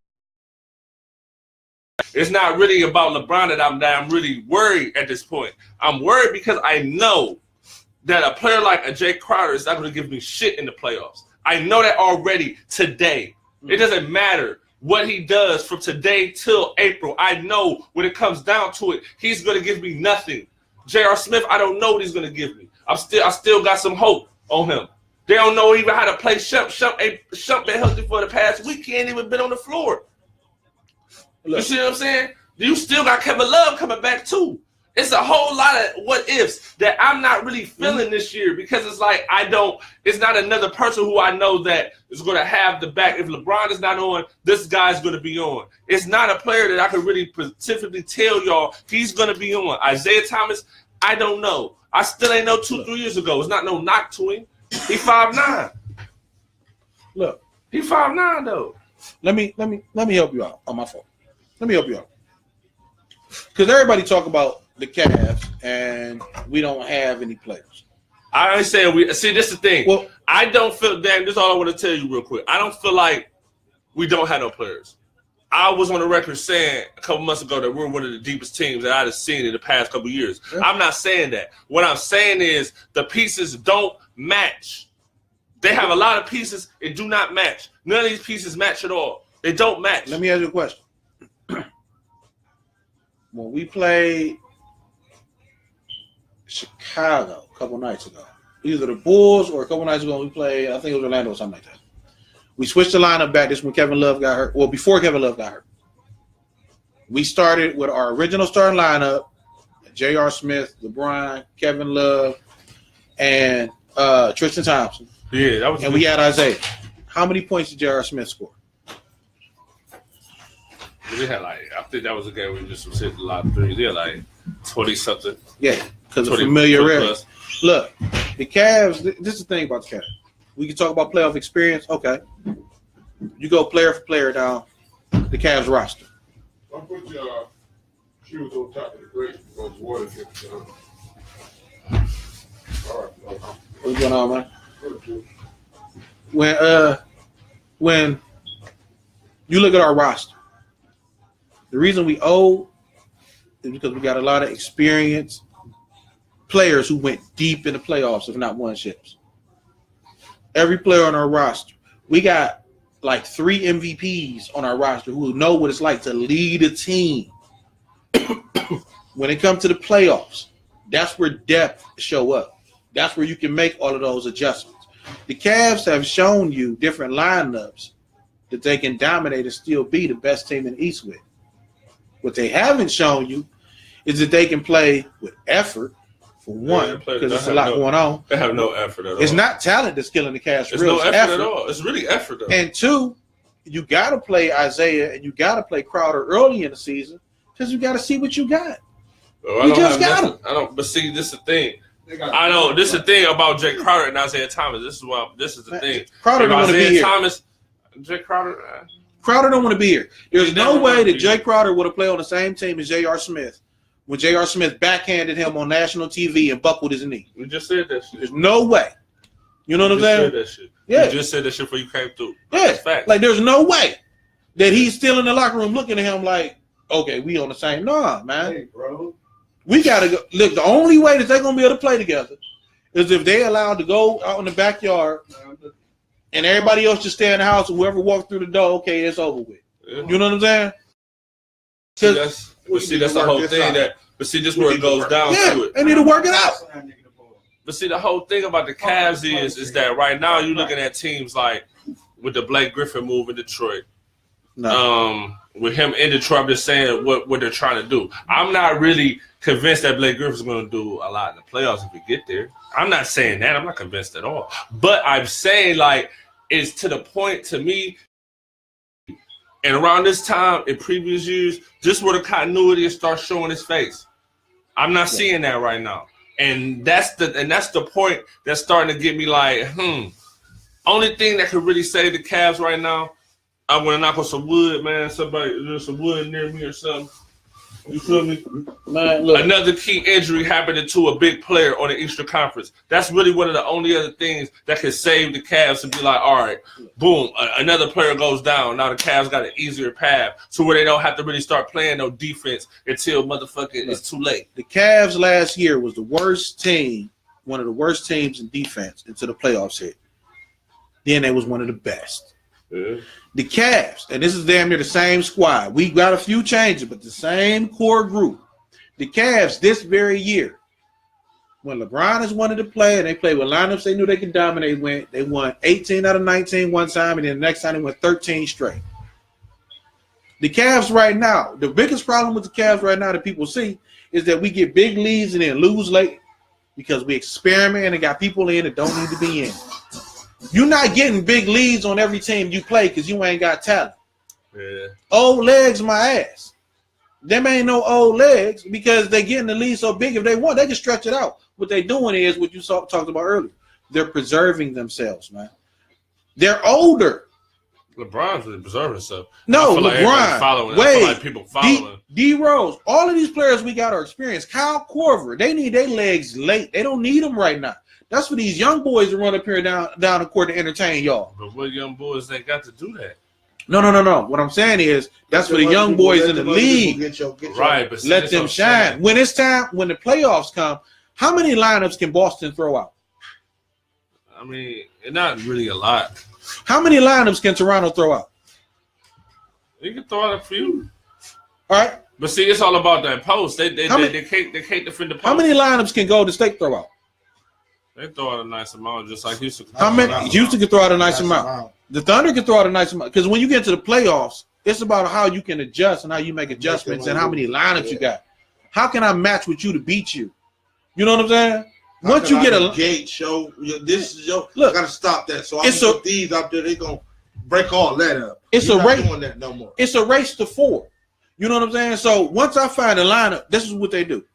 It's not really about LeBron that I'm really worried at this point. I'm worried because I know that a player like a Jay Crowder is not gonna give me shit in the playoffs. I know that already today. It doesn't matter what he does from today till April. I know when it comes down to it, he's going to give me nothing. J.R. Smith, I don't know what he's going to give me. I still got some hope on him. They don't know even how to play Shump. Shump been healthy for the past week. He ain't even been on the floor. Look, you see what I'm saying? You still got Kevin Love coming back too. It's a whole lot of what ifs that I'm not really feeling this year because it's like it's not another person who I know that is going to have the back. If LeBron is not on, this guy's going to be on. It's not a player that I can really specifically tell y'all he's going to be on. Isaiah Thomas, I don't know. I still ain't know 2-3 years ago. It's not no knock to him. He 5'9". Look. He 5'9" though. Let me help you out on my fault. Let me help you out. Because everybody talk about the Cavs, and we don't have any players. I ain't saying we see. This is the thing. Well, I don't feel. Damn, this is all I want to tell you real quick. I don't feel like we don't have no players. I was on the record saying a couple months ago that we're one of the deepest teams that I'd have seen in the past couple years. Yeah. I'm not saying that. What I'm saying is the pieces don't match. They have a lot of pieces. It do not match. None of these pieces match at all. They don't match. Let me ask you a question. When we played Chicago a couple nights ago, either the Bulls or a couple nights ago we played, I think it was Orlando or something like that. We switched the lineup back. This is when Kevin Love got hurt. Well, before Kevin Love got hurt. We started with our original starting lineup, J.R. Smith, LeBron, Kevin Love, and Tristan Thompson. Yeah, that was. And we had Isaiah. How many points did J.R. Smith score? We had I think that was a game we just was hitting a lot of threes. Yeah, like 20-something. Yeah, because of familiarity. Look, the Cavs, this is the thing about the Cavs. We can talk about playoff experience. Okay. You go player for player down the Cavs roster. I'll put your shoes on top of the grate because water gets down. All right. What's going on, man? When you look at our roster, the reason we owe is because we got a lot of experienced players who went deep in the playoffs, if not won ships. Every player on our roster, we got like 3 MVPs on our roster who know what it's like to lead a team. When it comes to the playoffs, that's where depth show up. That's where you can make all of those adjustments. The Cavs have shown you different lineups that they can dominate and still be the best team in the East with. What they haven't shown you is that they can play with effort, for one, because there's a lot going on. They have no effort at all. It's not talent that's killing the Cavs. It's no effort at all. It's really effort, though. And two, you got to play Isaiah and you got to play Crowder early in the season because you got to see what you got. Well, you just got him. I don't. But see, this is the thing. I know this is the thing about Jay Crowder and Isaiah Thomas. This is the thing. Crowder don't want to be here. Jay Crowder. Crowder don't want to be here. There's no way that Jay Crowder would have played on the same team as J.R. Smith when J.R. Smith backhanded him on national TV and buckled his knee. We just said that shit. There's no way. You know what I'm saying? Said that shit. Yeah. You just said that shit before you came through. Yeah. That's fact. Like, there's no way that he's still in the locker room looking at him like, okay, we on the same. Nah, man. Hey, bro. We got to go. Look, the only way that they're going to be able to play together is if they're allowed to go out in the backyard and everybody else just stay in the house and whoever walks through the door, okay, it's over with. Yeah. You know what I'm saying? That's the whole thing. But see, this is where it goes down to it. They need to work it out. But see, the whole thing about the Cavs is that right now you're looking at teams like with the Blake Griffin move in Detroit. No. With him in Detroit, I'm just saying what they're trying to do. I'm not really convinced that Blake Griffin's going to do a lot in the playoffs if we get there. I'm not saying that. I'm not convinced at all. But I'm saying, like, it's to the point to me, and around this time in previous years, just where the continuity starts showing its face. I'm not seeing that right now. And that's the point that's starting to get me like, Only thing that could really save the Cavs right now, I'm going to knock on some wood, man. There's some wood near me or something. You feel me? Man, look. Another key injury happening to a big player on the Eastern Conference. That's really one of the only other things that can save the Cavs and be like, all right, boom, another player goes down. Now the Cavs got an easier path to where they don't have to really start playing no defense until motherfucking it's too late. The Cavs last year was the worst team, one of the worst teams in defense until the playoffs hit. Then they was one of the best. Yeah. The Cavs, and this is damn near the same squad. We got a few changes, but the same core group. The Cavs this very year, when LeBron has wanted to play and they played with lineups they knew they could dominate, they won 18 out of 19 one time, and then the next time they went 13 straight. The Cavs right now, the biggest problem with the Cavs right now that people see is that we get big leads and then lose late because we experiment and got people in that don't need to be in. You're not getting big leads on every team you play because you ain't got talent. Yeah. Old legs, my ass. Them ain't no old legs because they getting the lead so big. If they want, they can stretch it out. What they doing is what you talked about earlier. They're preserving themselves, man. They're older. LeBron's really preserving himself. No, LeBron. Wade, people following. D Rose. All of these players we got are experienced. Kyle Korver. They need their legs late. They don't need them right now. That's for these young boys to run up here down the court to entertain y'all. But what young boys they got to do that? No. What I'm saying is that's for the young boys in the league. Right, but let them shine. When it's time, when the playoffs come, how many lineups can Boston throw out? I mean, not really a lot. How many lineups can Toronto throw out? You can throw out a few. All right. But see, it's all about that post. They can't defend the post. How many lineups can Golden State throw out? They throw out a nice amount, just like Houston. Houston can throw out a nice amount. The Thunder can throw out a nice amount. Because when you get to the playoffs, it's about how you can adjust and how you make adjustments and how many lineups you got. How can I match with you to beat you? You know what I'm saying? Once you get a gate show, this is your look. I gotta stop that. So I'm put these out there. They gonna break all that up. It's You're a not race. doing that no more. It's a race to 4. You know what I'm saying? So once I find a lineup, this is what they do.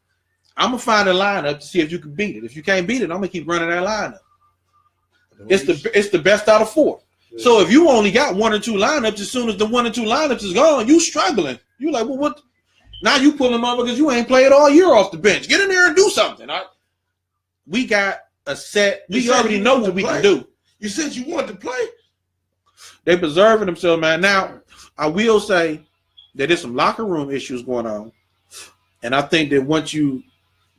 I'm gonna find a lineup to see if you can beat it. If you can't beat it, I'm gonna keep running that lineup. It's the best out of 4. Yeah. So if you only got 1 or 2 lineups, as soon as the 1 or 2 lineups is gone, you struggling. You like, well, what? Now you pulling them up because you ain't played all year off the bench. Get in there and do something. We got a set. We already know what we can do. You said you wanted to play. They preserving themselves, man. Now, I will say that there's some locker room issues going on. And I think that once you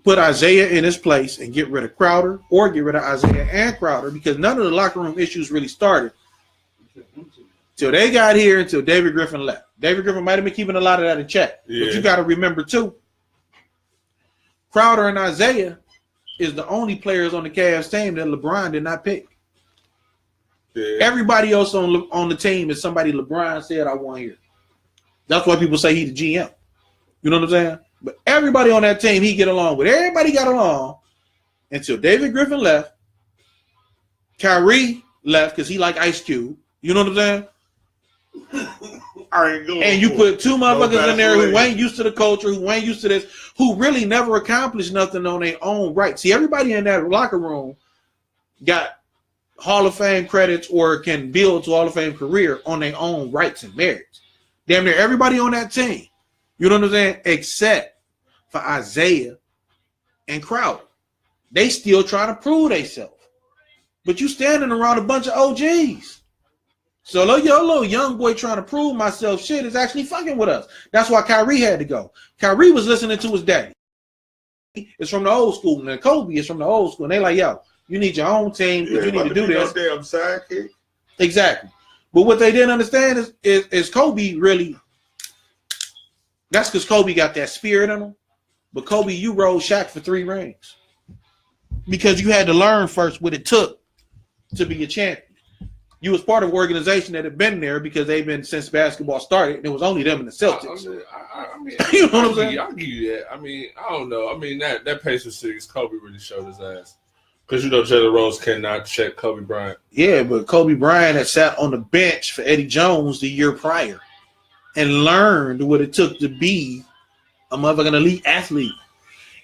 put Isaiah in his place and get rid of Crowder or get rid of Isaiah and Crowder, because none of the locker room issues really started till they got here, until David Griffin left. David Griffin might have been keeping a lot of that in check. Yeah. But you got to remember, too, Crowder and Isaiah is the only players on the Cavs team that LeBron did not pick. Yeah. Everybody else on the team is somebody LeBron said I want here. That's why people say he's the GM. You know what I'm saying? But everybody on that team he get along with. Everybody got along until David Griffin left. Kyrie left because he like Ice Cube. You know what I'm saying? And you put two motherfuckers in there who ain't used to the culture, who ain't used to this, who really never accomplished nothing on their own right. See, everybody in that locker room got Hall of Fame credits or can build to Hall of Fame career on their own rights and merits. Damn near everybody on that team. You know what I'm saying? Except for Isaiah and Crowder. They still trying to prove themselves. But you standing around a bunch of OGs. So your little young boy trying to prove myself shit is actually fucking with us. That's why Kyrie had to go. Kyrie was listening to his daddy. It's from the old school. And Kobe is from the old school. And they like, yo, you need your own team because you need to do this. No damn sidekick. Exactly. But what they didn't understand is Kobe really, that's because Kobe got that spirit in him. But Kobe, you rode Shaq for 3 rings. Because you had to learn first what it took to be a champion. You was part of an organization that had been there because they've been since basketball started, and it was only them and the Celtics. I mean, You know what I'm saying? I'll give you that. I mean, I don't know. I mean, that Pacers series, Kobe really showed his ass. Because you know Jalen Rose cannot check Kobe Bryant. Yeah, but Kobe Bryant had sat on the bench for Eddie Jones the year prior and learned what it took to be a motherfucking elite athlete.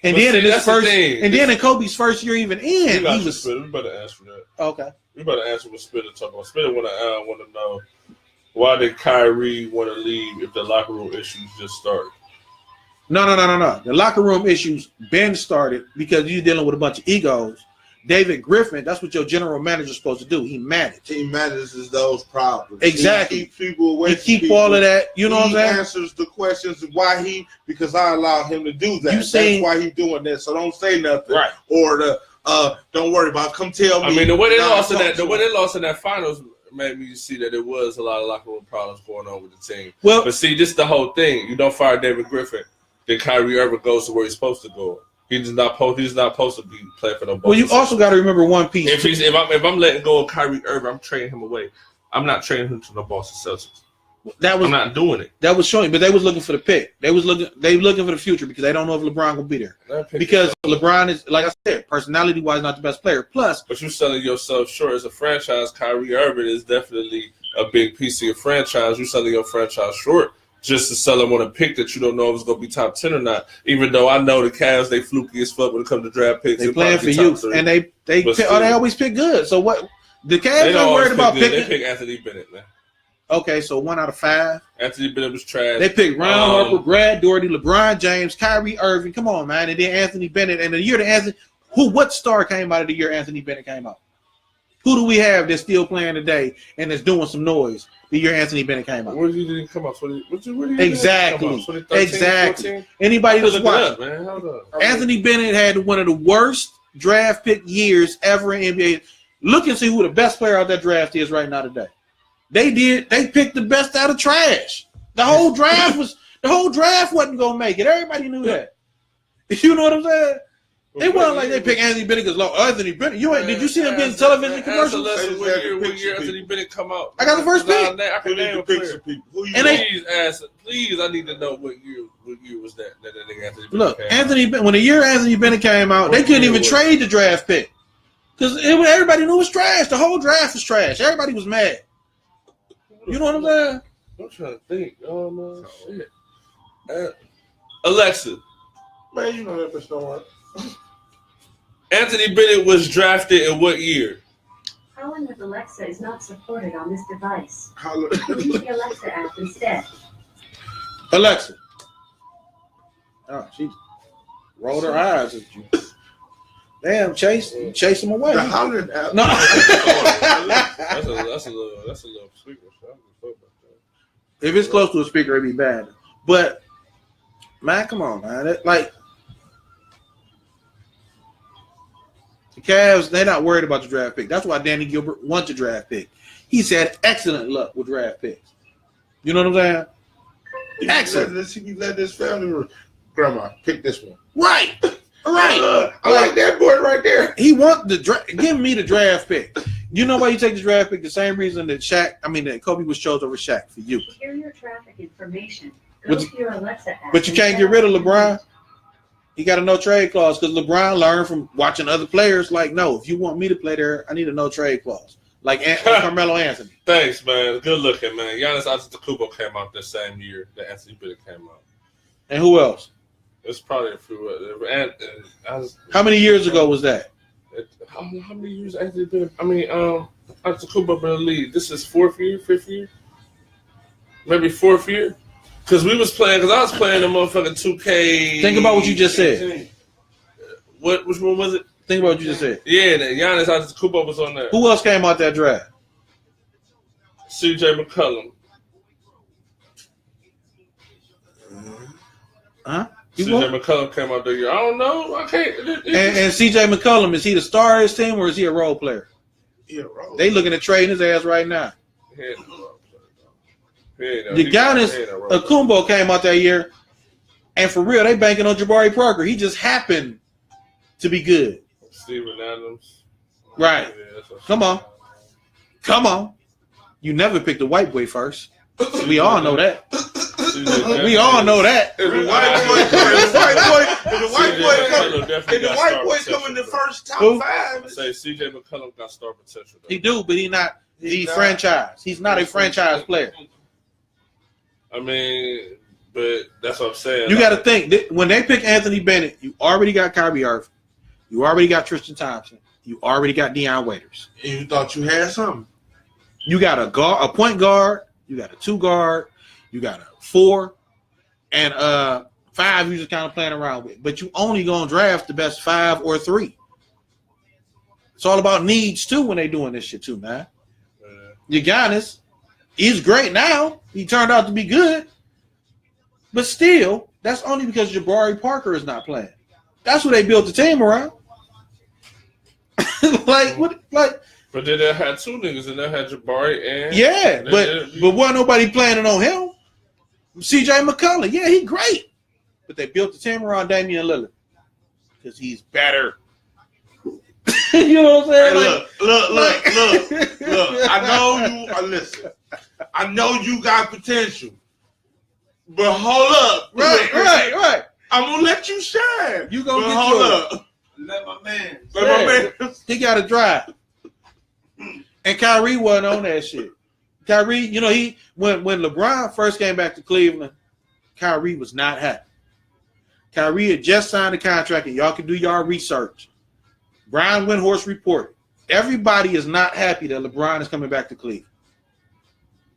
And then in Kobe's first year even in, he was. We better answer that. Okay. We better answer what Spitter talking about. Spitter want to know why did Kyrie want to leave if the locker room issues just started? No. The locker room issues been started because you're dealing with a bunch of egos. David Griffin, that's what your general manager is supposed to do. He manages. He manages those problems. Exactly. He keep people away. He keep all of that. You know what I'm saying? He answers the questions of why because I allowed him to do that. That's why he's doing that. So don't say nothing. Right. Or don't worry about it. Come tell me. I mean, the way they lost in that finals made me see that there was a lot of locker room problems going on with the team. Well, but see, this is the whole thing. You don't fire David Griffin, then Kyrie Irving goes to where he's supposed to go. He's not supposed to be playing for no Boston. Well, you also got to remember one piece. If I'm letting go of Kyrie Irving, I'm trading him away. I'm not trading him to the Boston Celtics. I'm not doing it. That was showing, but they was looking for the pick. They looking for the future because they don't know if LeBron will be there. Because LeBron is, like I said, personality wise, not the best player. Plus, but you're selling yourself short as a franchise. Kyrie Irving is definitely a big piece of your franchise. You're selling your franchise short just to sell them on a pick that you don't know if it's going to be top 10 or not. Even though I know the Cavs, they fluky as fuck when it comes to draft picks. They playing for you, and they always pick good. So what? The Cavs are worried about picking. They pick Anthony Bennett, man. Okay, so 1 out of 5. Anthony Bennett was trash. They picked Ron Harper, Brad Daugherty, LeBron James, Kyrie Irving. Come on, man. And then Anthony Bennett. And the year that what star came out of the year Anthony Bennett came out? Who do we have that's still playing today and that's doing some noise the year Anthony Bennett came out? Where did he come out? Exactly. 14? Anybody that's watching. Anthony Bennett had one of the worst draft pick years ever in NBA. Look and see who the best player out that draft is right now today. They picked the best out of trash. The whole draft wasn't gonna make it. Everybody knew that. You know what I'm saying? It wasn't like they picked Anthony Bennett because Anthony Bennett. Did you see him getting television commercials? What year Anthony Bennett come out? I got the first pick. I can name a player. Please, I need to know what year was that nigga Anthony Bennett. Look, when the year Anthony Bennett came out, they couldn't even trade the draft pick because everybody knew it was trash. The whole draft was trash. Everybody was mad. You know what I'm saying? I'm trying to think. Oh no, shit. Alexa, man, you know that bitch don't work. Anthony Bennett was drafted in what year? Calling with Alexa is not supported on this device. Use the Alexa app instead. Alexa. Oh, she rolled her eyes at you. Damn, chase him away. No. That's a little speaker. If it's close to a speaker, it'd be bad. But man, come on, man. The Cavs, they're not worried about the draft pick. That's why Danny Gilbert wants a draft pick. He's had excellent luck with draft picks. You know what I'm saying? Excellent. He let this family, grandma, pick this one. Right. Right. I like that boy right there. He want give me the draft pick. You know why you take the draft pick? The same reason that that Kobe was chosen over Shaq for you. Hear your traffic information. Go to your Alexa app. But you can't get rid of LeBron. He got a no trade clause because LeBron learned from watching other players. Like, no, if you want me to play there, I need a no trade clause. Like Carmelo Anthony. Thanks, man. Good looking, man. Giannis Antetokounmpo came out the same year that Anthony Bennett came out. And who else? It's probably a few. How many years ago was that? How many years Anthony Bennett? Antetokounmpo been in the league. This is 4th year, 5th year, maybe 4th year. Because I was playing the motherfucking 2K. Think about what you just said. Which one was it? Think about what you just said. Yeah, that Giannis Antetokounmpo was on there. Who else came out that draft? CJ McCollum. Huh? CJ McCollum came out that year. I don't know. I can't. And CJ McCollum, is he the star of his team or is he a role player? He a role. They looking at trading his ass right now. The Giannis Akumbo came out that year, and for real, they banking on Jabari Parker. He just happened to be good. Steven Adams. Right. Come on. You never picked a white boy first. We all know that. We all know that. If the white boy come in the first top 5. I say CJ McCollum got star potential. Though. He do, but he not the franchise. He's not a franchise player. I mean, but that's what I'm saying. You got to think that when they pick Anthony Bennett, you already got Kyrie Irving, you already got Tristan Thompson, you already got Deion Waiters. And you thought you had something. You got a point guard, you got a 2 guard, you got a 4, and 5 you just kind of playing around with. But you only gonna draft the best 5 or 3. It's all about needs too when they doing this shit too, man. Your Giannis, he's great now. He turned out to be good. But still, that's only because Jabari Parker is not playing. That's what they built the team around. But then they had 2 niggas, and they had Jabari and but wasn't nobody planning on him. CJ McCollum, yeah, he great. But they built the team around Damian Lillard because he's better. You know what I'm saying? Hey, look. I know you. Listen, I know you got potential, but hold up. Right. I'm gonna let you shine. You gonna get hold yours. up. Let my man. Let my man. He got to drive. And Kyrie wasn't on that shit. Kyrie, you know, when LeBron first came back to Cleveland, Kyrie was not happy. Kyrie had just signed a contract, and y'all can do y'all research. Brian Windhorst reported. Everybody is not happy that LeBron is coming back to Cleveland.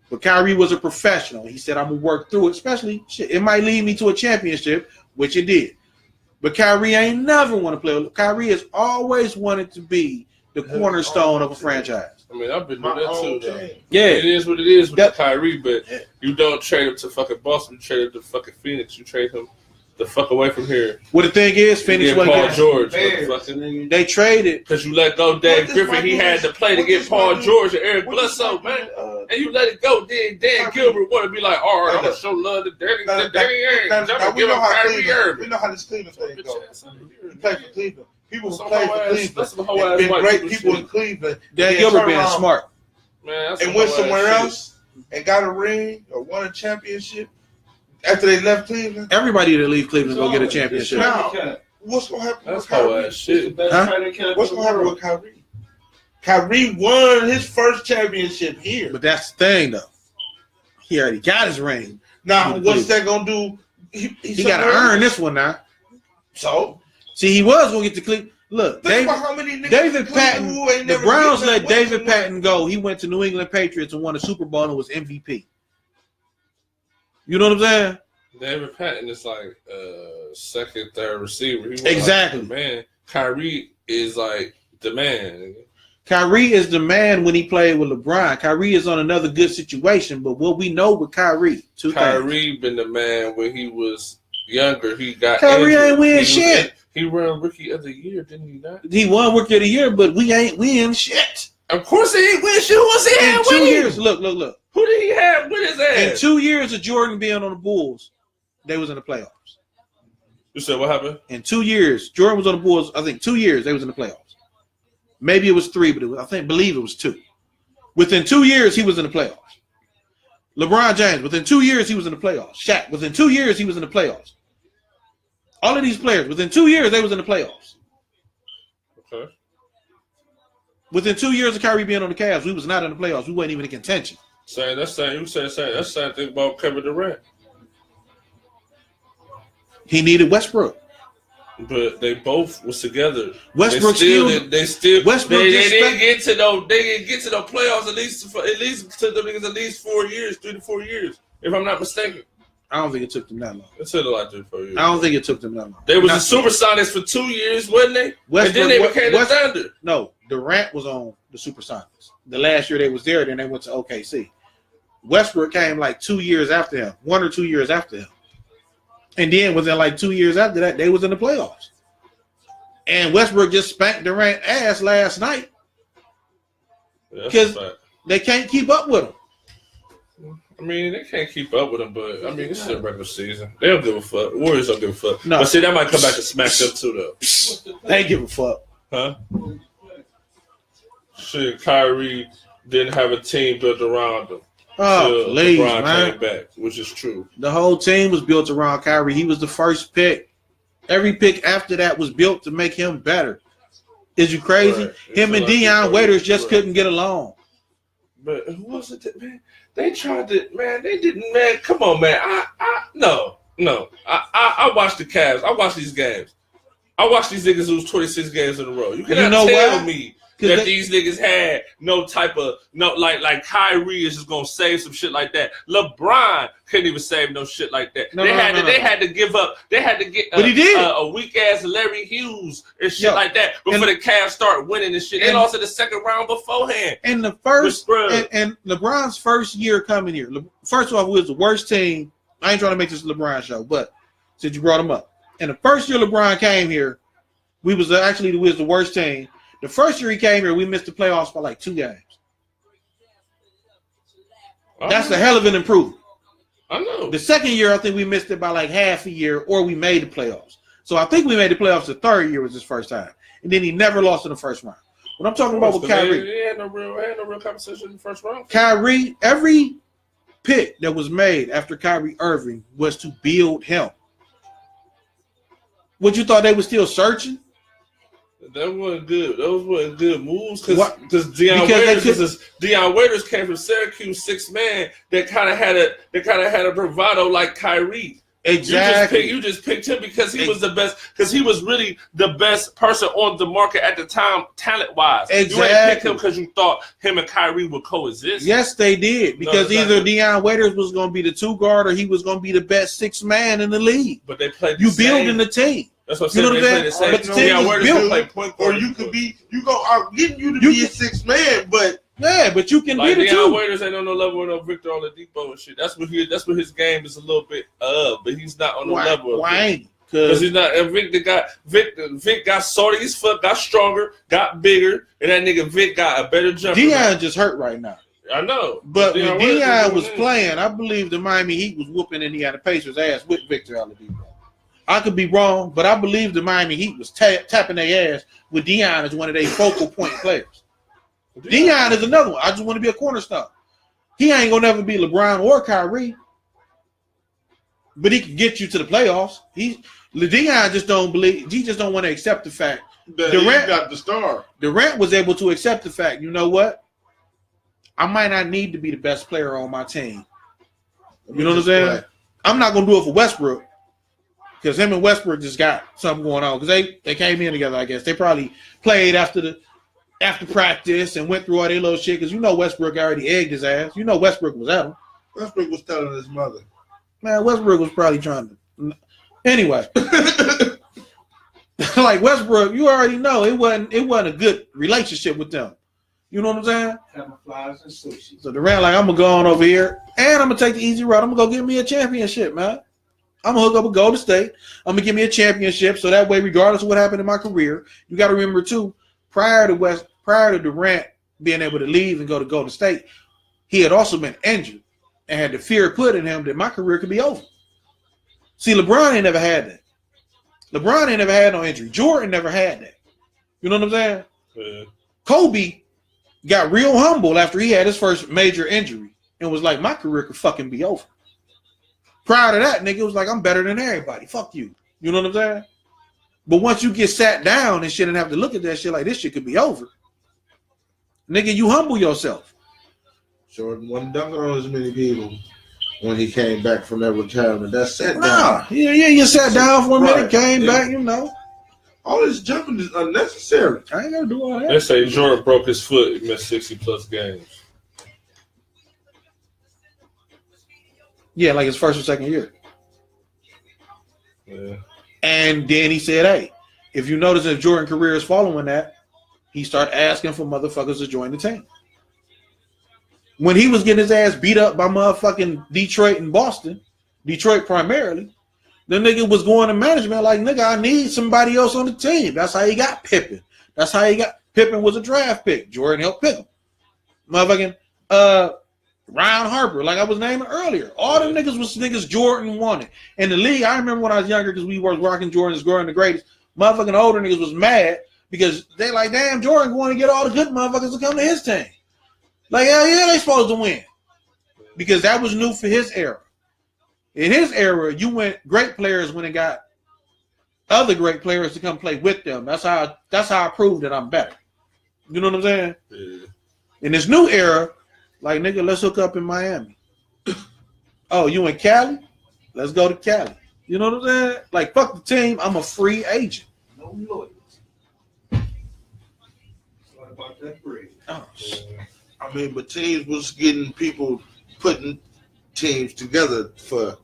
But Kyrie was a professional. He said, I'm going to work through it, especially, shit, it might lead me to a championship, which it did. But Kyrie ain't never want to play. Kyrie has always wanted to be the cornerstone of a franchise. I mean, I've been doing that too, though. Yeah. It is what it is with Kyrie, but you don't trade him to fucking Boston. You trade him to fucking Phoenix. You trade him the fuck away from here. Well, the thing is, Phoenix Paul wasn't George. They traded. Because you let go Dave Griffin. He had to play to get Paul George and Eric Bledsoe, man. And you let it go. Then Dan Gilbert want to be like, all right, I'm going to show love to Danny Ainge. I'm going to give him Kyrie Irving. We know how this Cleveland thing goes. You play for Cleveland. People who play for Cleveland. That's some whole ass been white great people people shit. in Cleveland. Dan Gilbert being smart. Man, that's and went somewhere else and got a ring or won a championship after they left Cleveland. Everybody that leave Cleveland go get a championship. Now, what's going to happen That's with Kyrie? whole ass shit. What's going to happen with Kyrie? Kyrie won his first championship here. But that's the thing, though. He already got his ring. Now, what's that going to do? He got to earn this one now. So? See, he was going to get to Cleveland. Look, Think about how many niggas David Patton, who ain't the never Browns been that let way David Patton go. He went to New England Patriots and won a Super Bowl and was MVP. You know what I'm saying? David Patton is like second, third receiver. Exactly. Like, man, Kyrie is like the man. Kyrie is the man when he played with LeBron. Kyrie is on another good situation, but what we know with Kyrie, Kyrie been the man when he was younger. He got Kyrie injured. ain't win shit. He won Rookie of the Year, didn't he not? He won Rookie of the Year, but we ain't win shit. Of course he ain't win shit. Who was he in 2 years? Look. Who did he have with his ass? In 2 years of Jordan being on the Bulls, they was in the playoffs. You said what happened? In 2 years, Jordan was on the Bulls. I think 2 years they was in the playoffs. Maybe it was 3, but I believe it was 2. Within 2 years, he was in the playoffs. LeBron James, within 2 years, he was in the playoffs. Shaq, within 2 years, he was in the playoffs. All of these players, within 2 years, they was in the playoffs. Okay. Within 2 years of Kyrie being on the Cavs, we was not in the playoffs. We wasn't even in contention. That's the same thing about Kevin Durant. He needed Westbrook. But they both was together. Westbrook They didn't get to no playoffs at least to the niggas at least 4 years, 3 to 4 years, if I'm not mistaken. I don't think it took them that long. It took like 3 to 4 years. I don't think it took them that long. They was the Supersonics for 2 years, wasn't they? And then they became the Thunder. No, Durant was on the Supersonics. The last year they was there, then they went to OKC. Westbrook came like 2 years after him, 1 or 2 years after him. And then within like 2 years after that, they was in the playoffs. And Westbrook just spanked Durant ass last night because they can't keep up with him. I mean, they can't keep up with him, but I mean, this is a regular season. They don't give a fuck. Warriors don't give a fuck. No. But see, that might come back to smack them too, though. They give a fuck. Huh? Shit, Kyrie didn't have a team built around him. Oh, please, LeBron man. came back, which is true. The whole team was built around Kyrie. He was the first pick. Every pick after that was built to make him better. Is you crazy? Right. Him and Deion Waiters just couldn't get along. But who was it that, man? They tried to, man, they didn't, man. Come on, man. No. I watched the Cavs. I watched these games. I watched these niggas lose 26 games in a row. You cannot tell me that these niggas had no type of like Kyrie is just gonna save some shit like that. LeBron couldn't even save no shit like that. They had to give up. They had to get a weak ass Larry Hughes and shit like that before the Cavs start winning and shit. They lost in the second round beforehand. And the first and LeBron's first year coming here. First of all, we was the worst team. I ain't trying to make this a LeBron show, but since you brought him up, and the first year LeBron came here, we was the worst team. The first year he came here, we missed the playoffs by like 2 games. That's a hell of an improvement. I know. The second year, I think we missed it by like half a year, or we made the playoffs. So I think we made the playoffs the third year was his first time. And then he never lost in the first round. What I'm talking about with Kyrie. He had no real conversation in the first round. Kyrie, every pick that was made after Kyrie Irving was to build him. What, you thought they were still searching? That wasn't good. Those weren't good moves because Deion Waiters came from Syracuse, 6 man that kind of had a bravado like Kyrie. Exactly. You just picked him because he was the best. Because he was really the best person on the market at the time, talent wise. Exactly. You ain't picked him because you thought him and Kyrie would coexist. Yes, they did. Because either Deion Waiters was going to be the 2 guard or he was going to be the best 6 man in the league. But they played. Building the team. That's what I'm saying. But the team was built. Or you could be. I'm getting you to be a 6 man, but. Yeah, but you can like be the Deion 2. Waiters ain't on no level with no Victor Oladipo and shit. That's what his game is a little bit but he's not on the level. Why ain't he? Because he's not. And Vic got salty as fuck, got stronger, got bigger, and that nigga Vic got a better jumper. Deion just hurt right now. I know. But when Deion was playing, I believe the Miami Heat was whooping Indiana Pacers' ass with Victor Oladipo. I could be wrong, but I believe the Miami Heat was tapping their ass with Deion as one of their focal point players. Deion is another one. I just want to be a cornerstone. He ain't gonna never be LeBron or Kyrie, but he can get you to the playoffs. Deion just don't believe. He just don't want to accept the fact that Durant got the star. Durant was able to accept the fact. You know what? I might not need to be the best player on my team. You know what I'm saying? I'm not gonna do it for Westbrook because him and Westbrook just got something going on because they came in together. I guess they probably played after practice and went through all their little shit because Westbrook already egged his ass. Westbrook was at him. Westbrook was telling his mother. Man, Westbrook was probably trying to. Anyway, like Westbrook, you already know it wasn't a good relationship with them. You know what I'm saying? Camouflage and sushi. So Durant like, I'm gonna go on over here and I'm gonna take the easy route. I'm gonna go get me a championship, man. I'm gonna hook up with Golden State. I'm gonna give me a championship so that way, regardless of what happened in my career, you got to remember too. Prior to Durant being able to leave and go to Golden State, he had also been injured and had the fear put in him that my career could be over. See, LeBron ain't never had that. LeBron ain't never had no injury. Jordan never had that. You know what I'm saying? Yeah. Kobe got real humble after he had his first major injury and was like, my career could fucking be over. Prior to that, nigga was like, I'm better than everybody. Fuck you. You know what I'm saying? But once you get sat down and shit and have to look at that shit like this shit could be over, nigga, you humble yourself. Jordan wasn't dunking on as many people when he came back from that retirement. That sat down. Nah, yeah, you sat down for a minute, came back, you know. All this jumping is unnecessary. I ain't gonna do all that. They say Jordan broke his foot. He missed 60+ games. Yeah, like his first or second year. Yeah. And then he said, hey, if you notice if Jordan's career is following that, he started asking for motherfuckers to join the team. When he was getting his ass beat up by motherfucking Detroit and Boston, Detroit primarily, the nigga was going to management like, nigga, I need somebody else on the team. That's how he got Pippen. That's how he got Pippen was a draft pick. Jordan helped pick him. Motherfucking Ryan Harper, like I was naming earlier. All them niggas was niggas Jordan wanted. In the league, I remember when I was younger because we were rocking Jordan's growing the greatest. Motherfucking older niggas was mad because they like, damn, Jordan going to get all the good motherfuckers to come to his team. Like, hell yeah, they supposed to win. Because that was new for his era. In his era, you went great players when it got other great players to come play with them. That's how I proved that I'm better. You know what I'm saying? Yeah. In this new era, like, nigga, let's hook up in Miami. Oh, you in Cali? Let's go to Cali. You know what I'm saying? Like, fuck the team. I'm a free agent. No lawyers. What about that bread? Oh, I mean, but teams was getting people putting teams together for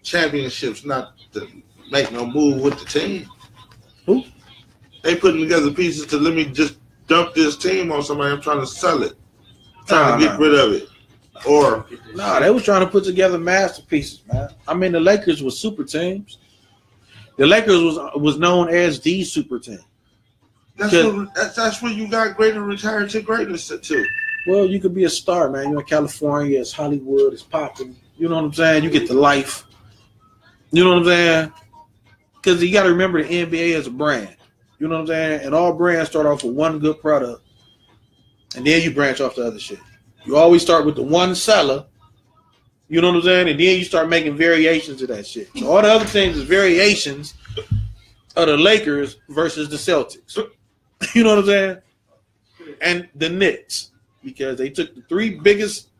championships, not to make no move with the team. Who? They putting together pieces to let me just dump this team on somebody. I'm trying to sell it, trying to get rid of it. Or nah, they was trying to put together masterpieces, man. I mean, the Lakers was super teams. The Lakers was known as the super team. That's where you got greater retired to greatness too. Well, you could be a star, man. You're in California, it's Hollywood, it's popping. You know what I'm saying? You get the life. You know what I'm saying? Because you got to remember the NBA is a brand. You know what I'm saying? And all brands start off with one good product, and then you branch off to other shit. You always start with the one seller. You know what I'm saying? And then you start making variations of that shit. So all the other things is variations of the Lakers versus the Celtics. You know what I'm saying? And the Knicks. Because they took the three biggest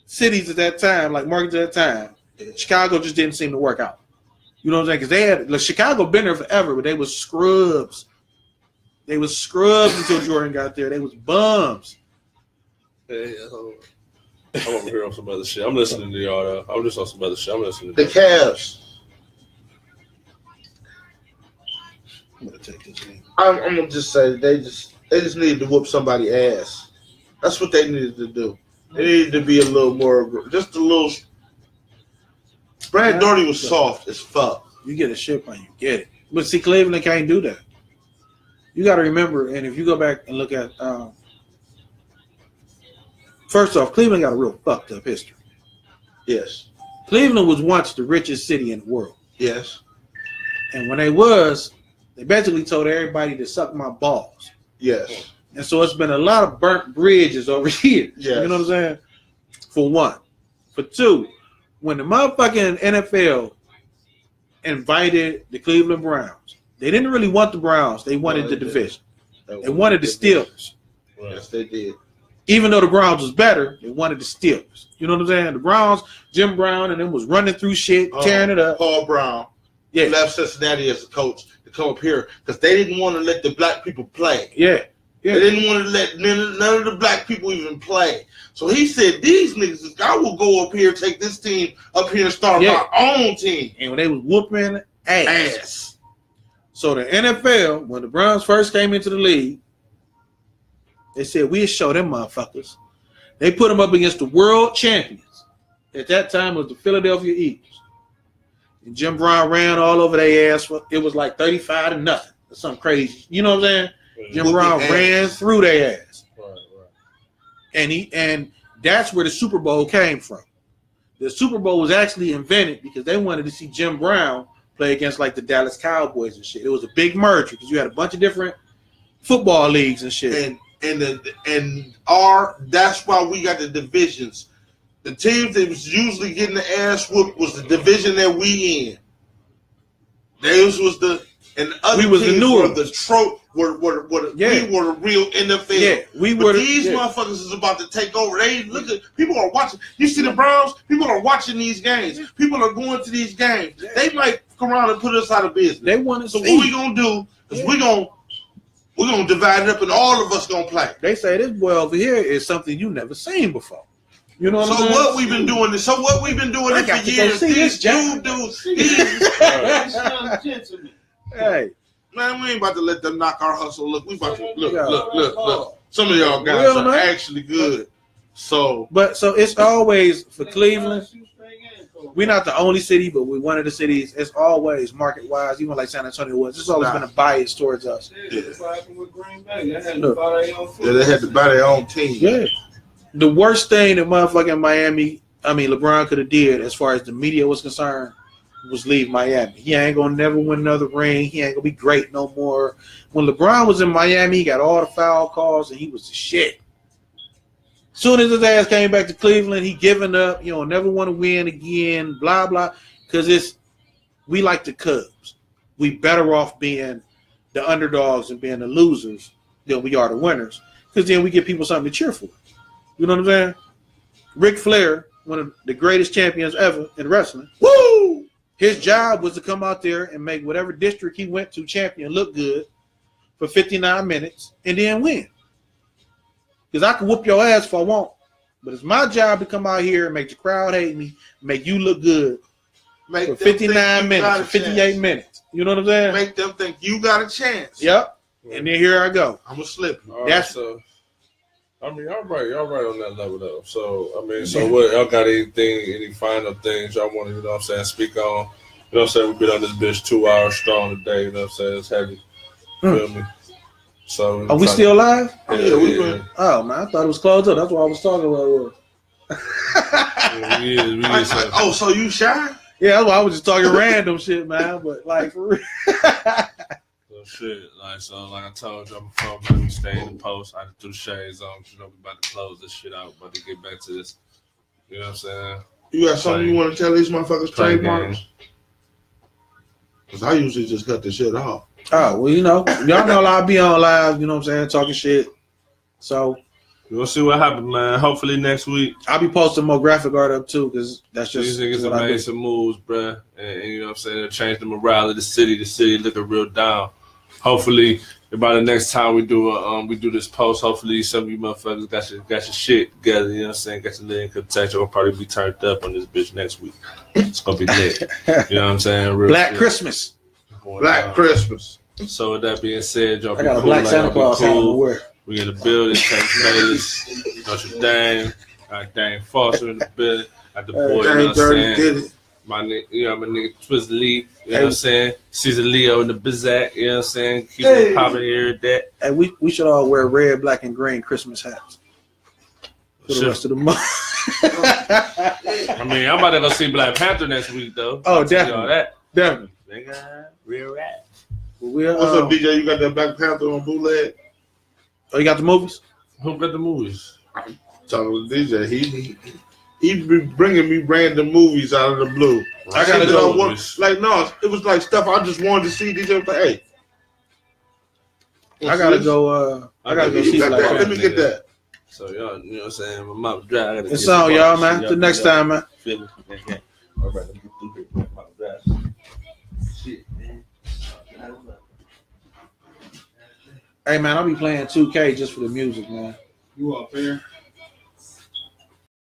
cities at that time, like markets at that time. Chicago just didn't seem to work out. You know what I'm saying? Because they had Chicago been there forever, but they was scrubs. They was scrubs until Jordan got there. They was bums. Hey, I'm over here on some other shit. I'm listening to y'all though. I'm just on some other shit. I'm listening to the Cavs. I'm gonna take this game. I'm gonna just say they just needed to whoop somebody's ass. That's what they needed to do. They needed to be a little more, just a little. Brad Daugherty was soft as fuck. You get a ship and you get it. But see, Cleveland can't do that. You got to remember, and if you go back and look at, first off, Cleveland got a real fucked up history. Yes. Cleveland was once the richest city in the world. Yes. And when they basically told everybody to suck my balls. Yes. And so it's been a lot of burnt bridges over here. Yes. You know what I'm saying? For one. For two, when the motherfucking NFL invited the Cleveland Browns, they didn't really want the Browns. They wanted the division. They wanted the Steelers. Yes, they did. Even though the Browns was better, they wanted the Steelers. You know what I'm saying? The Browns, Jim Brown, and them was running through shit, tearing it up. Paul Brown left Cincinnati as a coach to come up here because they didn't want to let the black people play. Yeah. They didn't want to let none of the black people even play. So he said, these niggas, I will go up here, take this team up here and start my own team. And when they was whooping ass. So the NFL, when the Browns first came into the league, they said, we'll show them motherfuckers. They put them up against the world champions. At that time, it was the Philadelphia Eagles. And Jim Brown ran all over their ass. It was like 35-0 or something crazy. You know what I'm saying? Jim Brown ran through their ass. Right. And that's where the Super Bowl came from. The Super Bowl was actually invented because they wanted to see Jim Brown play against like the Dallas Cowboys and shit. It was a big merger because you had a bunch of different football leagues and shit. That's why we got the divisions. The teams that was usually getting the ass whooped was the division that we in. Theirs was the other we was teams the newer were the we were the real NFL. Yeah, we were. These motherfuckers is about to take over. They look at people are watching. You see the Browns? People are watching these games. People are going to these games. Yeah. They might come around and put us out of business. They want to. So what we gonna do is we're gonna divide it up and all of us gonna play. They say this boy over here is something you never seen before. You know what I'm saying? What we've been doing this. So what we've been doing it for years. These dudes. Hey. Man, we ain't about to let them knock our hustle. Look, we about to look. Some of y'all guys are actually good. So it's always for Cleveland. We're not the only city, but we're one of the cities. It's always market wise, even like San Antonio was. It's always been a bias towards us. Yeah. They had to buy their own team. Yeah. The worst thing that motherfucking LeBron could have did as far as the media was concerned was leave Miami. He ain't gonna never win another ring. He ain't gonna be great no more. When LeBron was in Miami, he got all the foul calls and he was the shit. Soon as his ass came back to Cleveland, he given up. You know, never want to win again. Blah blah. Because we like the Cubs. We better off being the underdogs and being the losers than we are the winners. Because then we give people something to cheer for. You know what I'm saying? Ric Flair, one of the greatest champions ever in wrestling. Woo! His job was to come out there and make whatever district he went to champion look good for 59 minutes and then win. Because I can whoop your ass if I want. But it's my job to come out here and make the crowd hate me, make you look good for 59 minutes, 58 minutes. You know what I'm saying? Make them think you got a chance. Yep. And then here I go. I'm going to slip. That's so. I mean, y'all right on that level though. So, I mean, what y'all got any final things y'all want to, you know what I'm saying, speak on? You know what I'm saying? We've been on this bitch 2 hours strong today, you know what I'm saying? It's heavy. Feel me? So are we still live? Yeah. Oh man, I thought it was closed up. That's what I was talking about. So you shy? Yeah, that's why I was just talking random shit, man. But like for real. Shit, like I told you, I'm probably stay in the post. I threw the shades on, we about to close this shit out, about to get back to this. You know what I'm saying? You got something you want to tell these motherfuckers trademarks? Because I usually just cut the shit off. Oh, well, y'all know I'll be on live, you know what I'm saying, talking shit. So we'll see what happens, man. Hopefully next week. I'll be posting more graphic art up too, because that's just these niggas have made some moves, bruh. And you know what I'm saying, they'll change the morale of the city. The city looking real down. Hopefully, by the next time we do this post, hopefully some of you motherfuckers got your shit together. You know what I'm saying? Got your little income tax. You'll probably be turned up on this bitch next week. It's gonna be lit. You know what I'm saying? Real Black shit. Christmas. Black Christmas. So with that being said, y'all I got a black Santa Claus cool. wear. We in the building. St. Bayless, Notre Dame, Dame Foster in the building. At the boy, you know what I'm saying? My nigga Twiz Lee, you know what I'm saying? Caesar Leo in the Bizak, you know what I'm saying? Keep it popping here and that. Hey, we should all wear red, black, and green Christmas hats for the rest of the month. I mean, I'm about to go see Black Panther next week, though. Oh, definitely. All that. Definitely. Nigga, real rap. What's up, DJ? You got that Black Panther on bootleg? Oh, you got the movies? Who got the movies? I'm talking to DJ. He be bringing me random movies out of the blue. I gotta go. It was like stuff I just wanted to see. DJ was like, hey, I gotta go. I gotta go see Black Panther. Let me get that. So y'all, you know what I'm saying? My mouth dry. It's on, y'all, man. Till next time, man. Feel me? Yeah. All right, let me get through here. My mouth dry. Shit, man. Hey, man, I'll be playing 2K just for the music, man. You up here?